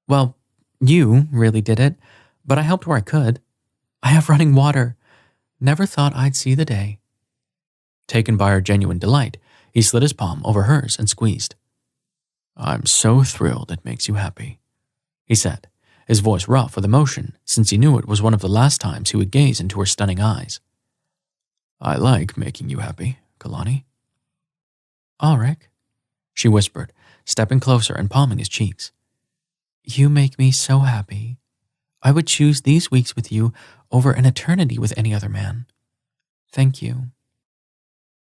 "Well, you really did it, but I helped where I could. I have running water. Never thought I'd see the day." Taken by her genuine delight, he slid his palm over hers and squeezed. "I'm so thrilled it makes you happy," he said, his voice rough with emotion since he knew it was one of the last times he would gaze into her stunning eyes. "I like making you happy, Kilani." "Alrec," she whispered, stepping closer and palming his cheeks. "You make me so happy. I would choose these weeks with you over an eternity with any other man. Thank you."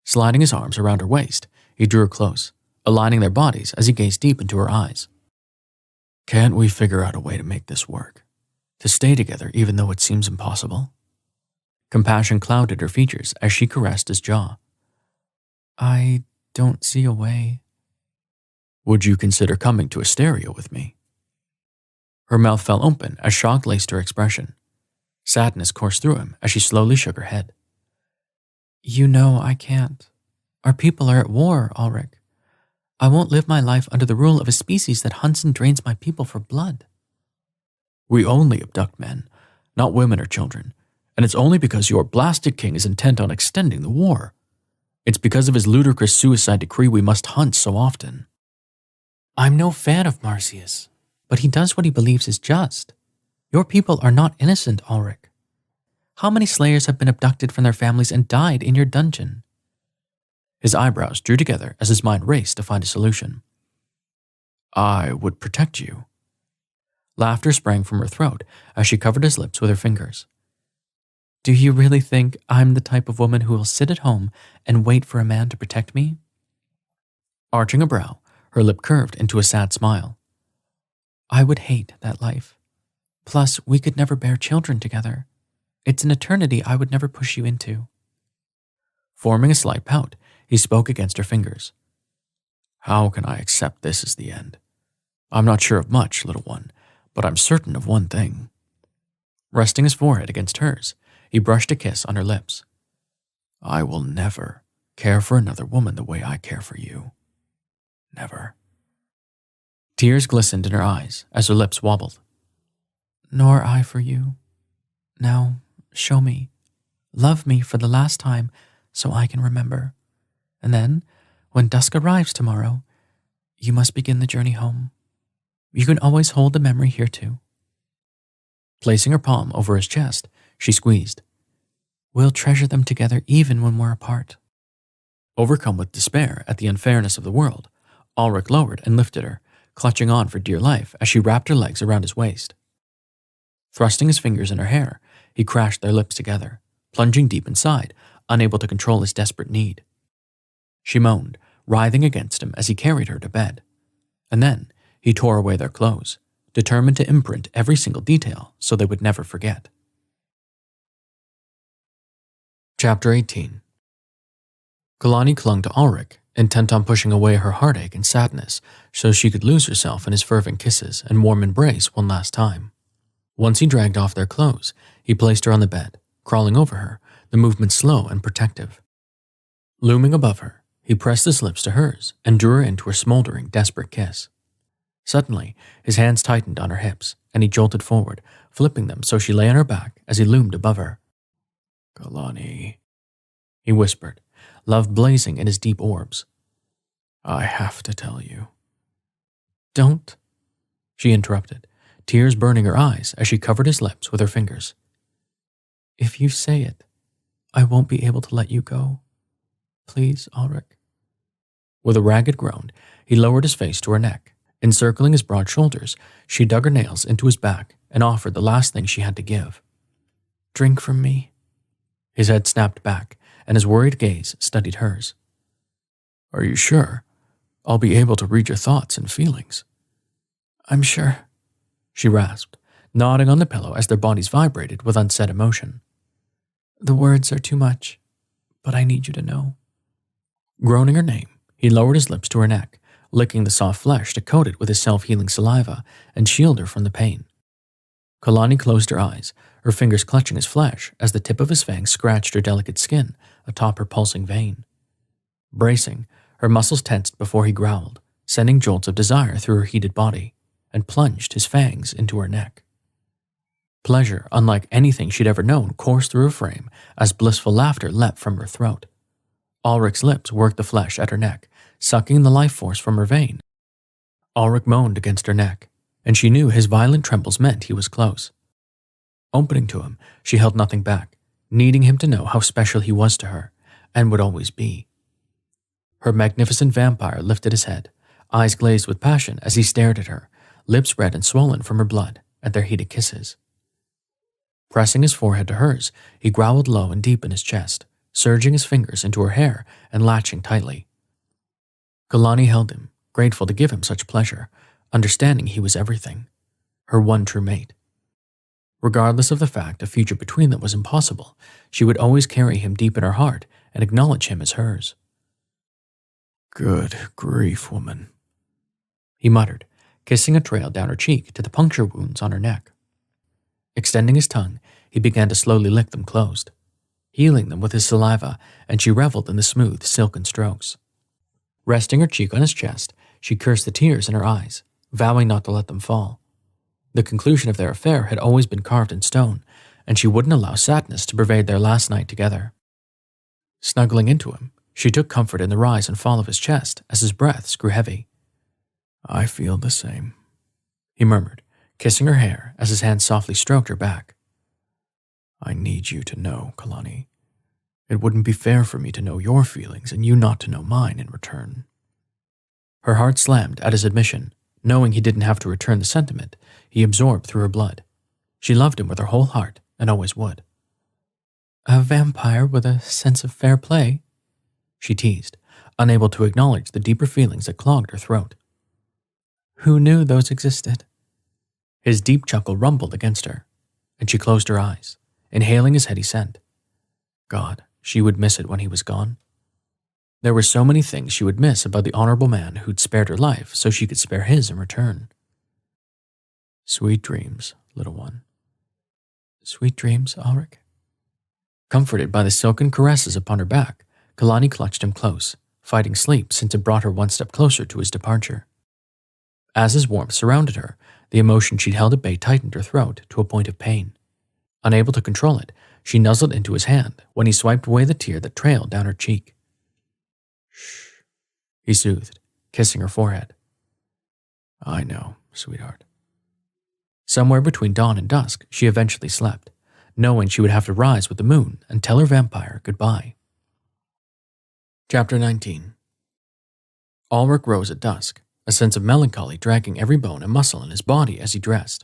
Sliding his arms around her waist, he drew her close, aligning their bodies as he gazed deep into her eyes. "Can't we figure out a way to make this work? To stay together even though it seems impossible?" Compassion clouded her features as she caressed his jaw. "I don't see a way." "Would you consider coming to Etherya with me?" Her mouth fell open as shock laced her expression. Sadness coursed through him as she slowly shook her head. "You know I can't. Our people are at war, Alrec. I won't live my life under the rule of a species that hunts and drains my people for blood." "We only abduct men, not women or children, and it's only because your blasted king is intent on extending the war. It's because of his ludicrous suicide decree we must hunt so often." "I'm no fan of Marcius, but he does what he believes is just. Your people are not innocent, Alrec. How many slayers have been abducted from their families and died in your dungeon?" His eyebrows drew together as his mind raced to find a solution. "I would protect you." Laughter sprang from her throat as she covered his lips with her fingers. "Do you really think I'm the type of woman who will sit at home and wait for a man to protect me?" Arching a brow, her lip curved into a sad smile. "I would hate that life. Plus, we could never bear children together. It's an eternity I would never push you into." Forming a slight pout, he spoke against her fingers. "How can I accept this as the end? I'm not sure of much, little one, but I'm certain of one thing." Resting his forehead against hers, he brushed a kiss on her lips. "I will never care for another woman the way I care for you. Never." Tears glistened in her eyes as her lips wobbled. "Nor I for you. Now, show me. Love me for the last time so I can remember. And then, when dusk arrives tomorrow, you must begin the journey home. You can always hold the memory here too." Placing her palm over his chest, she squeezed. "We'll treasure them together even when we're apart." Overcome with despair at the unfairness of the world, Alrec lowered and lifted her, clutching on for dear life as she wrapped her legs around his waist. Thrusting his fingers in her hair, he crashed their lips together, plunging deep inside, unable to control his desperate need. She moaned, writhing against him as he carried her to bed. And then he tore away their clothes, determined to imprint every single detail so they would never forget. Chapter 18. Kilani clung to Alrec, intent on pushing away her heartache and sadness so she could lose herself in his fervent kisses and warm embrace one last time. Once he dragged off their clothes, he placed her on the bed, crawling over her, the movement slow and protective. Looming above her, he pressed his lips to hers and drew her into a smoldering, desperate kiss. Suddenly, his hands tightened on her hips, and he jolted forward, flipping them so she lay on her back as he loomed above her. "Kilani," he whispered, love blazing in his deep orbs. "I have to tell you." "Don't." she interrupted, tears burning her eyes as she covered his lips with her fingers. If you say it, I won't be able to let you go. Please, Alrec. With a ragged groan, he lowered his face to her neck. Encircling his broad shoulders, she dug her nails into his back and offered the last thing she had to give. Drink from me. His head snapped back, and his worried gaze studied hers. Are you sure? I'll be able to read your thoughts and feelings. I'm sure, she rasped, nodding on the pillow as their bodies vibrated with unsaid emotion. The words are too much, but I need you to know. Groaning her name, he lowered his lips to her neck, licking the soft flesh to coat it with his self-healing saliva and shield her from the pain. Kilani closed her eyes, her fingers clutching his flesh as the tip of his fangs scratched her delicate skin atop her pulsing vein. Bracing, her muscles tensed before he growled, sending jolts of desire through her heated body, and plunged his fangs into her neck. Pleasure, unlike anything she'd ever known, coursed through her frame as blissful laughter leapt from her throat. Alrec's lips worked the flesh at her neck, sucking the life force from her vein. Alrec moaned against her neck, and she knew his violent trembles meant he was close. Opening to him, she held nothing back, needing him to know how special he was to her, and would always be. Her magnificent vampire lifted his head, eyes glazed with passion as he stared at her, lips red and swollen from her blood at their heated kisses. Pressing his forehead to hers, he growled low and deep in his chest, surging his fingers into her hair and latching tightly. Kilani held him, grateful to give him such pleasure, understanding he was everything, her one true mate. Regardless of the fact a future between them was impossible, she would always carry him deep in her heart and acknowledge him as hers. Good grief, woman, he muttered, kissing a trail down her cheek to the puncture wounds on her neck. Extending his tongue, he began to slowly lick them closed, healing them with his saliva, and she reveled in the smooth, silken strokes. Resting her cheek on his chest, she cursed the tears in her eyes, vowing not to let them fall. The conclusion of their affair had always been carved in stone, and she wouldn't allow sadness to pervade their last night together. Snuggling into him, she took comfort in the rise and fall of his chest as his breaths grew heavy. I feel the same, he murmured, kissing her hair as his hand softly stroked her back. I need you to know, Kilani. It wouldn't be fair for me to know your feelings and you not to know mine in return. Her heart slammed at his admission. Knowing he didn't have to return the sentiment, he absorbed through her blood. She loved him with her whole heart and always would. A vampire with a sense of fair play, she teased, unable to acknowledge the deeper feelings that clogged her throat. Who knew those existed? His deep chuckle rumbled against her, and she closed her eyes, inhaling his heady scent. God, she would miss it when he was gone. There were so many things she would miss about the honorable man who'd spared her life so she could spare his in return. Sweet dreams, little one. Sweet dreams, Alrec. Comforted by the silken caresses upon her back, Kilani clutched him close, fighting sleep since it brought her one step closer to his departure. As his warmth surrounded her, the emotion she'd held at bay tightened her throat to a point of pain. Unable to control it, she nuzzled into his hand when he swiped away the tear that trailed down her cheek. Shh, he soothed, kissing her forehead. I know, sweetheart. Somewhere between dawn and dusk, she eventually slept, knowing she would have to rise with the moon and tell her vampire goodbye. Chapter 19. Alrec rose at dusk, a sense of melancholy dragging every bone and muscle in his body as he dressed.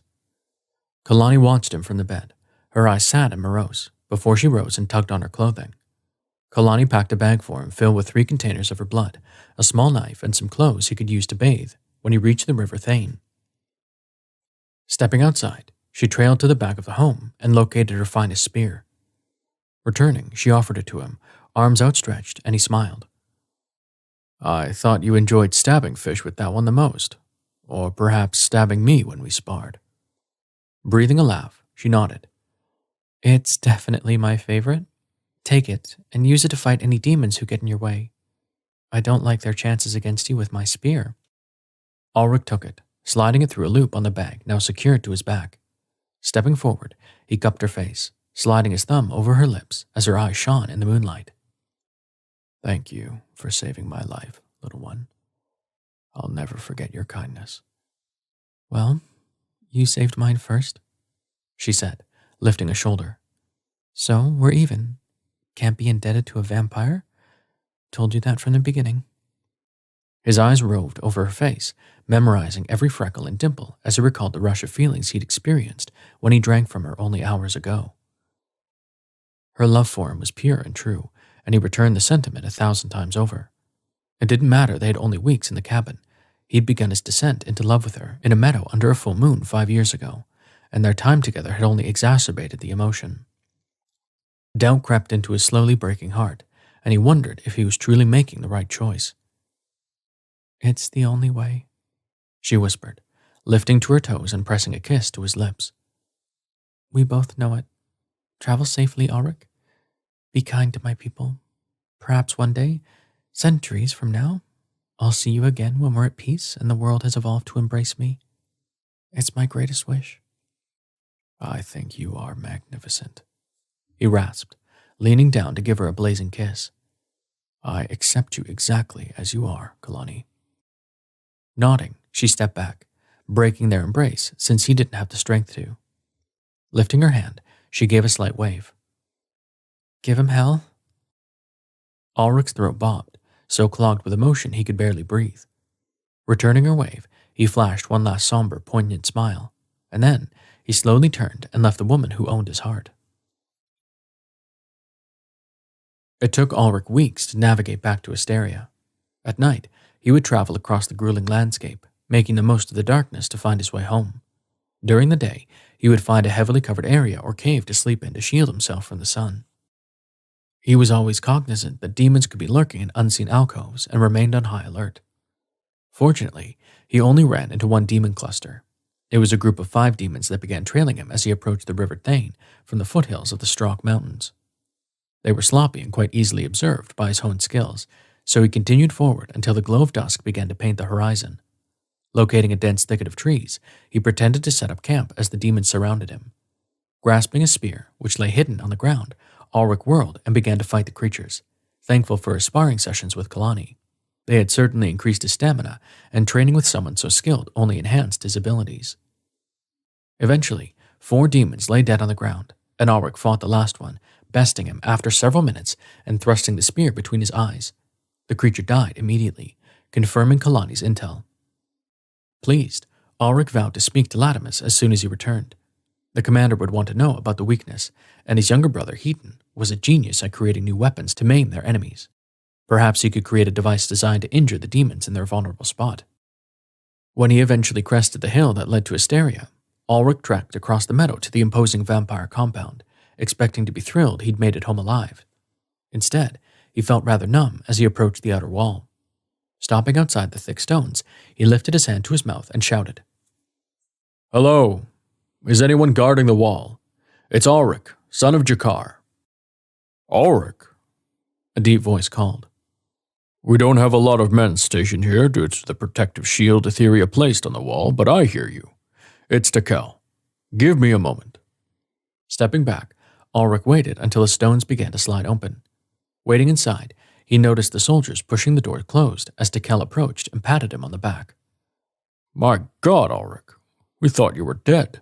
Kilani watched him from the bed, her eyes sad and morose, before she rose and tugged on her clothing. Kilani packed a bag for him filled with 3 containers of her blood, a small knife, and some clothes he could use to bathe when he reached the River Thane. Stepping outside, she trailed to the back of the home and located her finest spear. Returning, she offered it to him, arms outstretched, and he smiled. I thought you enjoyed stabbing fish with that one the most, or perhaps stabbing me when we sparred. Breathing a laugh, she nodded. It's definitely my favorite. Take it and use it to fight any demons who get in your way. I don't like their chances against you with my spear. Alrec took it, sliding it through a loop on the bag now secured to his back. Stepping forward, he cupped her face, sliding his thumb over her lips as her eyes shone in the moonlight. Thank you for saving my life, little one. I'll never forget your kindness. Well, you saved mine first, she said, lifting a shoulder. So we're even. Can't be indebted to a vampire? Told you that from the beginning. His eyes roved over her face, memorizing every freckle and dimple as he recalled the rush of feelings he'd experienced when he drank from her only hours ago. Her love for him was pure and true, and he returned the sentiment 1,000 times over. It didn't matter they had only weeks in the cabin. He'd begun his descent into love with her in a meadow under a full moon 5 years ago, and their time together had only exacerbated the emotion. Doubt crept into his slowly breaking heart, and he wondered if he was truly making the right choice. It's the only way, she whispered, lifting to her toes and pressing a kiss to his lips. We both know it. Travel safely, Alrec. Be kind to my people. Perhaps one day, centuries from now, I'll see you again when we're at peace and the world has evolved to embrace me. It's my greatest wish. I think you are magnificent, he rasped, leaning down to give her a blazing kiss. I accept you exactly as you are, Kilani. Nodding, she stepped back, breaking their embrace since he didn't have the strength to. Lifting her hand, she gave a slight wave. Give him hell? Alrec's throat bobbed, so clogged with emotion he could barely breathe. Returning her wave, he flashed one last somber, poignant smile, and then he slowly turned and left the woman who owned his heart. It took Alrec weeks to navigate back to Etherya. At night, he would travel across the grueling landscape, making the most of the darkness to find his way home. During the day, he would find a heavily covered area or cave to sleep in to shield himself from the sun. He was always cognizant that demons could be lurking in unseen alcoves and remained on high alert. Fortunately, he only ran into one demon cluster. It was a group of 5 demons that began trailing him as he approached the River Thane from the foothills of the Strock Mountains. They were sloppy and quite easily observed by his honed skills, so he continued forward until the glow of dusk began to paint the horizon. Locating a dense thicket of trees, he pretended to set up camp as the demons surrounded him. Grasping a spear, which lay hidden on the ground, Alrec whirled and began to fight the creatures, thankful for his sparring sessions with Kilani. They had certainly increased his stamina, and training with someone so skilled only enhanced his abilities. Eventually, 4 demons lay dead on the ground, and Alrec fought the last one, besting him after several minutes and thrusting the spear between his eyes. The creature died immediately, confirming Kilani's intel. Pleased, Alrec vowed to speak to Latimus as soon as he returned. The commander would want to know about the weakness, and his younger brother, Heaton, was a genius at creating new weapons to maim their enemies. Perhaps he could create a device designed to injure the demons in their vulnerable spot. When he eventually crested the hill that led to Etherya, Alrec trekked across the meadow to the imposing vampire compound, expecting to be thrilled he'd made it home alive. Instead, he felt rather numb as he approached the outer wall. Stopping outside the thick stones, he lifted his hand to his mouth and shouted, "Hello! Is anyone guarding the wall? It's Alrec, son of Jakar." "Alrec?" a deep voice called. "We don't have a lot of men stationed here due to the protective shield Etherya placed on the wall, but I hear you. It's Tekel. Give me a moment." Stepping back, Alrec waited until the stones began to slide open. Waiting inside, he noticed the soldiers pushing the door closed as Tekel approached and patted him on the back. "My God, Alrec, we thought you were dead.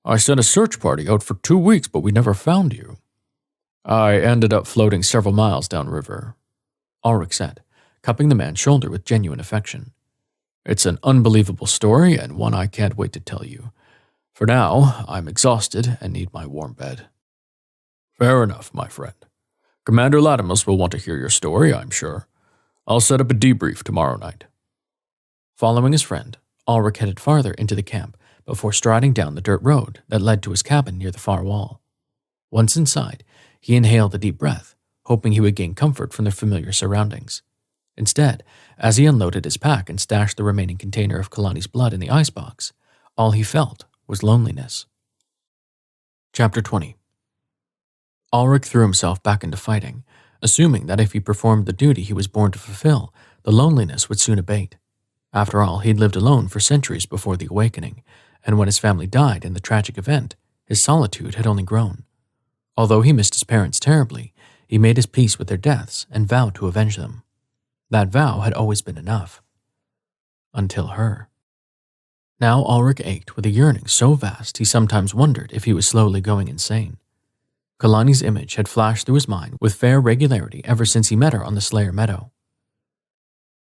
I sent a search party out for 2 weeks, but we never found you." "I ended up floating several miles downriver," Alrec said, cupping the man's shoulder with genuine affection. "It's an unbelievable story and one I can't wait to tell you. For now, I'm exhausted and need my warm bed." "Fair enough, my friend. Commander Latimus will want to hear your story, I'm sure. I'll set up a debrief tomorrow night." Following his friend, Alrec headed farther into the camp before striding down the dirt road that led to his cabin near the far wall. Once inside, he inhaled a deep breath, hoping he would gain comfort from their familiar surroundings. Instead, as he unloaded his pack and stashed the remaining container of Kilani's blood in the icebox, all he felt was loneliness. Chapter 20. Alrec threw himself back into fighting, assuming that if he performed the duty he was born to fulfill, the loneliness would soon abate. After all, he'd lived alone for centuries before the awakening, and when his family died in the tragic event, his solitude had only grown. Although he missed his parents terribly, he made his peace with their deaths and vowed to avenge them. That vow had always been enough. Until her. Now Alrec ached with a yearning so vast he sometimes wondered if he was slowly going insane. Kilani's image had flashed through his mind with fair regularity ever since he met her on the Slayer Meadow.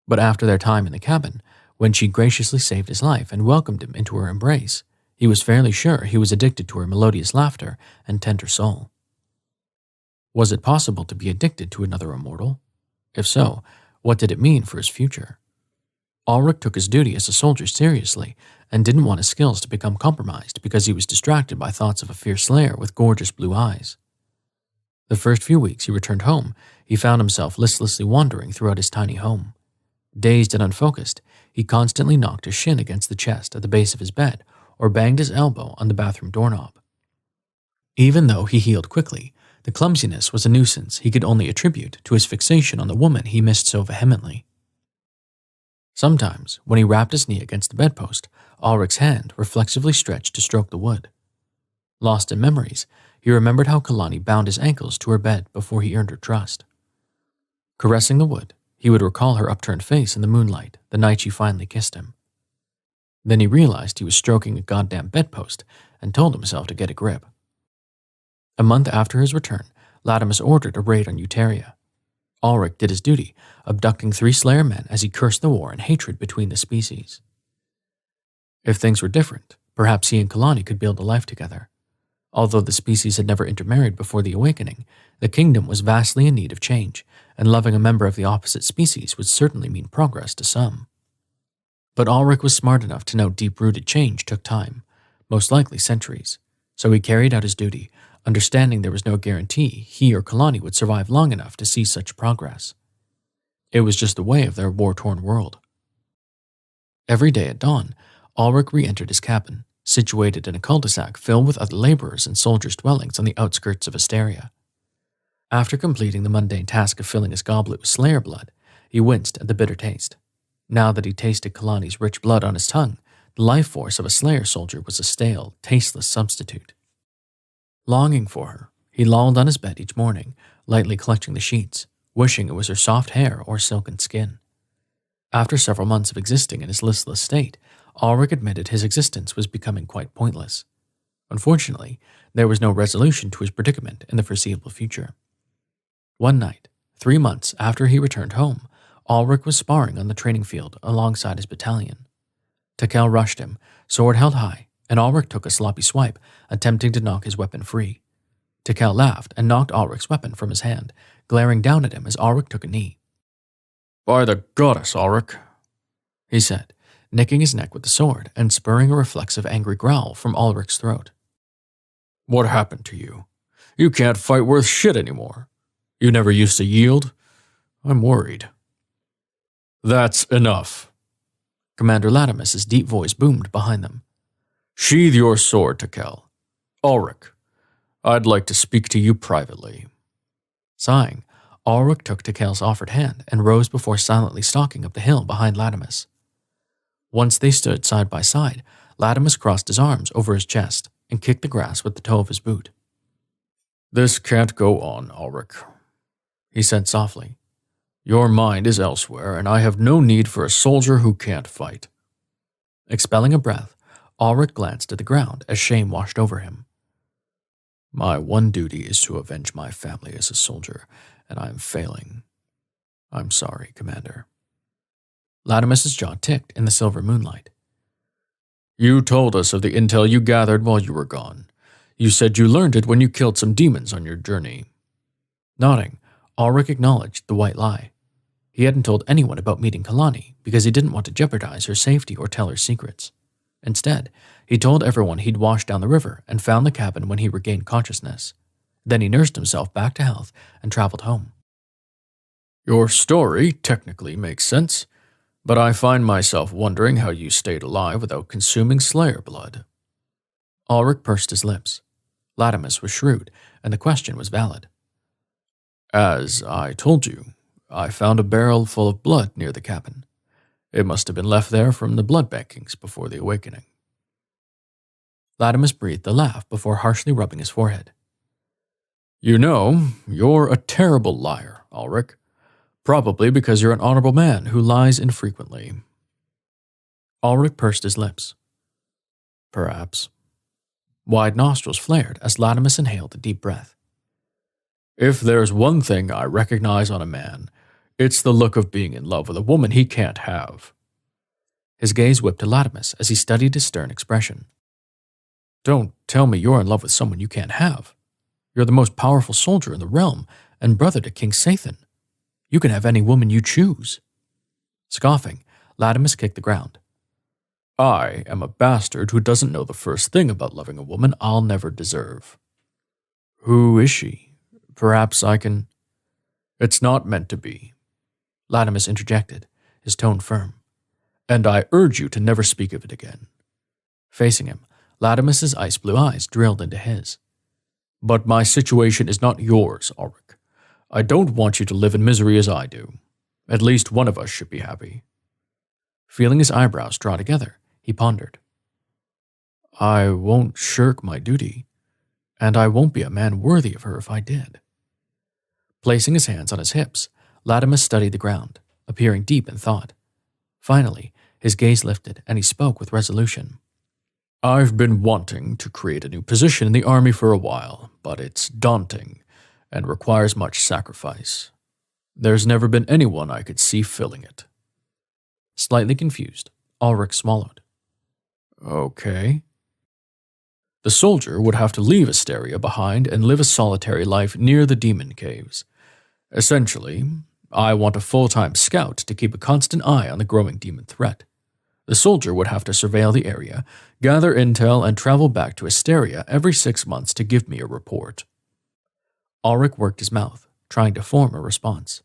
But after their time in the cabin, when she graciously saved his life and welcomed him into her embrace, he was fairly sure he was addicted to her melodious laughter and tender soul. Was it possible to be addicted to another immortal? If so, what did it mean for his future? Alrec took his duty as a soldier seriously and didn't want his skills to become compromised because he was distracted by thoughts of a fierce slayer with gorgeous blue eyes. The first few weeks he returned home, he found himself listlessly wandering throughout his tiny home. Dazed and unfocused, he constantly knocked his shin against the chest at the base of his bed or banged his elbow on the bathroom doorknob. Even though he healed quickly, the clumsiness was a nuisance he could only attribute to his fixation on the woman he missed so vehemently. Sometimes, when he rapped his knee against the bedpost, Alrec's hand reflexively stretched to stroke the wood. Lost in memories, he remembered how Kilani bound his ankles to her bed before he earned her trust. Caressing the wood, he would recall her upturned face in the moonlight the night she finally kissed him. Then he realized he was stroking a goddamn bedpost and told himself to get a grip. A month after his return, Latimus ordered a raid on Etherya. Alrec did his duty, abducting 3 Slayer men as he cursed the war and hatred between the species. If things were different, perhaps he and Kilani could build a life together. Although the species had never intermarried before the awakening, the kingdom was vastly in need of change, and loving a member of the opposite species would certainly mean progress to some. But Alrec was smart enough to know deep-rooted change took time, most likely centuries, so he carried out his duty, understanding there was no guarantee he or Kilani would survive long enough to see such progress. It was just the way of their war-torn world. Every day at dawn, Alrec re-entered his cabin, situated in a cul-de-sac filled with other laborers and soldiers' dwellings on the outskirts of Etherya. After completing the mundane task of filling his goblet with Slayer blood, he winced at the bitter taste. Now that he tasted Kilani's rich blood on his tongue, the life force of a Slayer soldier was a stale, tasteless substitute. Longing for her, he lolled on his bed each morning, lightly clutching the sheets, wishing it was her soft hair or silken skin. After several months of existing in his listless state, Alrec admitted his existence was becoming quite pointless. Unfortunately, there was no resolution to his predicament in the foreseeable future. One night, 3 months after he returned home, Alrec was sparring on the training field alongside his battalion. Tekel rushed him, sword held high, and Alrec took a sloppy swipe, attempting to knock his weapon free. Tekel laughed and knocked Alrec's weapon from his hand, glaring down at him as Alrec took a knee. "By the goddess, Alrec," he said, nicking his neck with the sword and spurring a reflexive angry growl from Alrec's throat. "What happened to you? You can't fight worth shit anymore. You never used to yield. I'm worried." "That's enough." Commander Latimus's deep voice boomed behind them. "Sheathe your sword, Tekel. Alrec, I'd like to speak to you privately." Sighing, Alrec took Tekel's offered hand and rose before silently stalking up the hill behind Latimus. Once they stood side by side, Latimus crossed his arms over his chest and kicked the grass with the toe of his boot. "This can't go on, Alrec," he said softly. "Your mind is elsewhere, and I have no need for a soldier who can't fight." Expelling a breath, Alrec glanced at the ground as shame washed over him. "My one duty is to avenge my family as a soldier, and I am failing. I'm sorry, Commander." Latimus's jaw ticked in the silver moonlight. "You told us of the intel you gathered while you were gone. You said you learned it when you killed some demons on your journey." Nodding, Alrec acknowledged the white lie. He hadn't told anyone about meeting Kilani because he didn't want to jeopardize her safety or tell her secrets. Instead, he told everyone he'd washed down the river and found the cabin when he regained consciousness. Then he nursed himself back to health and traveled home. "Your story technically makes sense, but I find myself wondering how you stayed alive without consuming Slayer blood." Alrec pursed his lips. Latimus was shrewd, and the question was valid. "As I told you, I found a barrel full of blood near the cabin. It must have been left there from the blood bankings before the awakening." Latimus breathed a laugh before harshly rubbing his forehead. "You know, you're a terrible liar, Alrec. Probably because you're an honorable man who lies infrequently." Alrec pursed his lips. Perhaps. Wide nostrils flared as Latimus inhaled a deep breath. If there's one thing I recognize on a man, it's the look of being in love with a woman he can't have. His gaze whipped to Latimus as he studied his stern expression. Don't tell me you're in love with someone you can't have. You're the most powerful soldier in the realm and brother to King Sathan. You can have any woman you choose. Scoffing, Latimus kicked the ground. I am a bastard who doesn't know the first thing about loving a woman I'll never deserve. Who is she? Perhaps I can... It's not meant to be, Latimus interjected, his tone firm. And I urge you to never speak of it again. Facing him, Latimus's ice blue eyes drilled into his. But my situation is not yours, Alrec. I don't want you to live in misery as I do. At least one of us should be happy. Feeling his eyebrows draw together, he pondered. I won't shirk my duty, and I won't be a man worthy of her if I did. Placing his hands on his hips, Latimus studied the ground, appearing deep in thought. Finally, his gaze lifted, and he spoke with resolution. I've been wanting to create a new position in the army for a while, but it's daunting and requires much sacrifice. There's never been anyone I could see filling it. Slightly confused, Alrec swallowed. Okay. The soldier would have to leave Etherya behind and live a solitary life near the demon caves. Essentially, I want a full-time scout to keep a constant eye on the growing demon threat. The soldier would have to surveil the area, gather intel, and travel back to Etherya every 6 months to give me a report. Alrec worked his mouth, trying to form a response.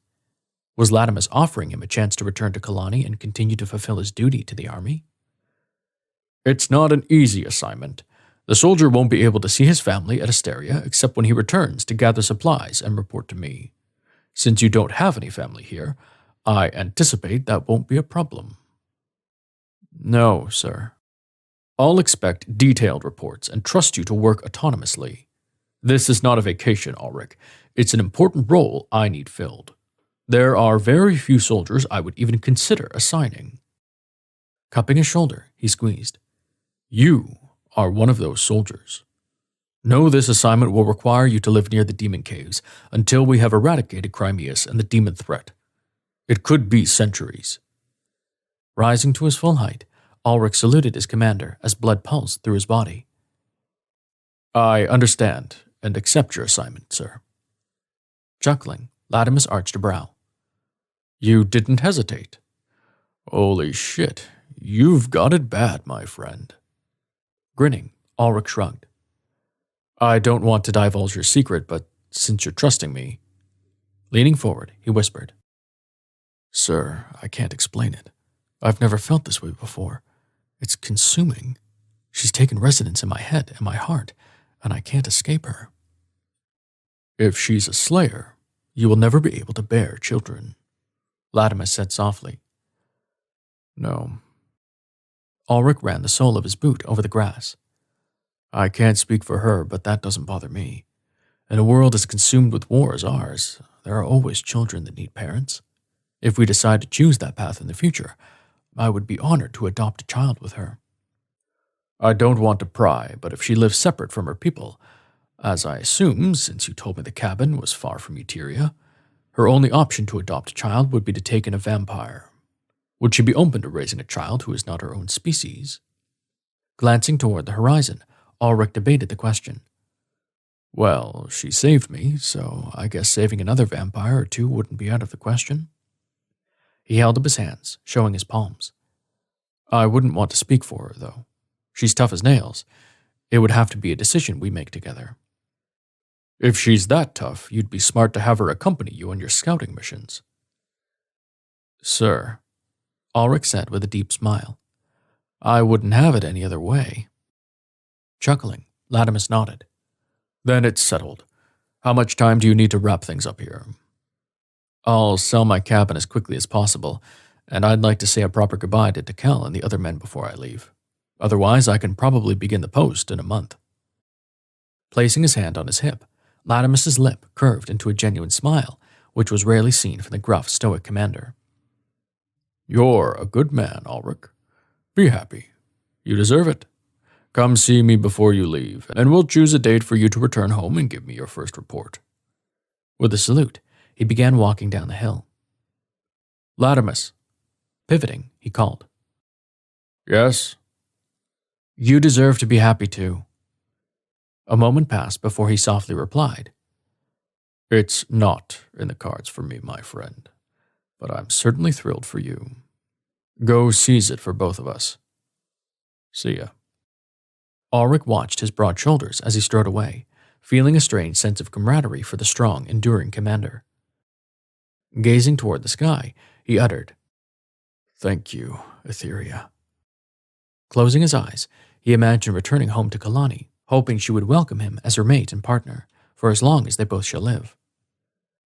Was Latimus offering him a chance to return to Kilani and continue to fulfill his duty to the army? It's not an easy assignment. The soldier won't be able to see his family at Etherya except when he returns to gather supplies and report to me. Since you don't have any family here, I anticipate that won't be a problem. No, sir. I'll expect detailed reports and trust you to work autonomously. This is not a vacation, Alrec. It's an important role I need filled. There are very few soldiers I would even consider assigning. Cupping his shoulder, he squeezed. You are one of those soldiers. Know this assignment will require you to live near the demon caves until we have eradicated Crimeus and the demon threat. It could be centuries. Rising to his full height, Alrec saluted his commander as blood pulsed through his body. I understand and accept your assignment, sir. Chuckling, Latimus arched a brow. You didn't hesitate. Holy shit, you've got it bad, my friend. Grinning, Alrec shrugged. I don't want to divulge your secret, but since you're trusting me... Leaning forward, he whispered. Sir, I can't explain it. I've never felt this way before. It's consuming. She's taken residence in my head and my heart, and I can't escape her. If she's a slayer, you will never be able to bear children, Latimus said softly. No. Alrec ran the sole of his boot over the grass. I can't speak for her, but that doesn't bother me. In a world as consumed with war as ours, there are always children that need parents. If we decide to choose that path in the future, I would be honored to adopt a child with her. I don't want to pry, but if she lives separate from her people, as I assume since you told me the cabin was far from Etherya, her only option to adopt a child would be to take in a vampire. Would she be open to raising a child who is not her own species? Glancing toward the horizon, Alrec debated the question. Well, she saved me, so I guess saving another vampire or two wouldn't be out of the question. He held up his hands, showing his palms. I wouldn't want to speak for her, though. She's tough as nails. It would have to be a decision we make together. If she's that tough, you'd be smart to have her accompany you on your scouting missions. Sir, Alrec said with a deep smile, I wouldn't have it any other way. Chuckling, Latimus nodded. Then it's settled. How much time do you need to wrap things up here? I'll sell my cabin as quickly as possible, and I'd like to say a proper goodbye to Tekel and the other men before I leave. Otherwise, I can probably begin the post in a month. Placing his hand on his hip, Latimus's lip curved into a genuine smile, which was rarely seen from the gruff, stoic commander. You're a good man, Alrec. Be happy. You deserve it. Come see me before you leave, and we'll choose a date for you to return home and give me your first report." With a salute, he began walking down the hill. "Latimus." Pivoting, he called. "Yes?" "You deserve to be happy too." A moment passed before he softly replied. "It's not in the cards for me, my friend, but I'm certainly thrilled for you. Go seize it for both of us. See ya." Alrec watched his broad shoulders as he strode away, feeling a strange sense of camaraderie for the strong, enduring commander. Gazing toward the sky, he uttered, "Thank you, Etherya." Closing his eyes, he imagined returning home to Kilani, hoping she would welcome him as her mate and partner, for as long as they both shall live.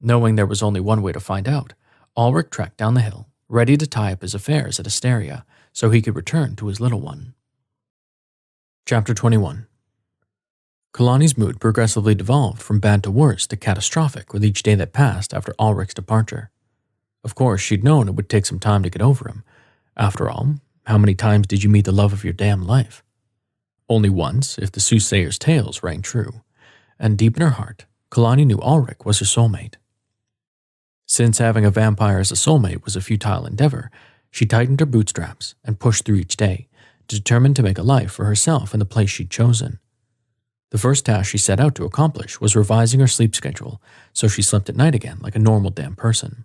Knowing there was only one way to find out, Alrec trekked down the hill, ready to tie up his affairs at Etherya so he could return to his little one. Chapter 21. Kilani's mood progressively devolved from bad to worse to catastrophic with each day that passed after Alrec's departure. Of course, she'd known it would take some time to get over him. After all, how many times did you meet the love of your damn life? Only once, if the soothsayer's tales rang true, and deep in her heart, Kilani knew Alrec was her soulmate. Since having a vampire as a soulmate was a futile endeavor, she tightened her bootstraps and pushed through each day, determined to make a life for herself in the place she'd chosen. The first task she set out to accomplish was revising her sleep schedule so she slept at night again like a normal damn person.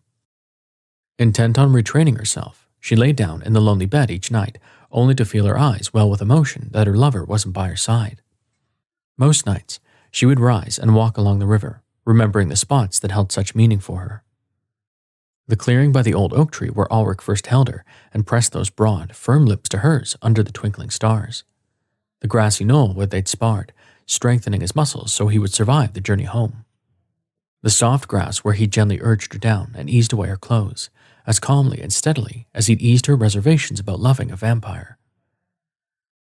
Intent on retraining herself, she lay down in the lonely bed each night, only to feel her eyes well with emotion that her lover wasn't by her side. Most nights, she would rise and walk along the river, remembering the spots that held such meaning for her. The clearing by the old oak tree where Alrec first held her and pressed those broad, firm lips to hers under the twinkling stars. The grassy knoll where they'd sparred, strengthening his muscles so he would survive the journey home. The soft grass where he gently urged her down and eased away her clothes, as calmly and steadily as he'd eased her reservations about loving a vampire.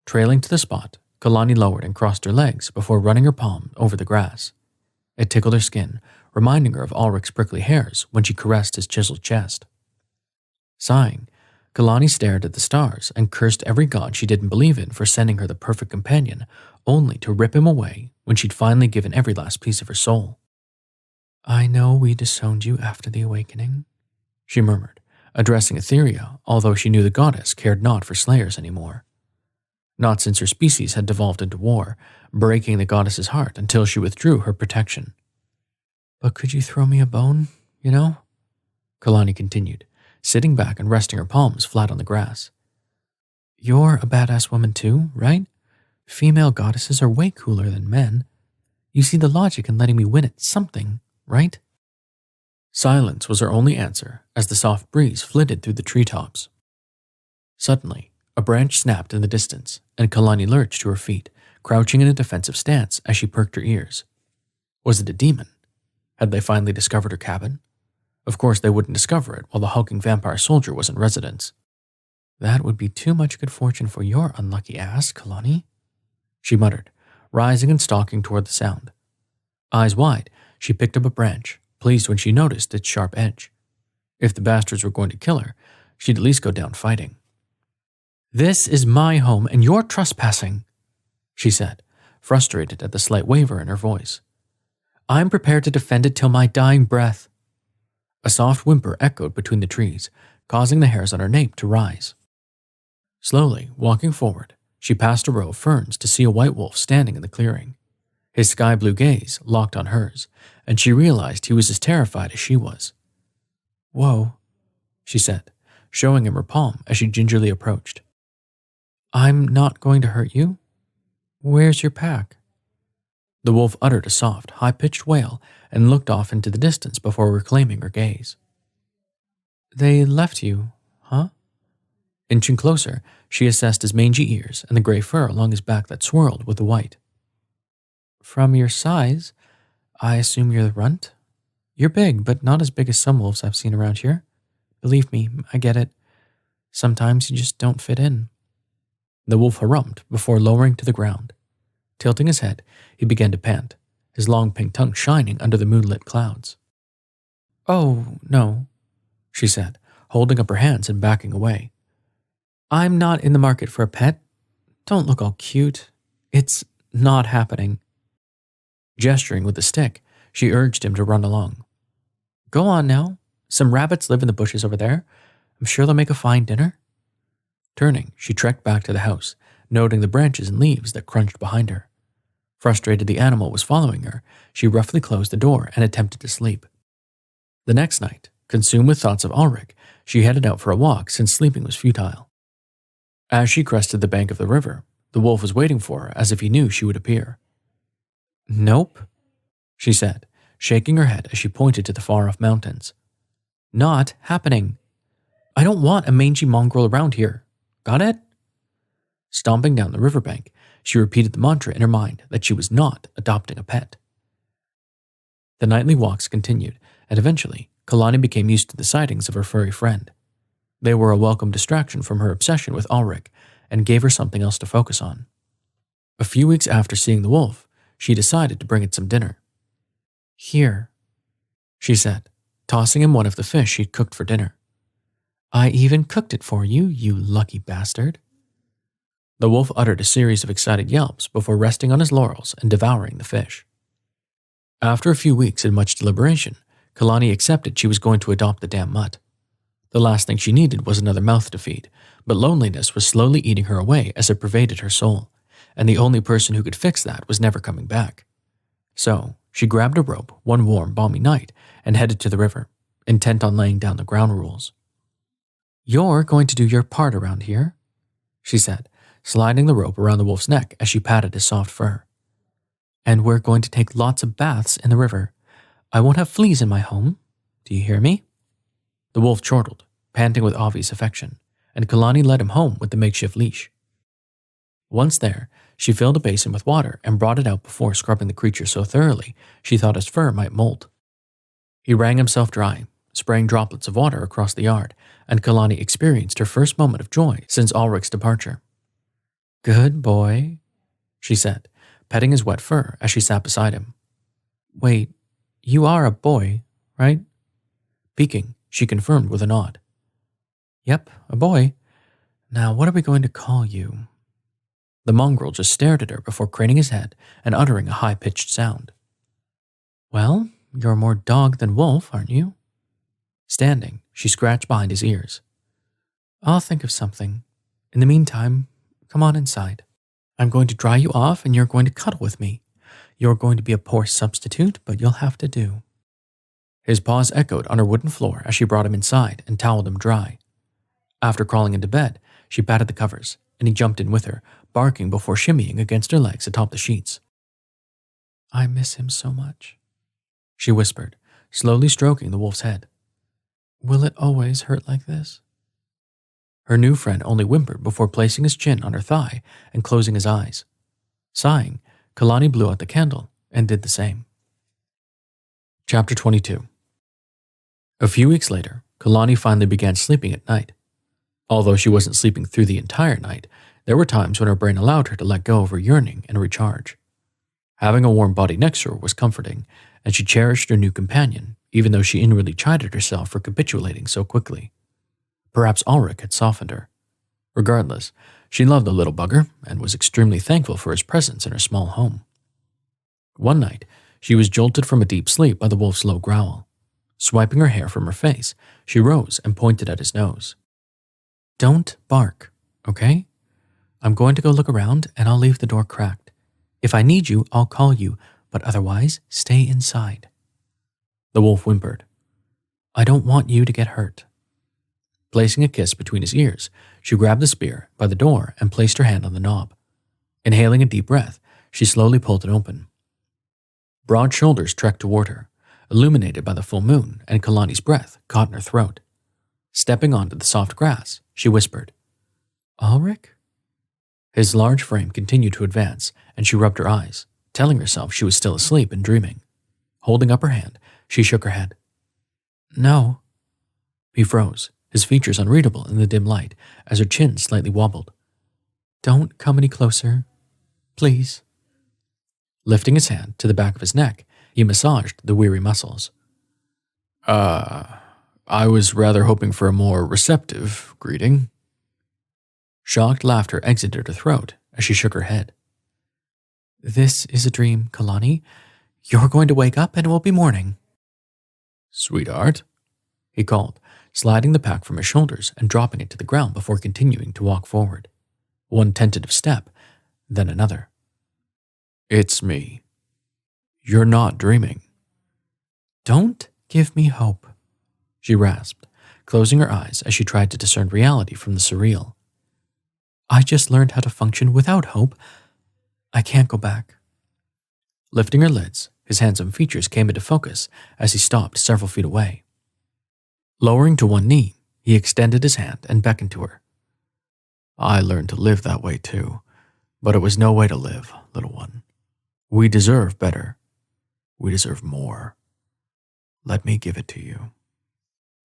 Trailing to the spot, Kilani lowered and crossed her legs before running her palm over the grass. It tickled her skin, reminding her of Alric's prickly hairs when she caressed his chiseled chest. Sighing, Kilani stared at the stars and cursed every god she didn't believe in for sending her the perfect companion, only to rip him away when she'd finally given every last piece of her soul. "I know we disowned you after the awakening," she murmured, addressing Etherya, although she knew the goddess cared not for slayers anymore. Not since her species had devolved into war, breaking the goddess's heart until she withdrew her protection. "But could you throw me a bone, you know?" Kilani continued, sitting back and resting her palms flat on the grass. "You're a badass woman too, right? Female goddesses are way cooler than men. You see the logic in letting me win at something, right?" Silence was her only answer as the soft breeze flitted through the treetops. Suddenly, a branch snapped in the distance, and Kilani lurched to her feet, crouching in a defensive stance as she perked her ears. Was it a demon? Had they finally discovered her cabin? Of course they wouldn't discover it while the hulking vampire soldier was in residence. "That would be too much good fortune for your unlucky ass, Kilani," she muttered, rising and stalking toward the sound. Eyes wide, she picked up a branch, pleased when she noticed its sharp edge. If the bastards were going to kill her, she'd at least go down fighting. "This is my home and you're trespassing," she said, frustrated at the slight waver in her voice. "I'm prepared to defend it till my dying breath." A soft whimper echoed between the trees, causing the hairs on her nape to rise. Slowly, walking forward, she passed a row of ferns to see a white wolf standing in the clearing. His sky-blue gaze locked on hers, and she realized he was as terrified as she was. "Whoa," she said, showing him her palm as she gingerly approached. "I'm not going to hurt you. Where's your pack?" The wolf uttered a soft, high-pitched wail and looked off into the distance before reclaiming her gaze. "They left you, huh?" Inching closer, she assessed his mangy ears and the gray fur along his back that swirled with the white. "From your size, I assume you're the runt? You're big, but not as big as some wolves I've seen around here. Believe me, I get it. Sometimes you just don't fit in." The wolf harrumphed before lowering to the ground. Tilting his head, he began to pant, his long pink tongue shining under the moonlit clouds. "Oh, no," she said, holding up her hands and backing away. "I'm not in the market for a pet. Don't look all cute, It's not happening. Gesturing with the stick, she urged him to run along. Go on now. Some rabbits live in the bushes over there. I'm sure they'll make a fine dinner. Turning, she trekked back to the house, noting the branches and leaves that crunched behind her. Frustrated the animal was following her, she roughly closed the door and attempted to sleep. The next night, consumed with thoughts of Alrec, she headed out for a walk since sleeping was futile. As she crested the bank of the river, the wolf was waiting for her as if he knew she would appear. Nope, she said, shaking her head as she pointed to the far-off mountains. Not happening. I don't want a mangy mongrel around here. Got it? Stomping down the riverbank, she repeated the mantra in her mind that she was not adopting a pet. The nightly walks continued, and eventually, Kilani became used to the sightings of her furry friend. They were a welcome distraction from her obsession with Alrec and gave her something else to focus on. A few weeks after seeing the wolf, she decided to bring it some dinner. Here, she said, tossing him one of the fish she'd cooked for dinner. I even cooked it for you, you lucky bastard. The wolf uttered a series of excited yelps before resting on his laurels and devouring the fish. After a few weeks and much deliberation, Kilani accepted she was going to adopt the damn mutt. The last thing she needed was another mouth to feed, but loneliness was slowly eating her away as it pervaded her soul, and the only person who could fix that was never coming back. So, she grabbed a rope one warm, balmy night and headed to the river, intent on laying down the ground rules. You're going to do your part around here, she said, sliding the rope around the wolf's neck as she patted his soft fur. And we're going to take lots of baths in the river. I won't have fleas in my home. Do you hear me? The wolf chortled, panting with obvious affection, and Kilani led him home with the makeshift leash. Once there, she filled a basin with water and brought it out before scrubbing the creature so thoroughly she thought his fur might mold. He wrung himself dry, spraying droplets of water across the yard, and Kilani experienced her first moment of joy since Alrec's departure. Good boy, she said, petting his wet fur as she sat beside him. Wait, you are a boy, right? Peeking, she confirmed with a nod. Yep, a boy. Now what are we going to call you? The mongrel just stared at her before craning his head and uttering a high-pitched sound. Well, you're more dog than wolf, aren't you? Standing, she scratched behind his ears. I'll think of something. In the meantime, come on inside. I'm going to dry you off and you're going to cuddle with me. You're going to be a poor substitute, but you'll have to do. His paws echoed on her wooden floor as she brought him inside and toweled him dry. After crawling into bed, she patted the covers, and he jumped in with her, barking before shimmying against her legs atop the sheets. I miss him so much, she whispered, slowly stroking the wolf's head. Will it always hurt like this? Her new friend only whimpered before placing his chin on her thigh and closing his eyes. Sighing, Kilani blew out the candle and did the same. Chapter 22. A few weeks later, Kilani finally began sleeping at night. Although she wasn't sleeping through the entire night, there were times when her brain allowed her to let go of her yearning and recharge. Having a warm body next to her was comforting, and she cherished her new companion, even though she inwardly chided herself for capitulating so quickly. Perhaps Alrec had softened her. Regardless, she loved the little bugger and was extremely thankful for his presence in her small home. One night, she was jolted from a deep sleep by the wolf's low growl. Swiping her hair from her face, she rose and pointed at his nose. Don't bark, okay? I'm going to go look around and I'll leave the door cracked. If I need you, I'll call you, but otherwise, stay inside. The wolf whimpered. I don't want you to get hurt. Placing a kiss between his ears, she grabbed the spear by the door and placed her hand on the knob. Inhaling a deep breath, she slowly pulled it open. Broad shoulders trekked toward her, illuminated by the full moon, and Kilani's breath caught in her throat. Stepping onto the soft grass, she whispered, Alrec? His large frame continued to advance, and she rubbed her eyes, telling herself she was still asleep and dreaming. Holding up her hand, she shook her head. No. He froze, his features unreadable in the dim light as her chin slightly wobbled. Don't come any closer, please. Lifting his hand to the back of his neck, he massaged the weary muscles. I was rather hoping for a more receptive greeting. Shocked laughter exited her throat as she shook her head. This is a dream, Kilani. You're going to wake up and it will be morning. Sweetheart, he called, sliding the pack from his shoulders and dropping it to the ground before continuing to walk forward. One tentative step, then another. It's me. You're not dreaming. Don't give me hope, she rasped, closing her eyes as she tried to discern reality from the surreal. I just learned how to function without hope. I can't go back. Lifting her lids, his handsome features came into focus as he stopped several feet away. Lowering to one knee, he extended his hand and beckoned to her. I learned to live that way too, but it was no way to live, little one. We deserve better. We deserve more. Let me give it to you.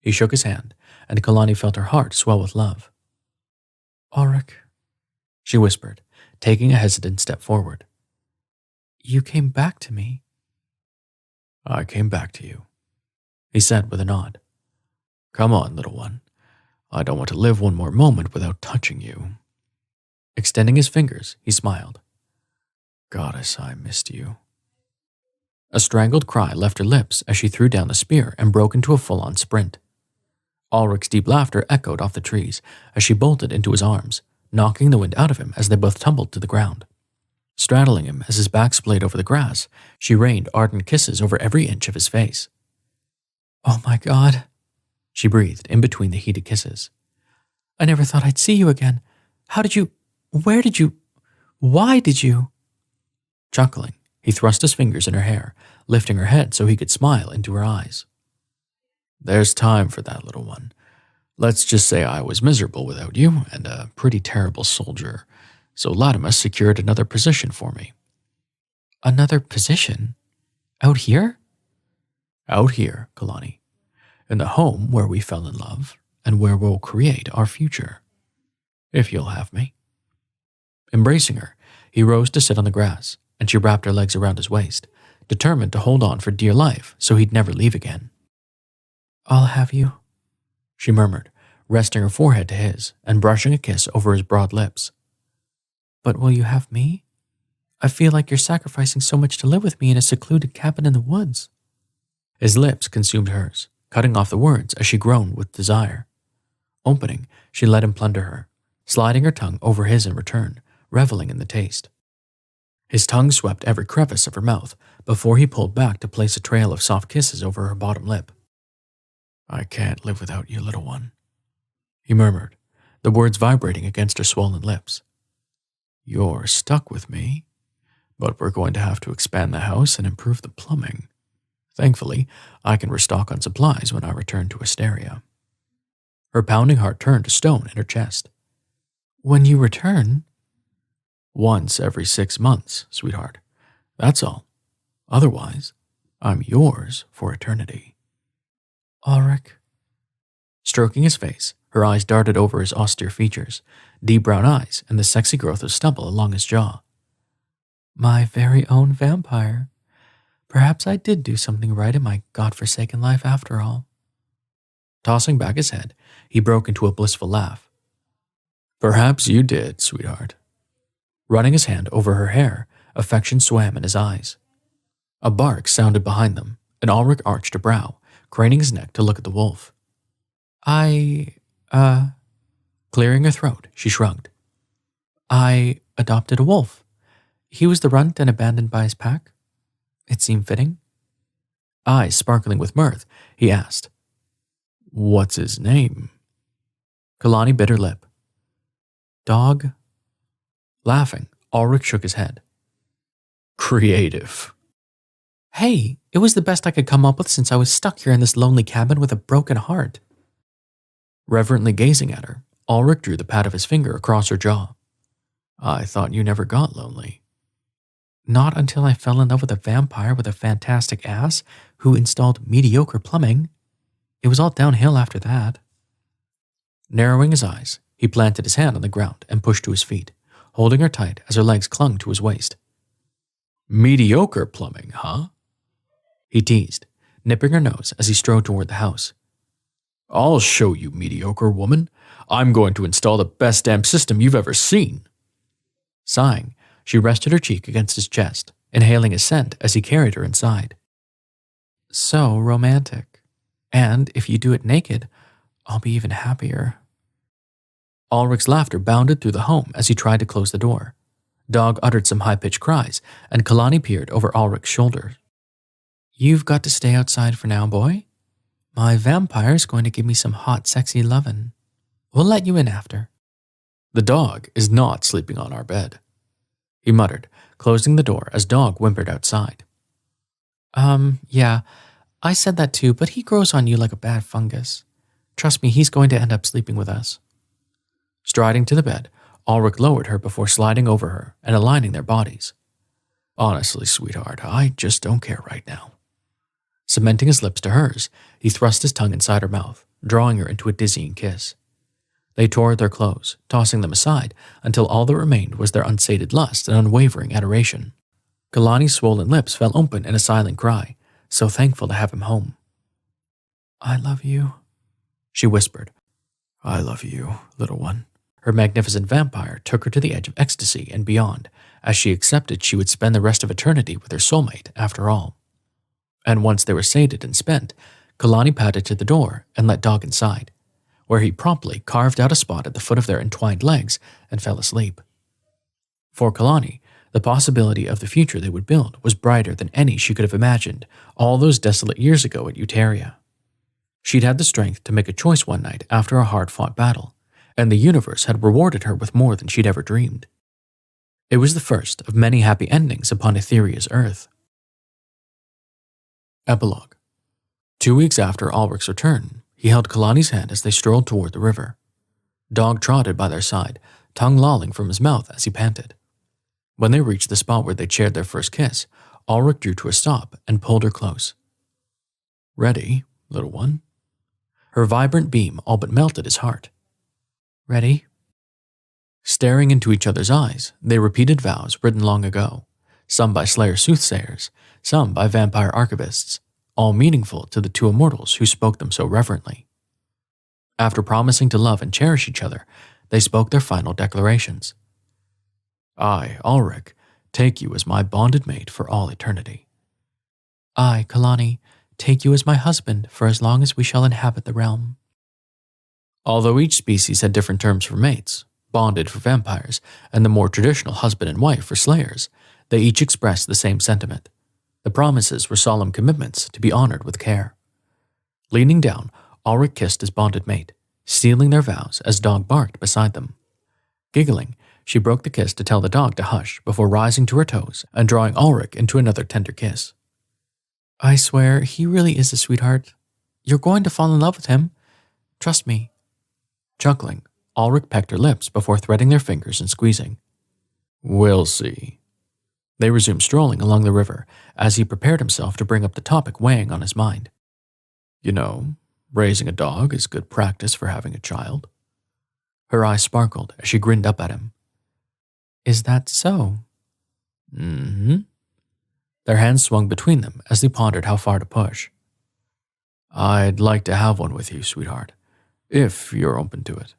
He shook his hand, and Kilani felt her heart swell with love. Alrec, she whispered, taking a hesitant step forward. You came back to me. I came back to you, he said with a nod. Come on, little one. I don't want to live one more moment without touching you. Extending his fingers, he smiled. Goddess, I missed you. A strangled cry left her lips as she threw down the spear and broke into a full-on sprint. Alrec's deep laughter echoed off the trees as she bolted into his arms, knocking the wind out of him as they both tumbled to the ground. Straddling him as his back splayed over the grass, she rained ardent kisses over every inch of his face. Oh my God, she breathed in between the heated kisses. I never thought I'd see you again. How did you? Where did you? Why did you? Chuckling, he thrust his fingers in her hair, lifting her head so he could smile into her eyes. There's time for that, little one. Let's just say I was miserable without you and a pretty terrible soldier, so Latimus secured another position for me. Another position? Out here? Out here, Kilani. In the home where we fell in love and where we'll create our future. If you'll have me. Embracing her, he rose to sit on the grass, and she wrapped her legs around his waist, determined to hold on for dear life so he'd never leave again. I'll have you, she murmured, resting her forehead to his and brushing a kiss over his broad lips. But will you have me? I feel like you're sacrificing so much to live with me in a secluded cabin in the woods. His lips consumed hers, cutting off the words as she groaned with desire. Opening, she let him plunder her, sliding her tongue over his in return, reveling in the taste. His tongue swept every crevice of her mouth before he pulled back to place a trail of soft kisses over her bottom lip. I can't live without you, little one, he murmured, the words vibrating against her swollen lips. You're stuck with me, but we're going to have to expand the house and improve the plumbing. Thankfully, I can restock on supplies when I return to Etherya. Her pounding heart turned to stone in her chest. When you return? Once every 6 months, sweetheart. That's all. Otherwise, I'm yours for eternity. Alrec. Stroking his face, her eyes darted over his austere features, deep brown eyes and the sexy growth of stubble along his jaw. My very own vampire. Perhaps I did do something right in my godforsaken life after all. Tossing back his head, he broke into a blissful laugh. Perhaps you did, sweetheart. Running his hand over her hair, affection swam in his eyes. A bark sounded behind them, and Alrec arched a brow, craning his neck to look at the wolf. Clearing her throat, she shrugged. I adopted a wolf. He was the runt and abandoned by his pack. It seemed fitting. Eyes sparkling with mirth, he asked, What's his name? Kilani bit her lip. Dog. Laughing, Alrec shook his head. Creative. Hey, it was the best I could come up with since I was stuck here in this lonely cabin with a broken heart. Reverently gazing at her, Alrec drew the pad of his finger across her jaw. I thought you never got lonely. Not until I fell in love with a vampire with a fantastic ass who installed mediocre plumbing. It was all downhill after that. Narrowing his eyes, he planted his hand on the ground and pushed to his feet, holding her tight as her legs clung to his waist. Mediocre plumbing, huh? He teased, nipping her nose as he strode toward the house. I'll show you, mediocre woman. I'm going to install the best damn system you've ever seen. Sighing, She rested her cheek against his chest, inhaling his scent as he carried her inside. So romantic. And if you do it naked, I'll be even happier. Alric's laughter bounded through the home as he tried to close the door. Dog uttered some high-pitched cries, and Kilani peered over Alric's shoulder. You've got to stay outside for now, boy. My vampire's going to give me some hot, sexy lovin'. We'll let you in after. The dog is not sleeping on our bed, he muttered, closing the door as Dog whimpered outside. Yeah, I said that too, but he grows on you like a bad fungus. Trust me, he's going to end up sleeping with us. Striding to the bed, Alrec lowered her before sliding over her and aligning their bodies. Honestly, sweetheart, I just don't care right now. Cementing his lips to hers, he thrust his tongue inside her mouth, drawing her into a dizzying kiss. They tore at their clothes, tossing them aside until all that remained was their unsated lust and unwavering adoration. Kilani's swollen lips fell open in a silent cry, so thankful to have him home. I love you, she whispered. I love you, little one. Her magnificent vampire took her to the edge of ecstasy and beyond, as she accepted she would spend the rest of eternity with her soulmate after all. And once they were sated and spent, Kilani padded to the door and let Dog inside, where he promptly carved out a spot at the foot of their entwined legs and fell asleep. For Kilani, the possibility of the future they would build was brighter than any she could have imagined all those desolate years ago at Etherya. She'd had the strength to make a choice one night after a hard-fought battle, and the universe had rewarded her with more than she'd ever dreamed. It was the first of many happy endings upon Etherya's earth. Epilogue. 2 weeks after Alric's return, he held Kilani's hand as they strolled toward the river. Dog trotted by their side, tongue lolling from his mouth as he panted. When they reached the spot where they'd shared their first kiss, Alrec drew to a stop and pulled her close. Ready, little one? Her vibrant beam all but melted his heart. Ready? Staring into each other's eyes, they repeated vows written long ago, some by Slayer soothsayers, some by vampire archivists, all meaningful to the two immortals who spoke them so reverently. After promising to love and cherish each other, they spoke their final declarations. I, Alrec, take you as my bonded mate for all eternity. I, Kilani, take you as my husband for as long as we shall inhabit the realm. Although each species had different terms for mates, bonded for vampires, and the more traditional husband and wife for slayers, they each expressed the same sentiment. The promises were solemn commitments to be honored with care. Leaning down, Alrec kissed his bonded mate, sealing their vows as Dog barked beside them. Giggling, she broke the kiss to tell the dog to hush before rising to her toes and drawing Alrec into another tender kiss. I swear, he really is a sweetheart. You're going to fall in love with him. Trust me. Chuckling, Alrec pecked her lips before threading their fingers and squeezing. We'll see. They resumed strolling along the river as he prepared himself to bring up the topic weighing on his mind. You know, raising a dog is good practice for having a child. Her eyes sparkled as she grinned up at him. Is that so? Mm-hmm. Their hands swung between them as they pondered how far to push. I'd like to have one with you, sweetheart, if you're open to it.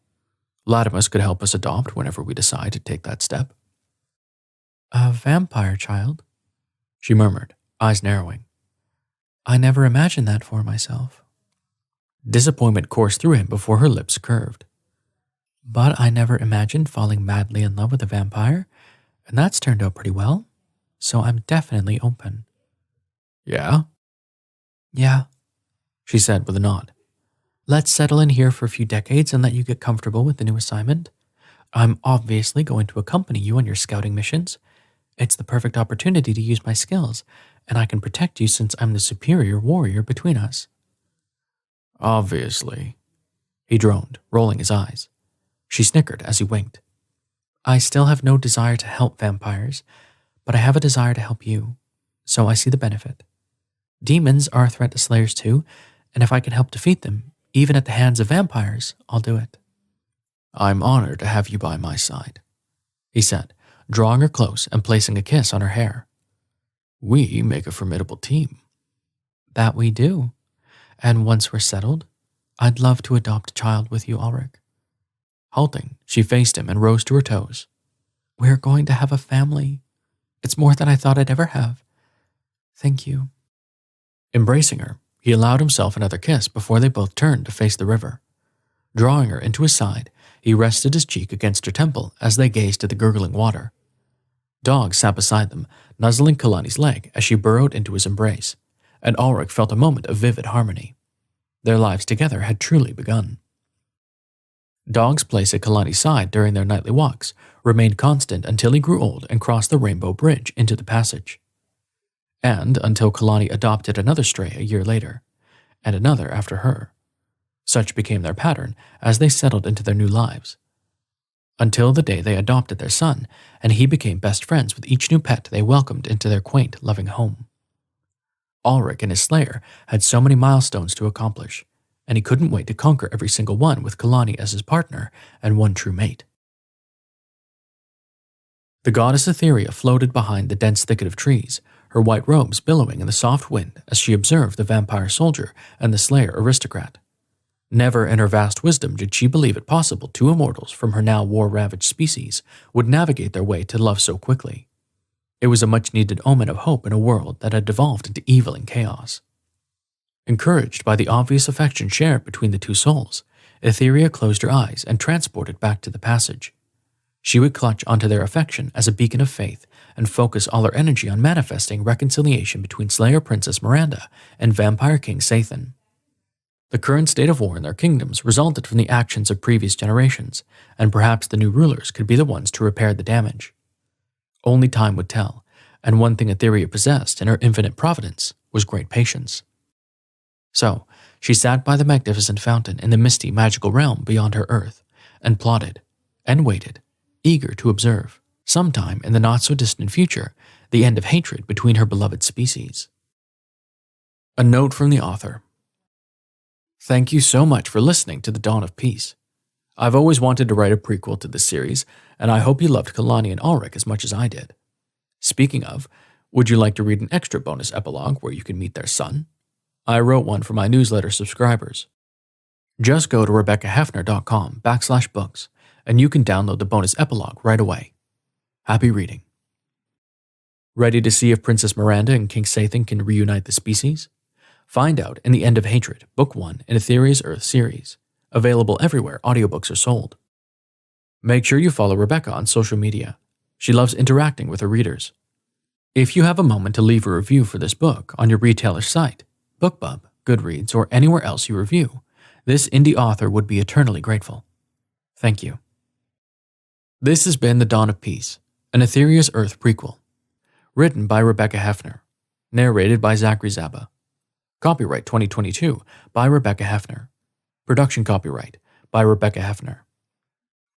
Latimus could help us adopt whenever we decide to take that step. A vampire child? She murmured, eyes narrowing. I never imagined that for myself. Disappointment coursed through him before her lips curved. But I never imagined falling madly in love with a vampire, and that's turned out pretty well, so I'm definitely open. Yeah? Yeah, she said with a nod. Let's settle in here for a few decades and let you get comfortable with the new assignment. I'm obviously going to accompany you on your scouting missions. It's the perfect opportunity to use my skills, and I can protect you since I'm the superior warrior between us. Obviously, he droned, rolling his eyes. She snickered as he winked. I still have no desire to help vampires, but I have a desire to help you, so I see the benefit. Demons are a threat to slayers too, and if I can help defeat them, even at the hands of vampires, I'll do it. I'm honored to have you by my side, he said, drawing her close and placing a kiss on her hair. We make a formidable team. That we do. And once we're settled, I'd love to adopt a child with you, Alrec. Halting, she faced him and rose to her toes. We're going to have a family. It's more than I thought I'd ever have. Thank you. Embracing her, he allowed himself another kiss before they both turned to face the river. Drawing her into his side, he rested his cheek against her temple as they gazed at the gurgling water. Dog sat beside them, nuzzling Kilani's leg as she burrowed into his embrace, and Alrec felt a moment of vivid harmony. Their lives together had truly begun. Dog's place at Kilani's side during their nightly walks remained constant until he grew old and crossed the Rainbow Bridge into the passage. And until Kilani adopted another stray a year later, and another after her. Such became their pattern as they settled into their new lives. Until the day they adopted their son, and he became best friends with each new pet they welcomed into their quaint, loving home. Alrec and his slayer had so many milestones to accomplish, and he couldn't wait to conquer every single one with Kilani as his partner and one true mate. The goddess Etherya floated behind the dense thicket of trees, her white robes billowing in the soft wind as she observed the vampire soldier and the slayer aristocrat. Never in her vast wisdom did she believe it possible two immortals from her now war-ravaged species would navigate their way to love so quickly. It was a much-needed omen of hope in a world that had devolved into evil and chaos. Encouraged by the obvious affection shared between the two souls, Etherya closed her eyes and transported back to the passage. She would clutch onto their affection as a beacon of faith and focus all her energy on manifesting reconciliation between Slayer Princess Miranda and Vampire King Sathan. The current state of war in their kingdoms resulted from the actions of previous generations, and perhaps the new rulers could be the ones to repair the damage. Only time would tell, and one thing Etherya possessed in her infinite providence was great patience. So, she sat by the magnificent fountain in the misty, magical realm beyond her earth, and plotted, and waited, eager to observe, sometime in the not-so-distant future, the end of hatred between her beloved species. A note from the author. Thank you so much for listening to The Dawn of Peace. I've always wanted to write a prequel to this series, and I hope you loved Kilani and Alrec as much as I did. Speaking of, would you like to read an extra bonus epilogue where you can meet their son? I wrote one for my newsletter subscribers. Just go to RebeccaHefner.com/books, and you can download the bonus epilogue right away. Happy reading. Ready to see if Princess Miranda and King Sathan can reunite the species? Find out in The End of Hatred, Book 1 in Etherya's Earth series, available everywhere audiobooks are sold. Make sure you follow Rebecca on social media. She loves interacting with her readers. If you have a moment to leave a review for this book on your retailer's site, BookBub, Goodreads, or anywhere else you review, this indie author would be eternally grateful. Thank you. This has been The Dawn of Peace, an Etherya's Earth prequel. Written by Rebecca Hefner. Narrated by Zachary Zaba. Copyright 2022 by Rebecca Hefner. Production copyright by Rebecca Hefner.